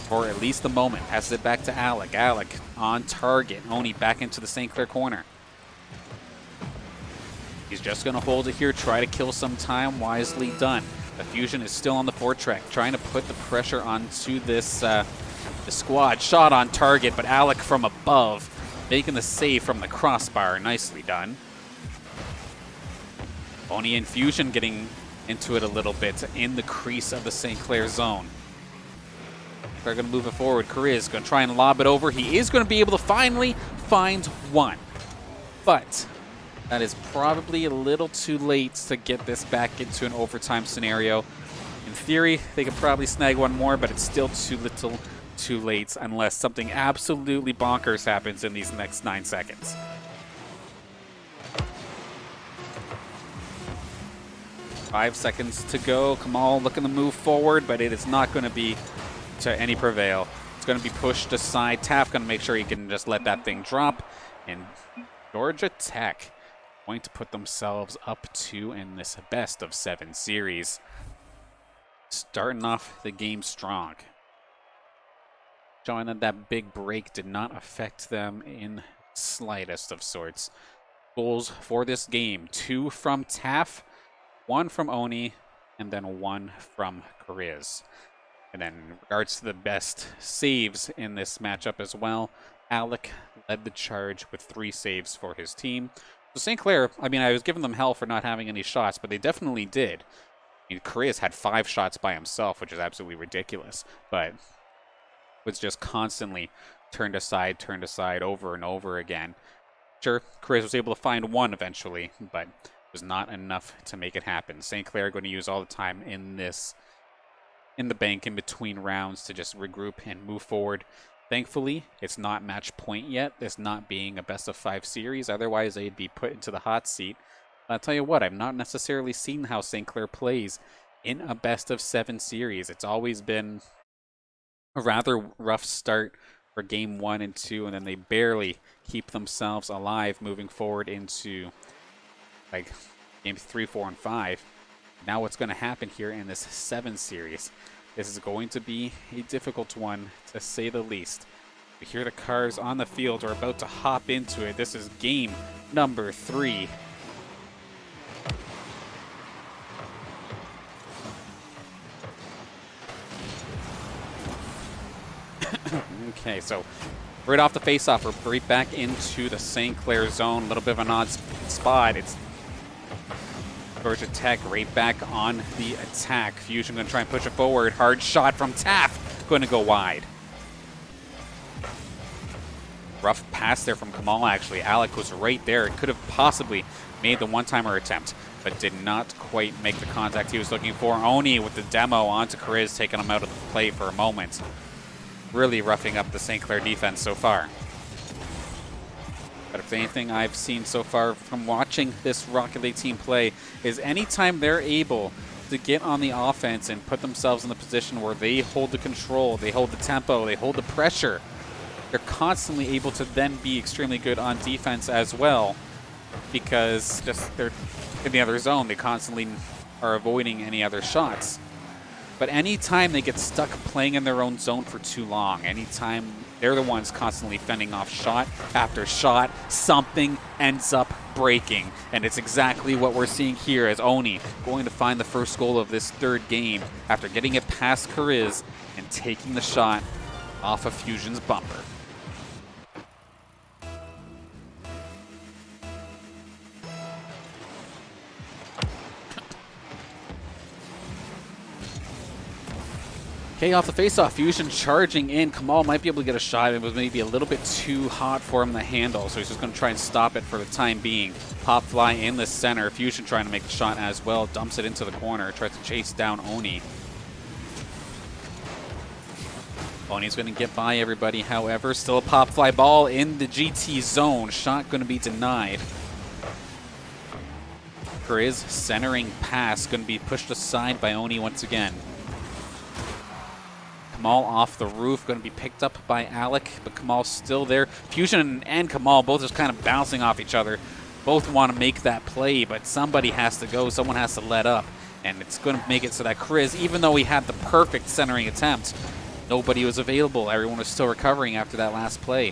for at least the moment. Passes it back to Alec. Alec on target. Oni back into the St. Clair corner. He's just going to hold it here, try to kill some time. Wisely done. The Fusion is still on the foretrack, trying to put the pressure onto this the squad. Shot on target, but Alec from above, making the save from the crossbar. Nicely done. Oni and Fusion getting into it a little bit in the crease of the St. Clair zone. They're going to move it forward. Kriz going to try and lob it over. He is going to be able to finally find one. But that is probably a little too late to get this back into an overtime scenario. In theory, they could probably snag one more, but it's still too little, too late unless something absolutely bonkers happens in these next 9 seconds. Five seconds to go. Kamal looking to move forward, but it is not going to be to any prevail. It's going to be pushed aside. Taff going to make sure he can just let that thing drop. And Georgia Tech going to put themselves up 2 in this best of 7 series. Starting off the game strong. Showing that that big break did not affect them in slightest of sorts. Goals for this game: 2 from Taff, 1 from Oni, and then 1 from Kariz. And then in regards to the best saves in this matchup as well, Alec led the charge with 3 saves for his team. So St. Clair, I mean, I was giving them hell for not having any shots, but they definitely did. I mean, Kariz had 5 shots by himself, which is absolutely ridiculous, but was just constantly turned aside over and over again. Sure, Kariz was able to find 1 eventually, but it was not enough to make it happen. St. Clair going to use all the time in the bank in between rounds to just regroup and move forward. Thankfully, it's not match point yet, this not being a best of 5 series. Otherwise, they'd be put into the hot seat. But I'll tell you what, I've not necessarily seen how St. Clair plays in a best of 7 series. It's always been a rather rough start for game 1 and 2, and then they barely keep themselves alive moving forward into like games 3, 4, and 5. Now what's going to happen here in this 7 series? This is going to be a difficult one, to say the least. We hear the cars on the field are about to hop into it. This is game number 3. Okay, so right off the face-off, we're right back into the St. Clair zone. A little bit of an odd spot. It's Georgia Tech right back on the attack. Fusion going to try and push it forward. Hard shot from Taff. Going to go wide. Rough pass there from Kamal, actually. Alec was right there. It could have possibly made the one-timer attempt, but did not quite make the contact he was looking for. Oni with the demo onto Kariz, taking him out of the play for a moment. Really roughing up the St. Clair defense so far. But if anything I've seen so far from watching this Rocket League team play is anytime they're able to get on the offense and put themselves in the position where they hold the control, they hold the tempo, they hold the pressure, they're constantly able to then be extremely good on defense as well, because just they're in the other zone. They constantly are avoiding any other shots. But anytime they get stuck playing in their own zone for too long, anytime they're the ones constantly fending off shot after shot, something ends up breaking. And it's exactly what we're seeing here, as Oni going to find the first goal of this 3rd game after getting it past Kariz and taking the shot off of Fusion's bumper. Okay, off the face-off, Fusion charging in. Kamal might be able to get a shot. It was maybe a little bit too hot for him, the handle, so he's just going to try and stop it for the time being. Pop fly in the center. Fusion trying to make the shot as well. Dumps it into the corner. Tries to chase down Oni. Oni's going to get by everybody, however. Still a pop fly ball in the GT zone. Shot going to be denied. Kariz centering pass going to be pushed aside by Oni once again. Kamal off the roof, going to be picked up by Alec, but Kamal's still there. Fusion and Kamal both just kind of bouncing off each other. Both want to make that play, but somebody has to go. Someone has to let up, and it's going to make it so that Kariz, even though he had the perfect centering attempt, nobody was available. Everyone was still recovering after that last play.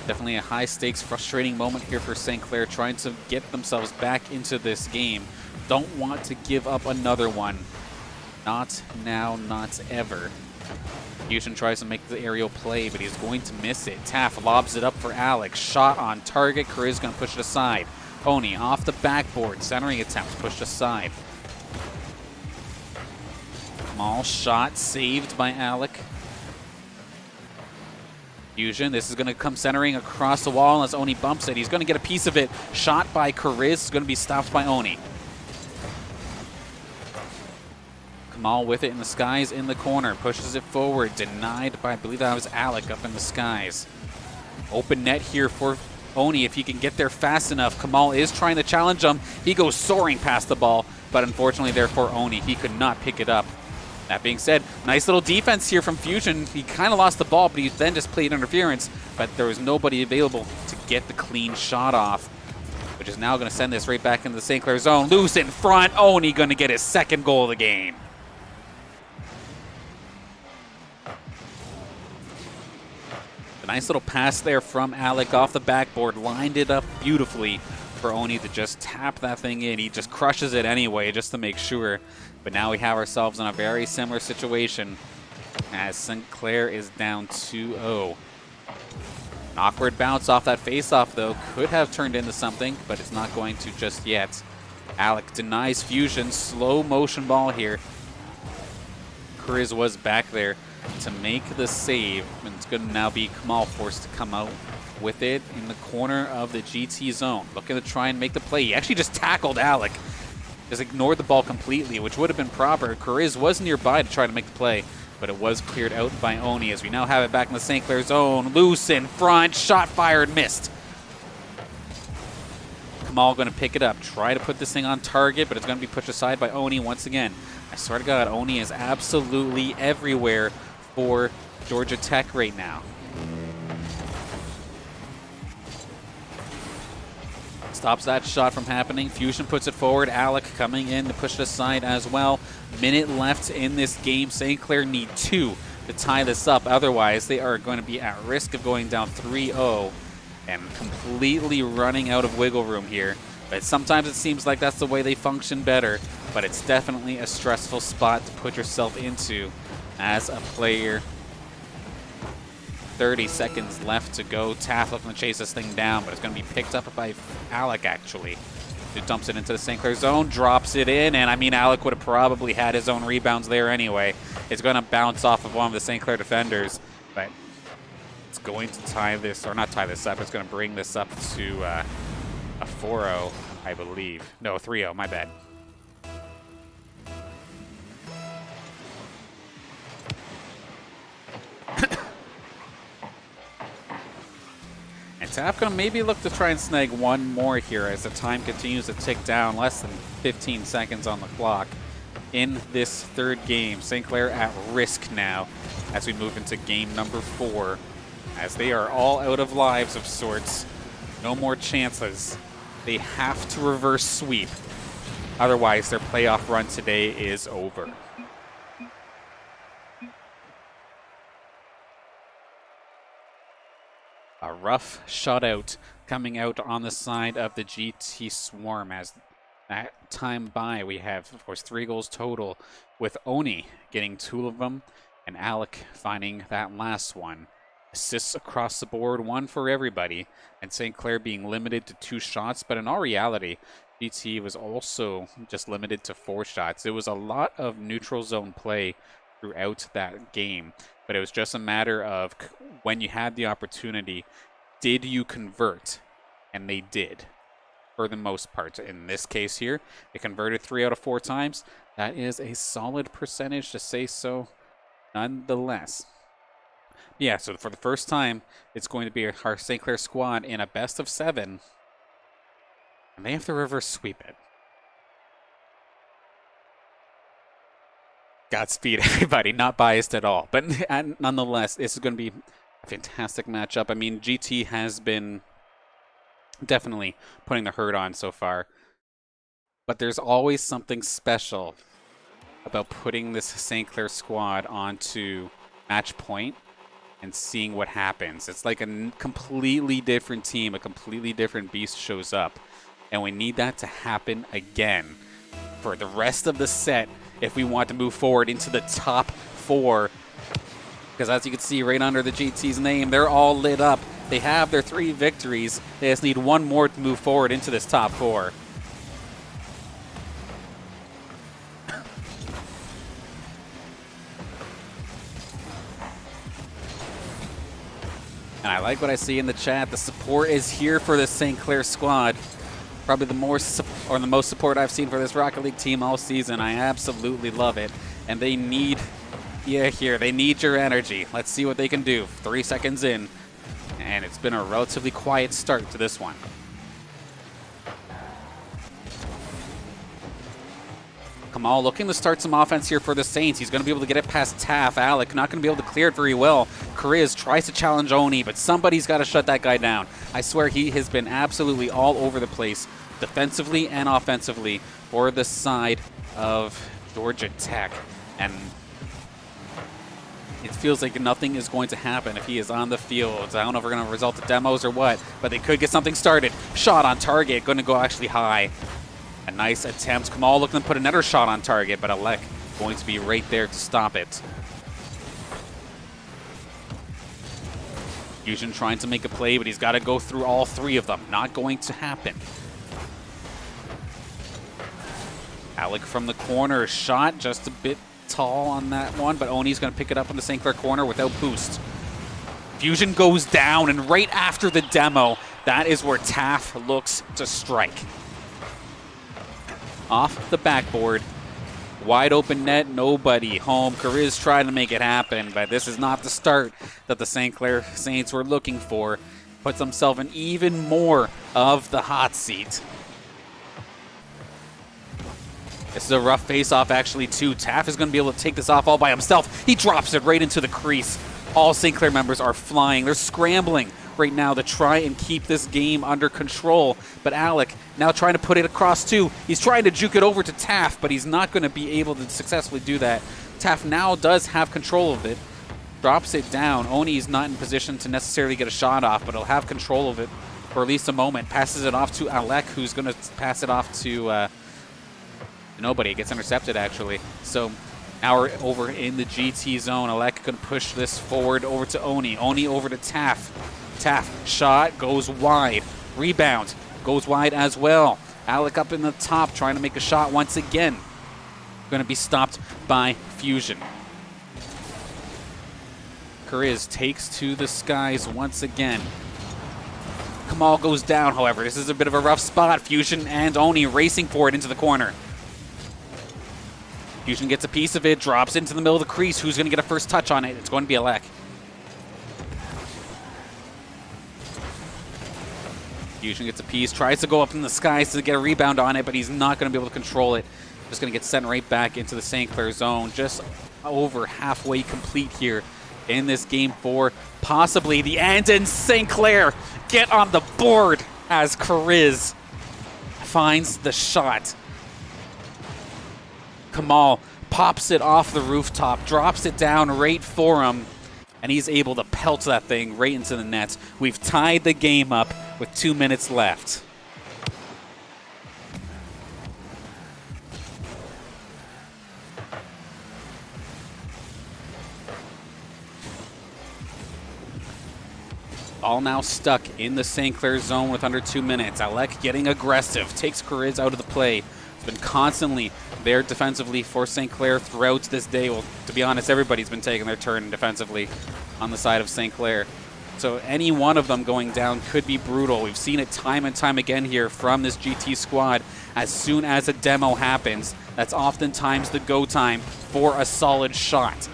Definitely a high-stakes, frustrating moment here for St. Clair, trying to get themselves back into this game. Don't want to give up another one. Not now, not ever. Fusion tries to make the aerial play, but he's going to miss it. Taff lobs it up for Alex. Shot on target. Kariz going to push it aside. Oni off the backboard. Centering attempt pushed aside. Small shot saved by Alec. Fusion, this is going to come centering across the wall as Oni bumps it. He's going to get a piece of it. Shot by Kariz. Is going to be stopped by Oni. Kamal with it in the skies in the corner. Pushes it forward. Denied by, I believe that was Alec up in the skies. Open net here for Oni if he can get there fast enough. Kamal is trying to challenge him. He goes soaring past the ball, but unfortunately there for Oni. He could not pick it up. That being said, nice little defense here from Fusion. He kind of lost the ball, but he then just played interference, but there was nobody available to get the clean shot off, which is now going to send this right back into the St. Clair zone. Loose in front. Oni going to get his second goal of the game. A nice little pass there from Alec off the backboard. Lined it up beautifully for Oni to just tap that thing in. He just crushes it anyway just to make sure. But now we have ourselves in a very similar situation as St. Clair is down 2-0. An awkward bounce off that face-off, though, could have turned into something, but it's not going to just yet. Alec denies Fusion. Slow motion ball here. Kriz was back there to make the save, and it's going to now be Kamal forced to come out with it in the corner of the GT zone. Looking to try and make the play. He actually just tackled Alec. Just ignored the ball completely, which would have been proper. Kriz was nearby to try to make the play, but it was cleared out by Oni as we now have it back in the St. Clair zone. Loose in front, shot fired, missed. Kamal going to pick it up, try to put this thing on target, but it's going to be pushed aside by Oni once again. I swear to God, Oni is absolutely everywhere for Georgia Tech right now. Stops that shot from happening. Fusion puts it forward. Alec coming in to push it aside as well. Minute left in this game. St. Clair need 2 to tie this up. Otherwise, they are going to be at risk of going down 3-0 and completely running out of wiggle room here. But sometimes it seems like that's the way they function better. But it's definitely a stressful spot to put yourself into as a player. 30 seconds left to go. Taff looking to chase this thing down, but it's going to be picked up by Alec, actually. Who dumps it into the St. Clair zone, drops it in, and I mean, Alec would have probably had his own rebounds there anyway. It's going to bounce off of one of the St. Clair defenders, but it's going to tie this, or not tie this up, it's going to bring this up to a 4-0, I believe. No, 3-0, my bad. Taff going to maybe look to try and snag one more here as the time continues to tick down. Less than 15 seconds on the clock in this third game. St. Clair at risk now as we move into game number 4, as they are all out of lives of sorts. No more chances. They have to reverse sweep. Otherwise, their playoff run today is over. A rough shutout coming out on the side of the GT Swarm. As that time by, we have, of course, 3 goals total, with Oni getting 2 of them and Alec finding that last one. Assists across the board, 1 for everybody, and St. Clair being limited to 2 shots. But in all reality, GT was also just limited to 4 shots. It was a lot of neutral zone play throughout that game. But it was just a matter of when you had the opportunity, did you convert? And they did, for the most part. In this case here, they converted 3 out of 4 times. That is a solid percentage, to say so, nonetheless. Yeah, so for the first time, it's going to be our St. Clair squad in a best of 7. And they have to reverse sweep it. Godspeed, everybody. Not biased at all. But nonetheless, this is going to be a fantastic matchup. I mean, GT has been definitely putting the hurt on so far. But there's always something special about putting this St. Clair squad onto match point and seeing what happens. It's like a completely different team, a completely different beast shows up. And we need that to happen again for the rest of the set if we want to move forward into the top 4. Because as you can see right under the GT's name, they're all lit up. They have their 3 victories. They just need 1 more to move forward into this top 4. And I like what I see in the chat. The support is here for the St. Clair squad. Probably the most support I've seen for this Rocket League team all season. I absolutely love it. and they need they need your energy. Let's see what they can do. 3 seconds in, and it's been a relatively quiet start to this one. Kamal looking to start some offense here for the Saints. He's going to be able to get it past Taff. Alec not going to be able to clear it very well. Kariz tries to challenge Oni, but somebody's got to shut that guy down. I swear he has been absolutely all over the place, defensively and offensively, for the side of Georgia Tech. And it feels like nothing is going to happen if he is on the field. I don't know if we're going to result to demos or what, but they could get something started. Shot on target, going to go actually high. A nice attempt. Kamal looking to put another shot on target, but Alec going to be right there to stop it. Fusion trying to make a play, but he's got to go through all 3 of them. Not going to happen. Alec from the corner. Shot just a bit tall on that one, but Oni's going to pick it up in the St. Clair corner without boost. Fusion goes down, and right after the demo, that is where Taff looks to strike. Off the backboard. Wide open net, nobody home. Kariz trying to make it happen, but this is not the start that the St. Clair Saints were looking for. Puts himself in even more of the hot seat. This is a rough face-off, actually, too. Taff is going to be able to take this off all by himself. He drops it right into the crease. All St. Clair members are flying. They're scrambling right now to try and keep this game under control. But Alec now trying to put it across too. He's trying to juke it over to Taff, but he's not going to be able to successfully do that. Taff now does have control of it. Drops it down. Oni's not in position to necessarily get a shot off, but he'll have control of it for at least a moment. Passes it off to Alec, who's going to pass it off to nobody. It gets intercepted, actually. So now we're over in the GT zone. Alec going to push this forward over to Oni. Oni over to Taff. Taff, shot, goes wide. Rebound, goes wide as well. Alec up in the top, trying to make a shot once again. Going to be stopped by Fusion. Kariz takes to the skies once again. Kamal goes down, however. This is a bit of a rough spot. Fusion and Oni racing for it into the corner. Fusion gets a piece of it, drops into the middle of the crease. Who's going to get a first touch on it? It's going to be Alec. Fusion gets a piece, tries to go up in the skies to get a rebound on it, but he's not going to be able to control it. Just going to get sent right back into the St. Clair zone. Just over halfway complete here in this game 4. Possibly the end, and St. Clair get on the board as Kariz finds the shot. Kamal pops it off the rooftop, drops it down right for him, and he's able to pelt that thing right into the nets. We've tied the game up with 2 minutes left. All now stuck in the St. Clair zone with under 2 minutes. Alec getting aggressive, takes Kariz out of the play. It's been constantly there defensively for St. Clair throughout this day. Well, to be honest, everybody's been taking their turn defensively on the side of St. Clair. So any one of them going down could be brutal. We've seen it time and time again here from this GT squad. As soon as a demo happens, that's oftentimes the go time for a solid shot.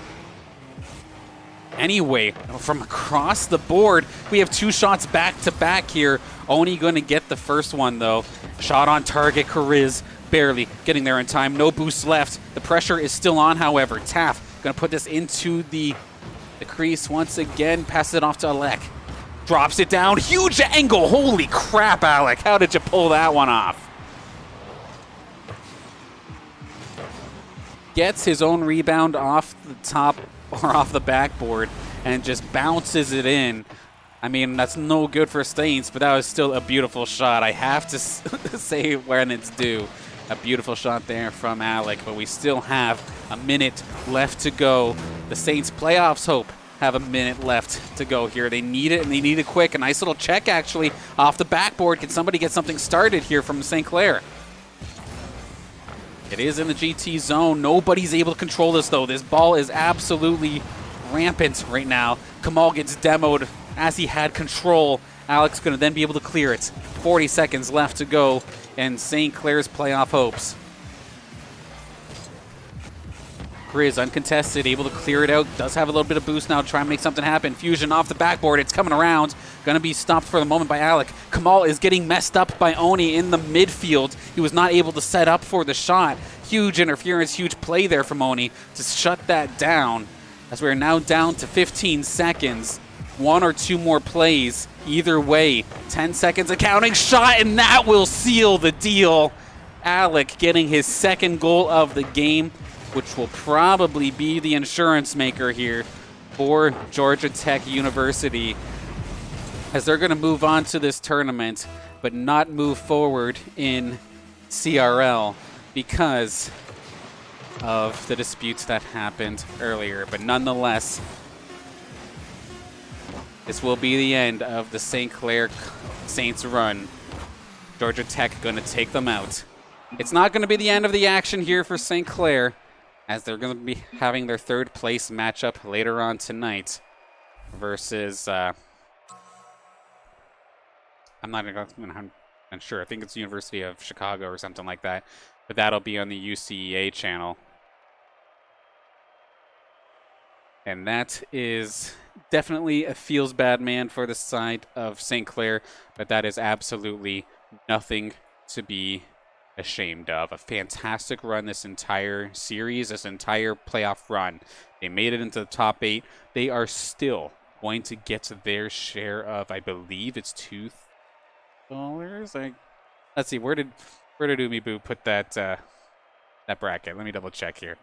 Anyway, from across the board, we have 2 shots back to back here. Oni going to get the first one, though. Shot on target, Kariz barely getting there in time. No boost left. The pressure is still on, however. Taff going to put this into the crease once again. Passes it off to Alec. Drops it down. Huge angle. Holy crap, Alec. How did you pull that one off? Gets his own rebound off the top or off the backboard and just bounces it in. I mean, that's no good for Saints, but that was still a beautiful shot. I have to say when it's due. A beautiful shot there from Alec, but we still have a minute left to go. The Saints playoffs hope have a minute left to go here. They need it, and they need it quick. A nice little check, actually, off the backboard. Can somebody get something started here from St. Clair? It is in the GT zone. Nobody's able to control this, though. This ball is absolutely rampant right now. Kamal gets demoed as he had control. Alec's going to then be able to clear it. 40 seconds left to go, and St. Clair's playoff hopes. Grizz uncontested, able to clear it out. Does have a little bit of boost now to try and make something happen. Fusion off the backboard. It's coming around. Going to be stopped for the moment by Alec. Kamal is getting messed up by Oni in the midfield. He was not able to set up for the shot. Huge interference, huge play there from Oni to shut that down. As we are now down to 15 seconds. 1 or 2 more plays. Either way, 10 seconds of counting shot, and that will seal the deal. Alec getting his second goal of the game, which will probably be the insurance maker here for Georgia Tech University, as they're going to move on to this tournament, but not move forward in CRL because of the disputes that happened earlier. But nonetheless, this will be the end of the St. Clair Saints run. Georgia Tech going to take them out. It's not going to be the end of the action here for St. Clair, as they're going to be having their third place matchup later on tonight versus, I'm not sure. I think it's University of Chicago or something like that, but that'll be on the UCEA channel. And that is definitely a feels bad man for the side of St. Clair, but that is absolutely nothing to be ashamed of. A fantastic run this entire series, this entire playoff run. They made it into the top 8. They are still going to get their share of, I believe it's $2. Let's see, where did Umi Boo put that that bracket? Let me double check here.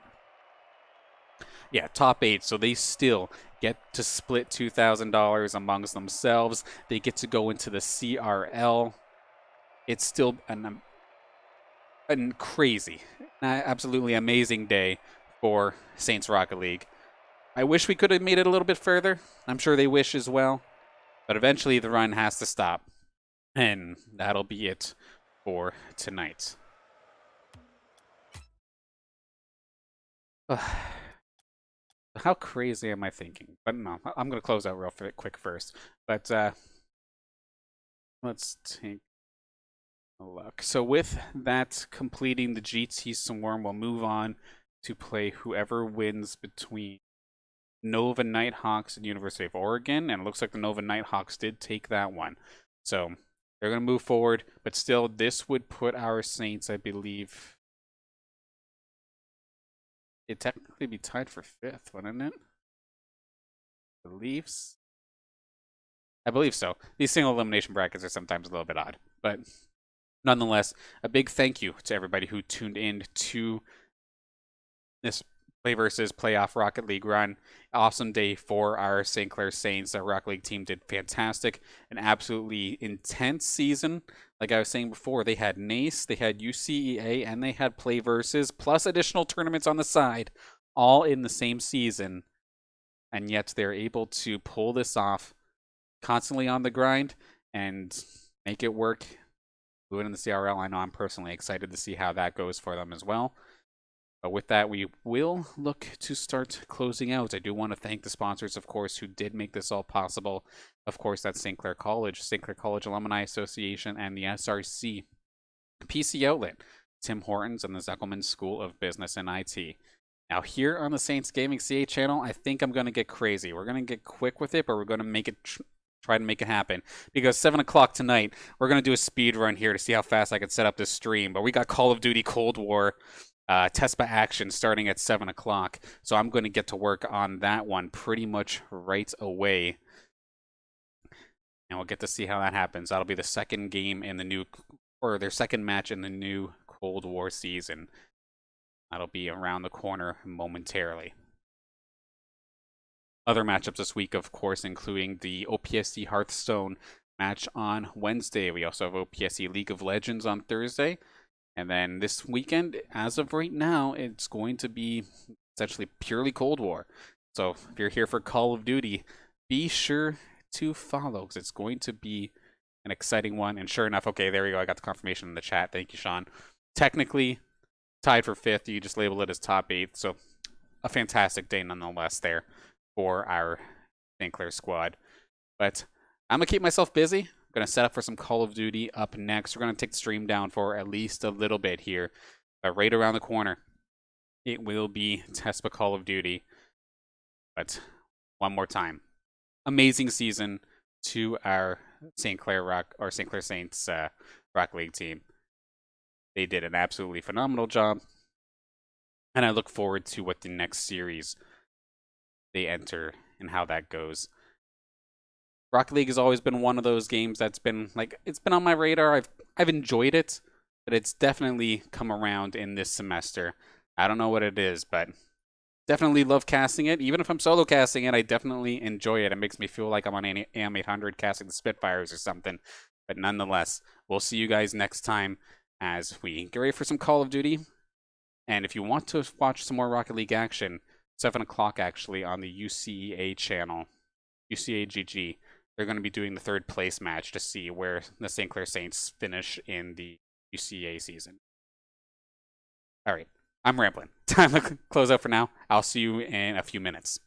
Yeah, top 8, so they still get to split $2,000 amongst themselves. They get to go into the CRL. It's still a crazy, absolutely amazing day for Saints Rocket League. I wish we could have made it a little bit further. I'm sure they wish as well. But eventually the run has to stop. And that'll be it for tonight. How crazy am I thinking? But no, I'm going to close out real quick first. But let's take a look. So with that completing the GT Swarm, we'll move on to play whoever wins between Nova Nighthawks and University of Oregon. And it looks like the Nova Nighthawks did take that one. So they're going to move forward. But still, this would put our Saints, I believe, it'd technically be tied for 5th, wouldn't it? I believe so. These single elimination brackets are sometimes a little bit odd. But nonetheless, a big thank you to everybody who tuned in to this PlayVS Playoff Rocket League run. Awesome day for our St. Clair Saints. Our Rocket League team did fantastic. An absolutely intense season. Like I was saying before, they had NACE, they had UCEA, and they had PlayVS, plus additional tournaments on the side, all in the same season. And yet they're able to pull this off, constantly on the grind, and make it work. Do it in the CRL. I know I'm personally excited to see how that goes for them as well. But with that, we will look to start closing out. I do want to thank the sponsors, of course, who did make this all possible. Of course, that's St. Clair College Alumni Association, and the SRC, PC Outlet, Tim Hortons, and the Zeckelman School of Business and IT. Now, here on the Saints Gaming CA channel, I think I'm going to get crazy. We're going to get quick with it, but we're going to make it try to make it happen. Because 7 o'clock tonight, we're going to do a speed run here to see how fast I can set up this stream. But we got Call of Duty Cold War TESPA action starting at 7 o'clock. So I'm going to get to work on that one pretty much right away. And we'll get to see how that happens. That'll be the second game in the new, or their second match in the new Cold War season. That'll be around the corner momentarily. Other matchups this week, of course, including the OPSC Hearthstone match on Wednesday. We also have OPSC League of Legends on Thursday. And then this weekend, as of right now, it's going to be essentially purely Cold War. So if you're here for Call of Duty, be sure to follow, because it's going to be an exciting one. And sure enough, okay, there we go. I got the confirmation in the chat. Thank you, Sean. Technically tied for 5th. You just label it as top 8. So a fantastic day nonetheless there for our St. Clair squad. But I'm going to keep myself busy. I'm going to set up for some Call of Duty up next. We're going to take the stream down for at least a little bit here. But right around the corner, It will be Tespa Call of Duty. But one more time, amazing season to our St. Clair Rock or St. Clair Saints Rock League team. They did an absolutely phenomenal job, and I look forward to what the next series they enter and how that goes. Rocket League has always been one of those games that's been like it's been on my radar. I've enjoyed it, but it's definitely come around in this semester. I don't know what it is, but definitely love casting it. Even if I'm solo casting it, I definitely enjoy it. It makes me feel like I'm on AM 800 casting the Spitfires or something. But nonetheless, we'll see you guys next time as we get ready for some Call of Duty. And if you want to watch some more Rocket League action, 7 o'clock actually on the UCA channel, UCAGG, they're going to be doing the third place match to see where the St. Clair Saints finish in the UCA season. All right, I'm rambling. Time to close out for now. I'll see you in a few minutes.